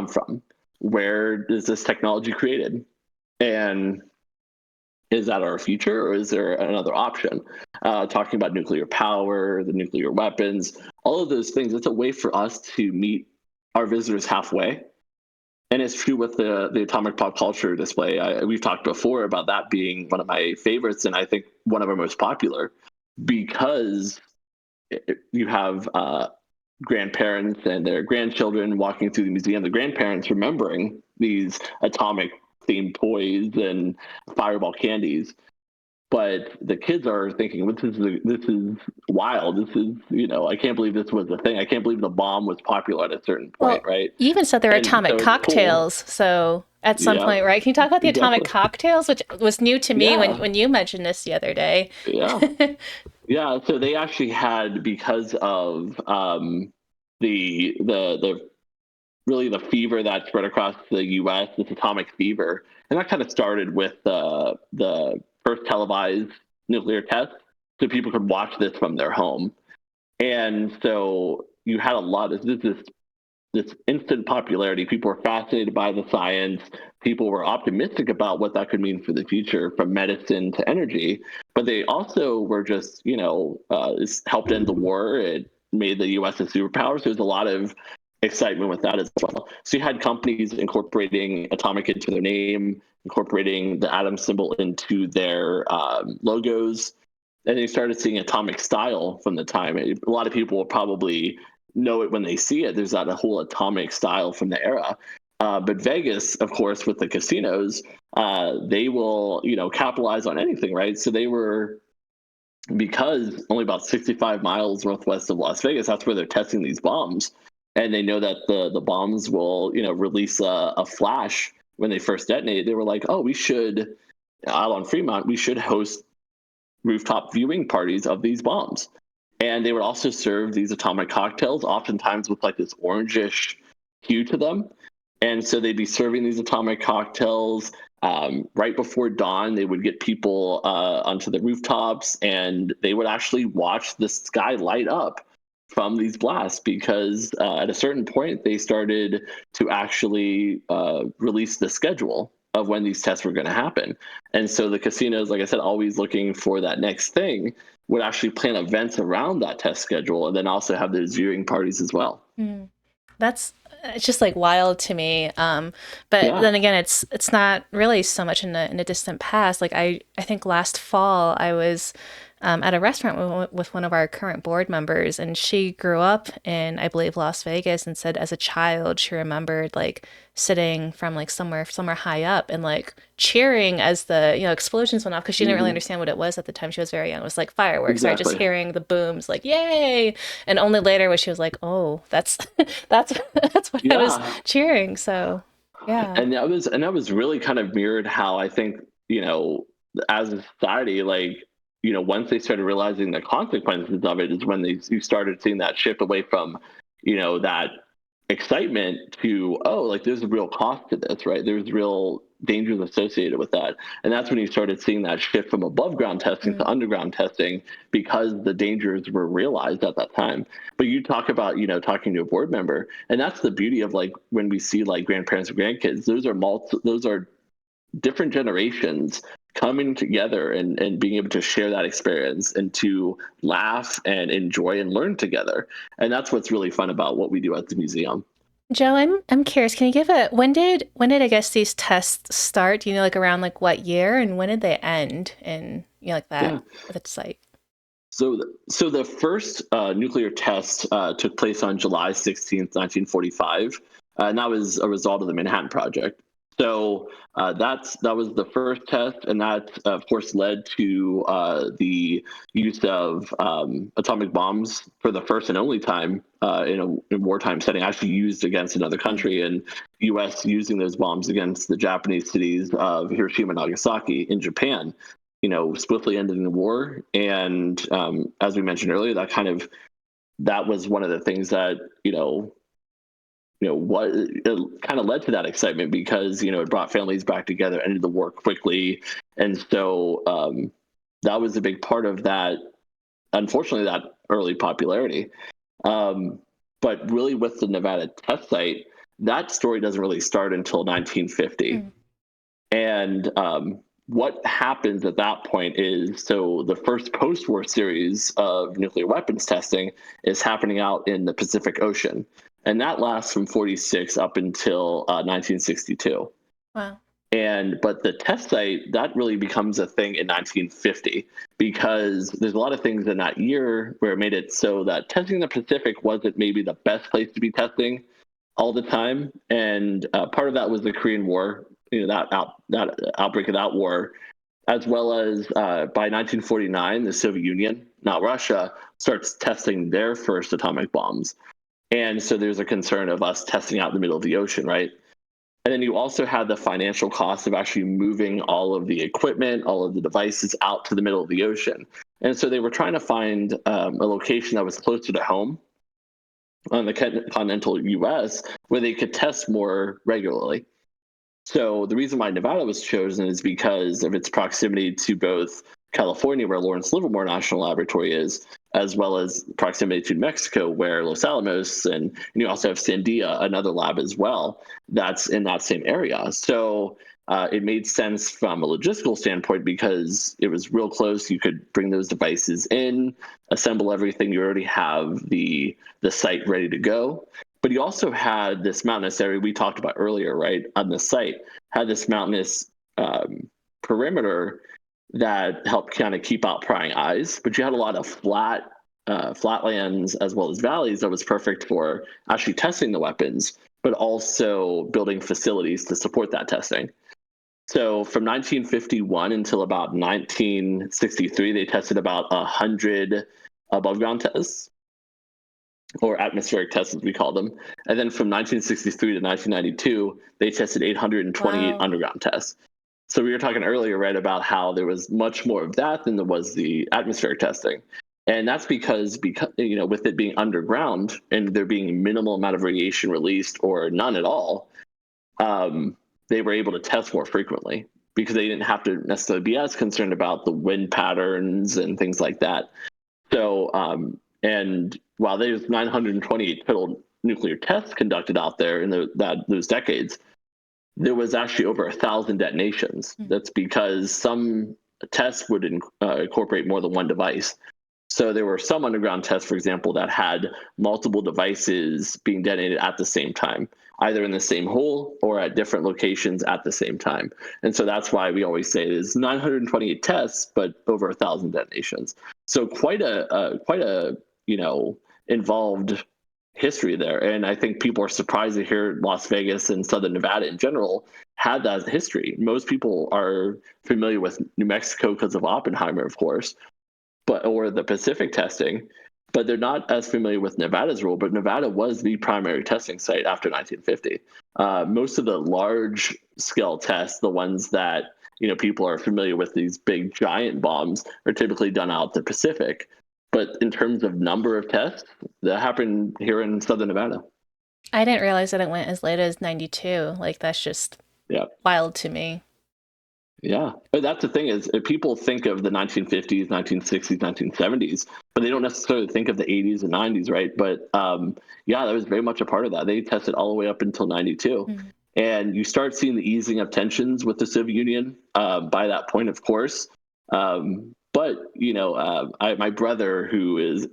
from? Where is this technology created? And is that our future, or is there another option? Talking about nuclear power, the nuclear weapons, all of those things, it's a way for us to meet our visitors halfway. And it's true with the atomic pop culture display. We've talked before about that being one of my favorites, and I think one of our most popular, because you have grandparents and their grandchildren walking through the museum, the grandparents remembering these atomic themed toys and fireball candies. But the kids are thinking, this is wild. This is, I can't believe this was a thing. I can't believe the bomb was popular at a certain point, Well, right? you even said there were And atomic so it's cool. cocktails. So at some Yeah, point, right? Can you talk about the atomic exactly. cocktails, which was new to me when, Yeah, when you mentioned this the other day? yeah. Yeah, so they actually had, because of the really the fever that spread across the U.S., this atomic fever, and that kind of started with the first televised nuclear test, so people could watch this from their home. And so you had a lot of this instant popularity. People were fascinated by the science. People were optimistic about what that could mean for the future, from medicine to energy. But they also were just, this helped end the war. It made the U.S. a superpower. So there's a lot of excitement with that as well. So you had companies incorporating atomic into their name, incorporating the atom symbol into their logos. And they started seeing atomic style from the time. A lot of people will probably know it when they see it. There's that whole atomic style from the era. But Vegas, of course, with the casinos, they will, capitalize on anything, right? So they were, because only about 65 miles northwest of Las Vegas, that's where they're testing these bombs, and they know that the bombs will, release a flash when they first detonate. They were like, oh, we should, out on Fremont, we should host rooftop viewing parties of these bombs. And they would also serve these atomic cocktails, oftentimes with like this orangish hue to them. And so they'd be serving these atomic cocktails right before dawn. They would get people onto the rooftops, and they would actually watch the sky light up from these blasts, because at a certain point they started to actually release the schedule of when these tests were going to happen. And so the casinos, like I said, always looking for that next thing, would actually plan events around that test schedule, and then also have those viewing parties as well. Mm. That's it's just like wild to me. But Yeah. then again, it's not really so much in a distant past. Like I think last fall I was at a restaurant with one of our current board members, and she grew up in, I believe, Las Vegas, and said as a child she remembered like sitting from like somewhere high up and like cheering as the explosions went off, because she didn't really Hmm. understand what it was at the time. She was very young. It was like fireworks, right? Just Exactly. hearing the booms, like yay, and only later when she was like, oh, that's that's what I was Yeah. cheering. So yeah. And that was really kind of mirrored how I think, as a society, like, once they started realizing the consequences of it, is when you started seeing that shift away from, that excitement to, oh, like there's a real cost to this, right? There's real dangers associated with that. And that's when you started seeing that shift from above ground testing to Mm. underground testing, because the dangers were realized at that time. But you talk about, talking to a board member, and that's the beauty of like when we see like grandparents and grandkids, those are different generations coming together and being able to share that experience and to laugh and enjoy and learn together. And that's what's really fun about what we do at the museum. Joe, I'm curious. Can you give a when did I guess these tests start? Do you know like around like what year, and when did they end in like that Yeah. at the site? So the first nuclear test took place on July 16th, 1945, and that was a result of the Manhattan Project. So that was the first test, and that of course led to the use of atomic bombs for the first and only time in wartime setting, actually used against another Mm. country, and U.S. using those bombs against the Japanese cities of Hiroshima and Nagasaki in Japan, swiftly ending the war. And as we mentioned earlier, that was one of the things that what it kind of led to that excitement, because it brought families back together, ended the war quickly, and so that was a big part of that unfortunately, that early popularity. Um, but really, with the Nevada test site, that story doesn't really start until 1950. Mm. And what happens at that point is, so the first post-war series of nuclear weapons testing is happening out in the Pacific Ocean. And that lasts from 46 up until 1962. Wow. But the test site, that really becomes a thing in 1950, because there's a lot of things in that year where it made it so that testing in the Pacific wasn't maybe the best place to be testing all the time. And part of that was the Korean War, that outbreak of that war, as well as by 1949, the Soviet Union, not Russia, starts testing their first atomic bombs. And so there's a concern of us testing out in the middle of the ocean, right? And then you also had the financial cost of actually moving all of the equipment, all of the devices out to the middle of the ocean. And so they were trying to find a location that was closer to home on the continental US where they could test more regularly. So the reason why Nevada was chosen is because of its proximity to both California, where Lawrence Livermore National Laboratory is, as well as proximity to Mexico, where Los Alamos, and you also have Sandia, another lab as well, that's in that same area. So it made sense from a logistical standpoint because it was real close. You could bring those devices in, assemble everything. You already have the site ready to go. But you also had this mountainous area we talked about earlier, right? On the site, had this mountainous perimeter that helped kind of keep out prying eyes. But you had a lot of flatlands as well as valleys that was perfect for actually testing the weapons, but also building facilities to support that testing. So from 1951 until about 1963, they tested about 100 above ground tests, or atmospheric tests as we call them. And then from 1963 to 1992, they tested 828 Wow. underground tests. So we were talking earlier, right, about how there was much more of that than there was the atmospheric testing. And that's because with it being underground and there being minimal amount of radiation released or none at all, they were able to test more frequently because they didn't have to necessarily be as concerned about the wind patterns and things like that. So, and while there's 928 total nuclear tests conducted out there in those decades, there was actually over 1,000 detonations. Mm. That's because some tests would incorporate more than one device. So there were some underground tests, for example, that had multiple devices being detonated at the same time, either in the same hole or at different locations at the same time. And so that's why we always say it is 928 tests, but over 1,000 detonations. So quite a involved history there. And I think people are surprised to hear Las Vegas and Southern Nevada in general had that history. Most people are familiar with New Mexico because of Oppenheimer, of course, or the Pacific testing, but they're not as familiar with Nevada's role. But Nevada was the primary testing site after 1950. Most of the large scale tests, the ones that people are familiar with, these big giant bombs, are typically done out the Pacific. But in terms of number of tests, that happened here in Southern Nevada. I didn't realize that it went as late as 92. Like, that's just Yeah. wild to me. Yeah. But that's the thing is people think of the 1950s, 1960s, 1970s, but they don't necessarily think of the 80s and 90s, right? But yeah, that was very much a part of that. They tested all the way up until 92. Mm. And you start seeing the easing of tensions with the Soviet Union by that point, of course. But, my brother, who was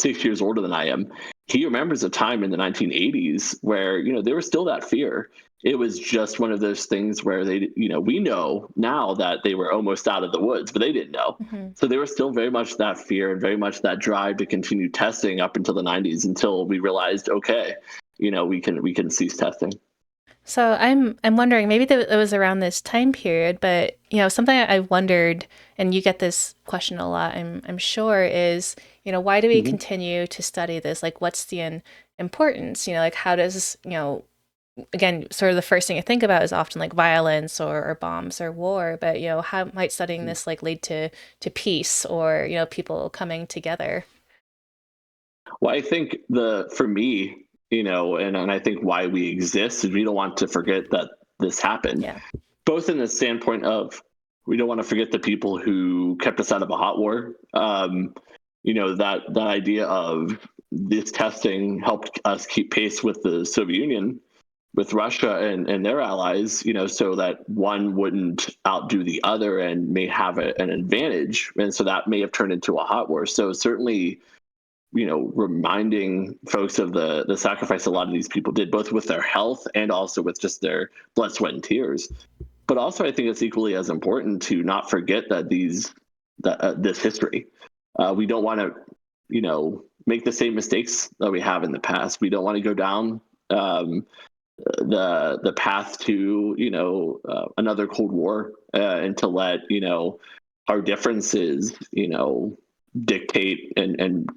6 years older than I am, he remembers a time in the 1980s where, there was still that fear. It was just one of those things where we know now that they were almost out of the woods, but they didn't know. Mhm. So there was still very much that fear and very much that drive to continue testing up until the 90s until we realized, okay, we can cease testing. So I'm wondering, maybe it was around this time period, but something I wondered, and you get this question a lot, I'm sure, is why do we Mhm. continue to study this? Like, what's the importance? Like, how does again, sort of the first thing I think about is often like violence or bombs or war, but how might studying this like lead to peace or people coming together? Well, I think for me, and I think why we exist is we don't want to forget that this happened, Yeah. both in the standpoint of We don't want to forget the people who kept us out of a hot war. That idea of this testing helped us keep pace with the Soviet Union, with Russia and their allies, so that one wouldn't outdo the other and may have an advantage. And so that may have turned into a hot war. So certainly, reminding folks of the sacrifice a lot of these people did, both with their health and also with just their blood, sweat, and tears. But also, I think it's equally as important to not forget that this history. We don't want to, make the same mistakes that we have in the past. We don't want to go down the path to another Cold War, and to let our differences dictate and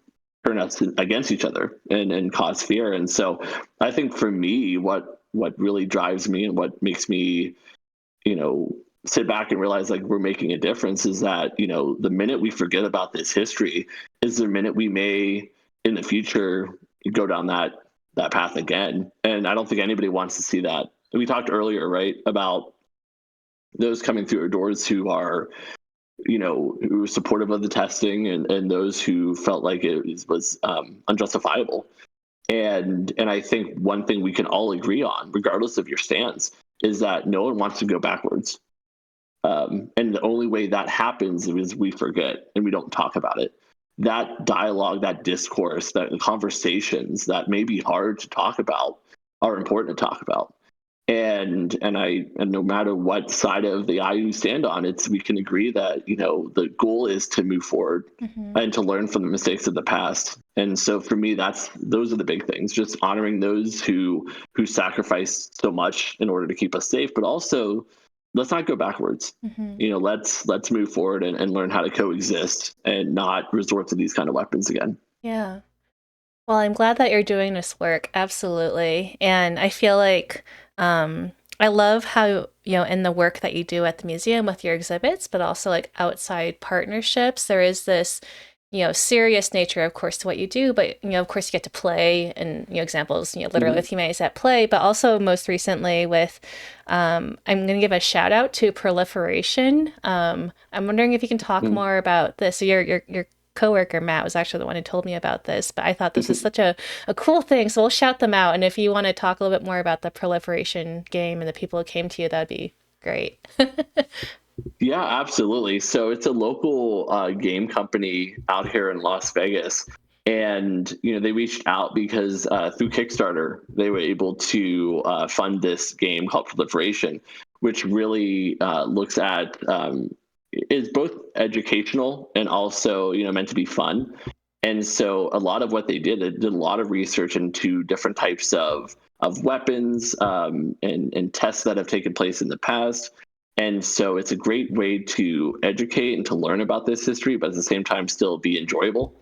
turn us against each other and cause fear. And so I think for me, what really drives me and what makes me sit back and realize like we're making a difference is that the minute we forget about this history is the minute we may in the future go down that path again. And I don't think anybody wants to see that. We talked earlier, right, about those coming through our doors who are, who were supportive of the testing, and those who felt like it was unjustifiable. And I think one thing we can all agree on, regardless of your stance, is that no one wants to go backwards. And the only way that happens is we forget and we don't talk about it. That dialogue, that discourse, that conversations that may be hard to talk about are important to talk about. And no matter what side of the aisle you stand on, we can agree that the goal is to move forward and to learn from the mistakes of the past. And so for me, those are the big things: just honoring those who sacrificed so much in order to keep us safe, but also let's not go backwards. Let's move forward and learn how to coexist and not resort to these kind of weapons again. Yeah. Well, I'm glad that you're doing this work. Absolutely. And I feel like I love how, in the work that you do at the museum with your exhibits, but also like outside partnerships, there is this, serious nature, of course, to what you do, but, of course, you get to play and, examples, literally with Humanities at Play, but also most recently with, I'm going to give a shout out to Proliferation. I'm wondering if you can talk more about this. So your coworker Matt was actually the one who told me about this, but I thought this was such a cool thing. So we'll shout them out. And if you want to talk a little bit more about the Proliferation game and the people who came to you, that'd be great. Yeah, absolutely. So it's a local game company out here in Las Vegas. And, they reached out because through Kickstarter, they were able to fund this game called Proliferation, which really looks at is both educational and also meant to be fun. And so a lot of what they did a lot of research into different types of weapons, and tests that have taken place in the past. And so it's a great way to educate and to learn about this history, but at the same time still be enjoyable.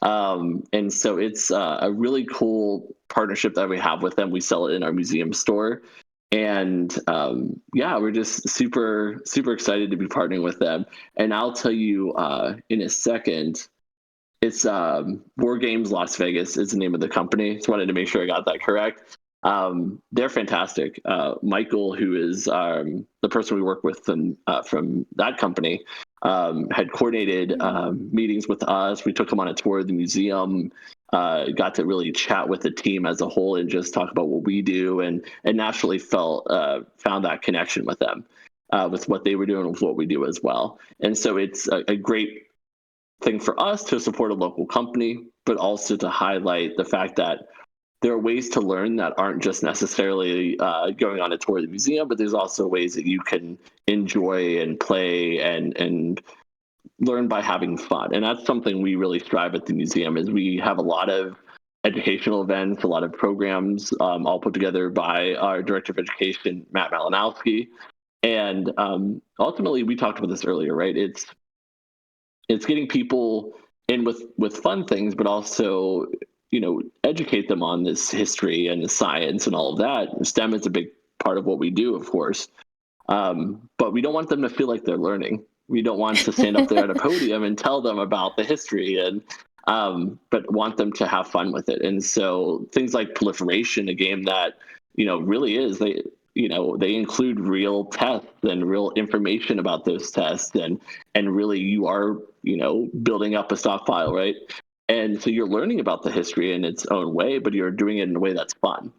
And so it's a really cool partnership that we have with them. We sell it in our museum store. And we're just super, super excited to be partnering with them. And I'll tell you in a second, it's War Games Las Vegas is the name of the company. Just wanted to make sure I got that correct. They're fantastic. Michael, who is the person we work with from that company, had coordinated meetings with us. We took him on a tour of the museum, got to really chat with the team as a whole and just talk about what we do, and naturally found that connection with them, with what they were doing, with what we do as well. And so it's a great thing for us to support a local company, but also to highlight the fact that there are ways to learn that aren't just necessarily going on a tour of the museum, but there's also ways that you can enjoy and play and learn by having fun. And that's something we really strive at the museum. Is we have a lot of educational events, a lot of programs, all put together by our director of education, Matt Malinowski. And ultimately, we talked about this earlier, right? It's getting people in with fun things, but also educate them on this history and the science and all of that. STEM is a big part of what we do, of course, but we don't want them to feel like they're learning. We don't want to stand up there at a podium and tell them about the history, and but want them to have fun with it. And so things like Proliferation, a game that really is they include real tests and real information about those tests, and really you are, building up a stockpile, right? And so you're learning about the history in its own way, but you're doing it in a way that's fun.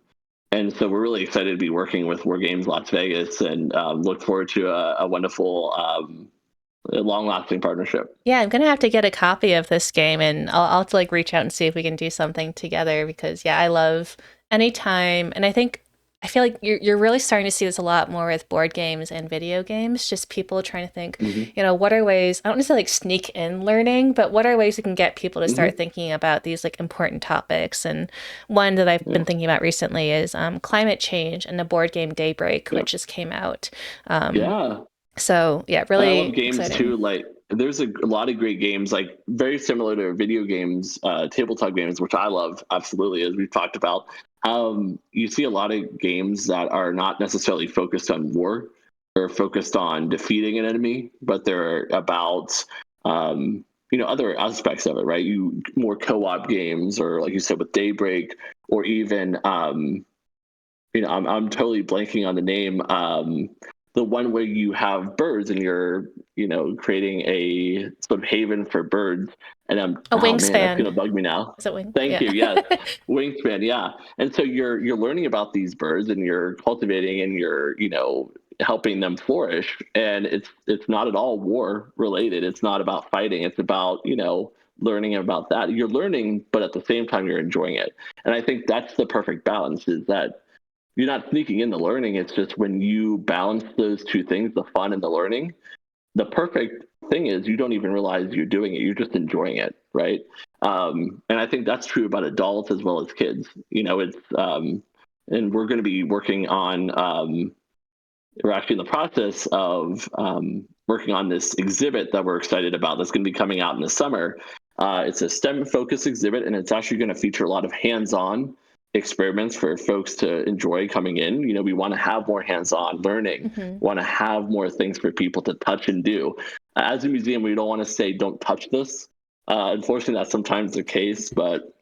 And so we're really excited to be working with War Games Las Vegas, and look forward to a wonderful, long-lasting partnership. Yeah, I'm gonna have to get a copy of this game, and I'll have to like reach out and see if we can do something together because yeah, I love anytime, and I feel like you're really starting to see this a lot more with board games and video games. Just people trying to think, Hmm. what are ways I don't necessarily like sneak in learning, but what are ways we can get people to start Hmm. thinking about these like important topics? And one that I've Yeah. been thinking about recently is climate change and the board game Daybreak, Yeah. which just came out. Um, Yeah. so yeah, And I love really games exciting. too. Like there's a lot of great games, like very similar to video games, tabletop games, which I love absolutely, as we've talked about. You see a lot of games that are not necessarily focused on war or focused on defeating an enemy, but they're about other aspects of it, right? You more co-op games, or like you said with Daybreak, or even I'm totally blanking on the name. The one where you have birds and you're, creating a sort of haven for birds. And A oh man, that's wingspan. gonna bug me now. Is it wing? Thank Yeah. you. Yes, wingspan. Yeah, and so you're learning about these birds, and you're cultivating, and you're, helping them flourish. And it's not at all war related. It's not about fighting. It's about, learning about that. You're learning, but at the same time you're enjoying it. And I think that's the perfect balance, is that you're not sneaking in the learning. It's just when you balance those two things, the fun and the learning, the perfect thing is you don't even realize you're doing it. You're just enjoying it, right? And I think that's true about adults as well as kids. And we're going to be working on, we're actually in the process of working on this exhibit that we're excited about that's going to be coming out in the summer. It's a STEM focused exhibit, and it's actually going to feature a lot of hands-on experiments for folks to enjoy coming in. We want to have more hands-on learning, Hmm. want to have more things for people to touch and do. As a museum, we don't want to say, don't touch this. Unfortunately, that's sometimes the case, but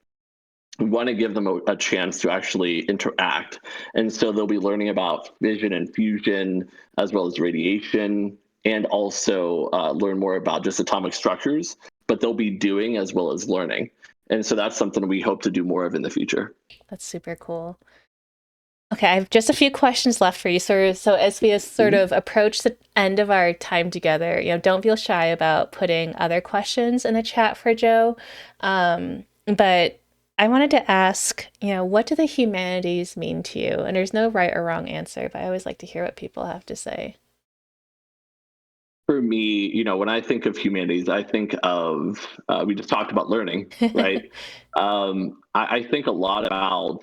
we want to give them a chance to actually interact. And so they'll be learning about fission and fusion, as well as radiation, and also learn more about just atomic structures, but they'll be doing as well as learning. And so that's something we hope to do more of in the future. That's super cool. Okay, I have just a few questions left for you, sir. So as we sort Mhm. of approach the end of our time together, don't feel shy about putting other questions in the chat for Joe. But I wanted to ask, what do the humanities mean to you? And there's no right or wrong answer, but I always like to hear what people have to say. For me, when I think of humanities, I think of, we just talked about learning, right? I think a lot about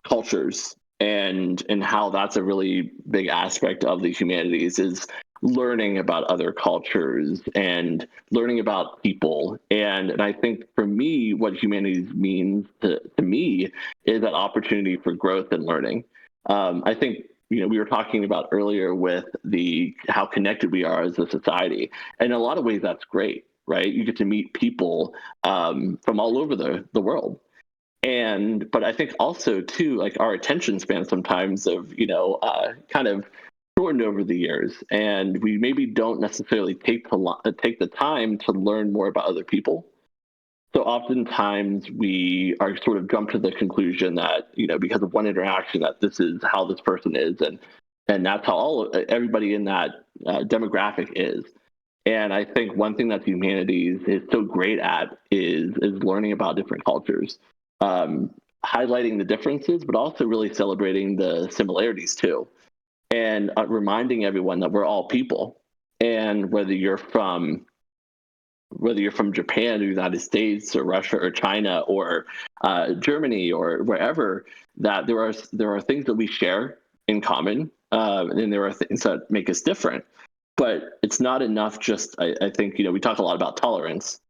cultures, and how that's a really big aspect of the humanities, is learning about other cultures and learning about people. And I think for me, what humanities means to me is that opportunity for growth and learning. I think, we were talking about earlier with the how connected we are as a society, and in a lot of ways that's great, right? You get to meet people from all over the world. And but I think also too, like, our attention span sometimes of, kind of shortened over the years, and we maybe don't necessarily take the time to learn more about other people. So oftentimes we are sort of jump to the conclusion that, because of one interaction, that this is how this person is, and that's how everybody in that demographic is. And I think one thing that humanities is so great at is learning about different cultures, um, highlighting the differences, but also really celebrating the similarities too, and reminding everyone that we're all people. And whether you're from Japan, the United States, or Russia, or China, or Germany, or wherever, that there are things that we share in common, and there are things that make us different. But it's not enough. Just I think, we talk a lot about tolerance.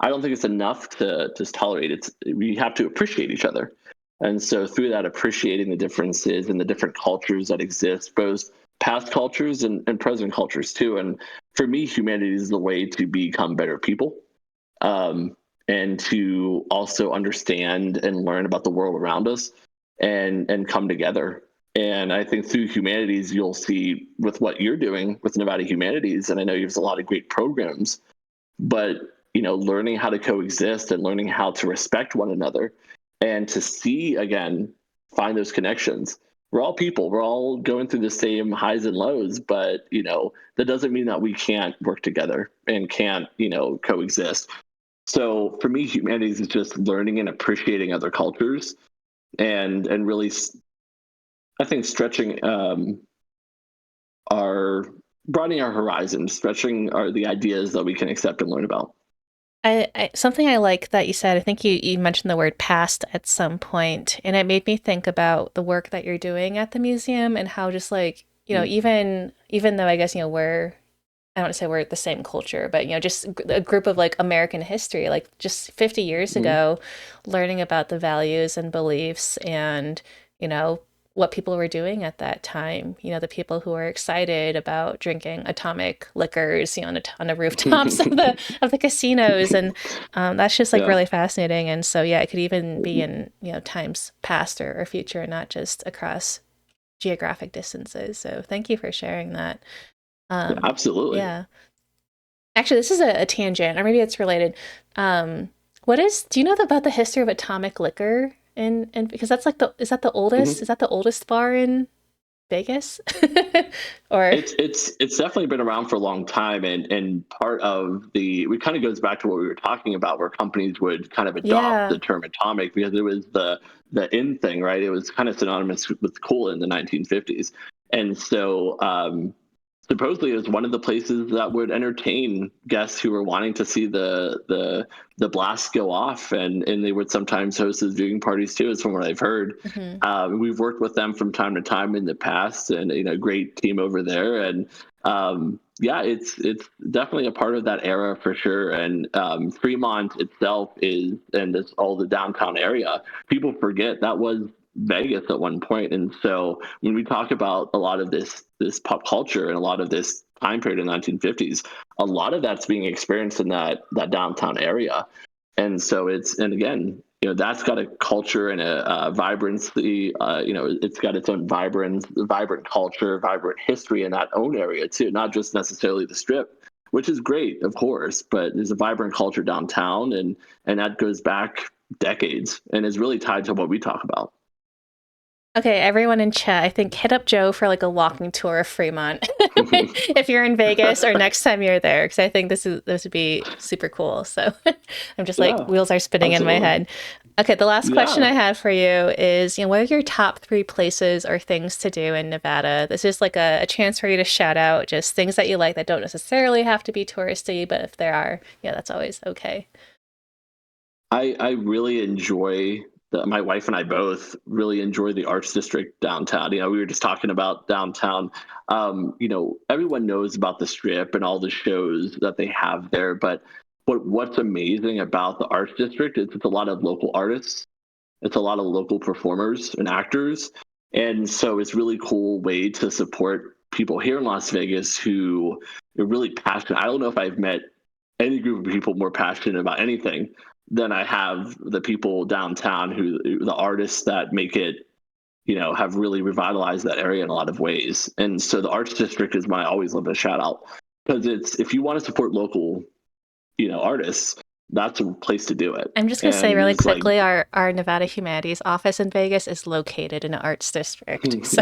I don't think it's enough to just tolerate it. We have to appreciate each other. And so through that, appreciating the differences and the different cultures that exist, both past cultures and present cultures too. And for me, humanity is the way to become better people, um, and to also understand and learn about the world around us, and come together. And I think through humanities, you'll see with what you're doing with Nevada Humanities, and I know you have a lot of great programs, but learning how to coexist and learning how to respect one another and to see again, find those connections. We're all people. We're all going through the same highs and lows, but that doesn't mean that we can't work together and can't coexist. So for me, humanities is just learning and appreciating other cultures and really, I think, stretching our broadening our horizons, stretching the ideas that we can accept and learn about. Something I like that you said, I think you mentioned the word past at some point, and it made me think about the work that you're doing at the museum and how just like, even though I guess, I don't want to say we're the same culture, but just a group of like American history, like just 50 years Mm-hmm. ago, learning about the values and beliefs and what people were doing at that time. The people who were excited about drinking atomic liquors, on the rooftops of the casinos, and that's just like Yeah, really fascinating. And so yeah, it could even be in times past or future, not just across geographic distances. So thank you for sharing that. yeah, Um, absolutely. yeah. Actually, this is a tangent, or maybe it's related. Um, do you know about the history of atomic liquor? And because that's like Mm-hmm. is that the oldest bar in Vegas? Or, It's definitely been around for a long time, and part of it kind of goes back to what we were talking about, where companies would kind of adopt yeah. the term atomic because it was the in thing, right? It was kind of synonymous with cool in the 1950s, and so supposedly it was one of the places that would entertain guests who were wanting to see the blast go off, and they would sometimes host those viewing parties too, is from what I've heard. Hmm. We've worked with them from time to time in the past, and great team over there. And yeah, it's definitely a part of that era for sure. And Fremont itself and this all the downtown area. People forget that was Vegas at one point, and so when we talk about a lot of this pop culture and a lot of this time period in the 1950s, a lot of that's being experienced in that downtown area. And so and again, that's got a culture and a vibrancy. It's got its own vibrant culture, vibrant history in that own area too, not just necessarily the Strip, which is great, of course, but there's a vibrant culture downtown, and that goes back decades and is really tied to what we talk about. Okay, everyone in chat, I think hit up Joe for like a walking tour of Fremont if you're in Vegas or next time you're there, because I think this would be super cool. So I'm just like Yeah, wheels are spinning in my absolutely. head. Okay, the last question I Yeah. have for you is, what are your top three places or things to do in Nevada? This is like a chance for you to shout out just things that you like that don't necessarily have to be touristy, but if there are, that's always okay. I really enjoy my wife and I both really enjoy the arts district downtown. We were just talking about downtown. Everyone knows about the Strip and all the shows that they have there, but what's amazing about the arts district is it's a lot of local artists. It's a lot of local performers and actors. And so it's really cool way to support people here in Las Vegas who are really passionate. I don't know if I've met any group of people more passionate about anything than I have the people downtown the artists that make it, have really revitalized that area in a lot of ways. And so the arts district is one I always love to shout out because if you want to support local, artists, that's a place to do it. I'm just going to say And really it's like, quickly, our Nevada Humanities office in Vegas is located in an arts district. So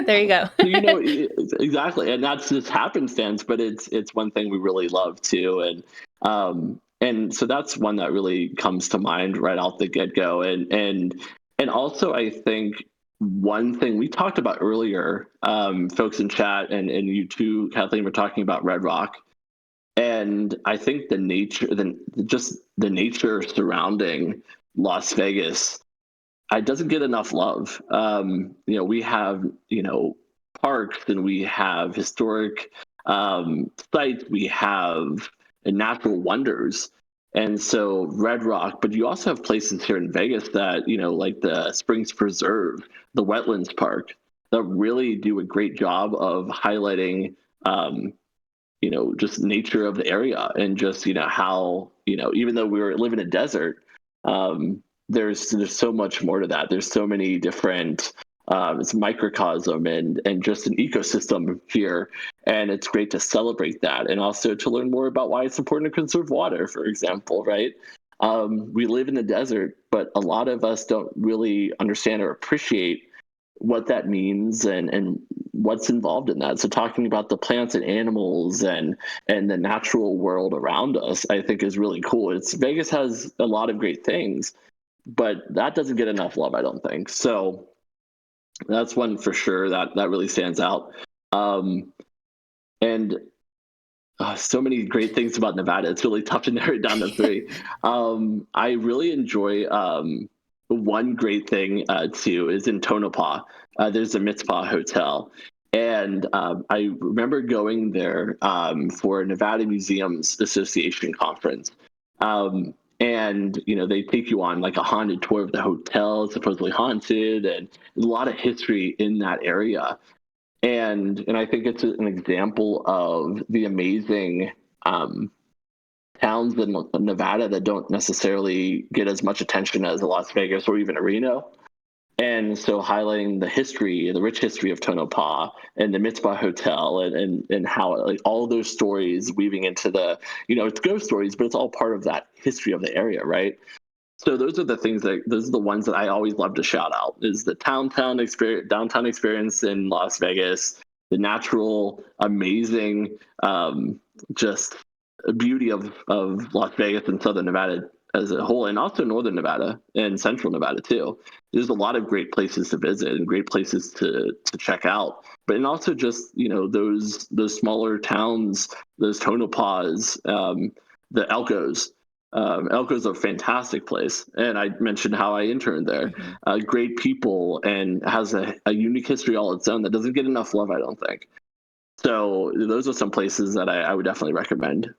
there you go. exactly, and that's just happenstance, but it's one thing we really love too, and so that's one that really comes to mind right out the get go, and also I think one thing we talked about earlier, folks in chat and you too, Kathleen, were talking about Red Rock, and I think the nature surrounding Las Vegas, it doesn't get enough love. We have parks and we have historic sites, we have natural wonders, and so Red Rock. But you also have places here in Vegas that like the Springs Preserve, the Wetlands Park, that really do a great job of highlighting. Just nature of the area and just how even though we live in a desert, there's so much more to that. There's so many different it's a microcosm and just an ecosystem here. And it's great to celebrate that and also to learn more about why it's important to conserve water, for example, right? We live in the desert, but a lot of us don't really understand or appreciate what that means and what's involved in that. So talking about the plants and animals and the natural world around us, I think is really cool. It's Vegas has a lot of great things, but that doesn't get enough love, I don't think. So that's one for sure that really stands out. And so many great things about Nevada. It's really tough to narrow it down to three. I really enjoy one great thing too is in Tonopah. There's a Mitzpah Hotel, and I remember going there for a Nevada Museums Association conference. And they take you on like a haunted tour of the hotel, supposedly haunted, and there's a lot of history in that area. And I think it's an example of the amazing towns in Nevada that don't necessarily get as much attention as a Las Vegas or even a Reno. And so highlighting the history, the rich history of Tonopah and the Mitzvah Hotel and how like all those stories weaving into it's ghost stories, but it's all part of that history of the area, right? So those are the ones that I always love to shout out is the downtown experience in Las Vegas, the natural, amazing, just beauty of Las Vegas and Southern Nevada as a whole, and also Northern Nevada and Central Nevada too. There's a lot of great places to visit and great places to check out. But and also just those smaller towns, those Tonopahs, the Elkos. Elko's a fantastic place, and I mentioned how I interned there. Mm-hmm. Great people, and has a unique history all its own that doesn't get enough love, I don't think. So those are some places that I would definitely recommend.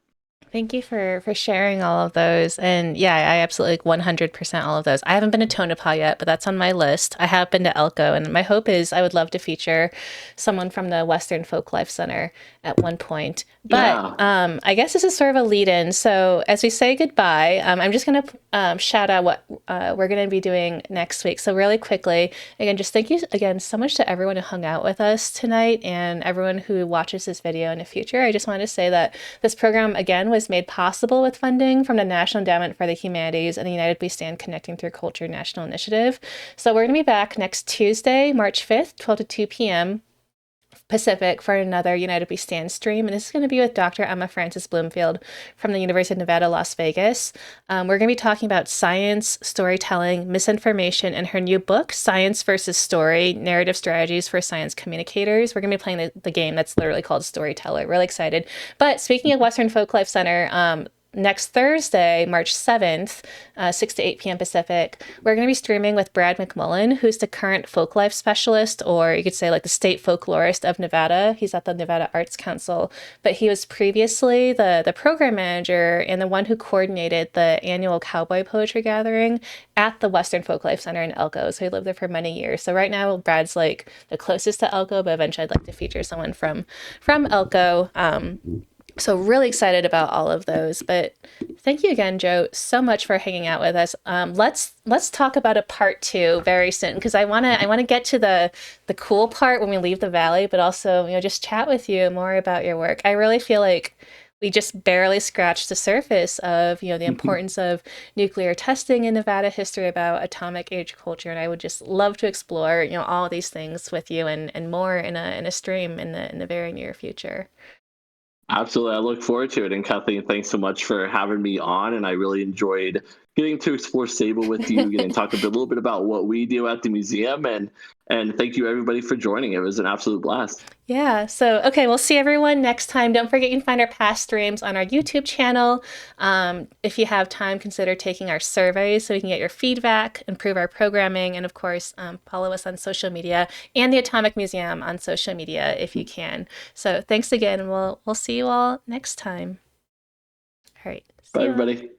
Thank you for sharing all of those. And yeah, I absolutely 100% all of those. I haven't been to Tonopah yet, but that's on my list. I have been to Elko, and my hope is I would love to feature someone from the Western Folklife Center at one point. But Yeah, I guess this is sort of a lead in. So as we say goodbye, I'm just going to shout out what we're going to be doing next week. So really quickly, again, just thank you again so much to everyone who hung out with us tonight and everyone who watches this video in the future. I just wanted to say that this program, again, was made possible with funding from the National Endowment for the Humanities and the United We Stand Connecting Through Culture National Initiative. So we're going to be back next Tuesday, March 5th, 12 to 2 p.m. Pacific for another United We Stand stream. And this is going to be with Dr. Emma Frances Bloomfield from the University of Nevada, Las Vegas. We're going to be talking about science, storytelling, misinformation, and her new book, Science versus Story, Narrative Strategies for Science Communicators. We're going to be playing the game that's literally called Storyteller. Really excited. But speaking of Western Folklife Center, next Thursday, March 7th, 6 to 8 p.m. Pacific, we're going to be streaming with Brad McMullen, who's the current folklife specialist, or you could say like the state folklorist of Nevada. He's at the Nevada Arts Council, but he was previously the program manager and the one who coordinated the annual cowboy poetry gathering at the Western Folklife Center in Elko. So he lived there for many years. So right now, Brad's like the closest to Elko, but eventually I'd like to feature someone from Elko. So really excited about all of those. But thank you again, Joe, so much for hanging out with us. Let's talk about a part two very soon, because I wanna get to the cool part when we leave the valley, but also just chat with you more about your work. I really feel like we just barely scratched the surface of the importance of nuclear testing in Nevada history, about atomic age culture, and I would just love to explore all of these things with you and more in a stream in the very near future. absolutely. I look forward to it. And Kathleen, thanks so much for having me on. And I really enjoyed getting to explore Sable with you, getting to talk a little bit about what we do at the museum. And thank you everybody for joining. It was an absolute blast. Yeah. So, okay, we'll see everyone next time. Don't forget you can find our past streams on our YouTube channel. If you have time, consider taking our surveys so we can get your feedback, improve our programming, and of course, follow us on social media and the Atomic Museum on social media if you can. So, thanks again, and we'll see you all next time. All right. See Bye, you all. everybody.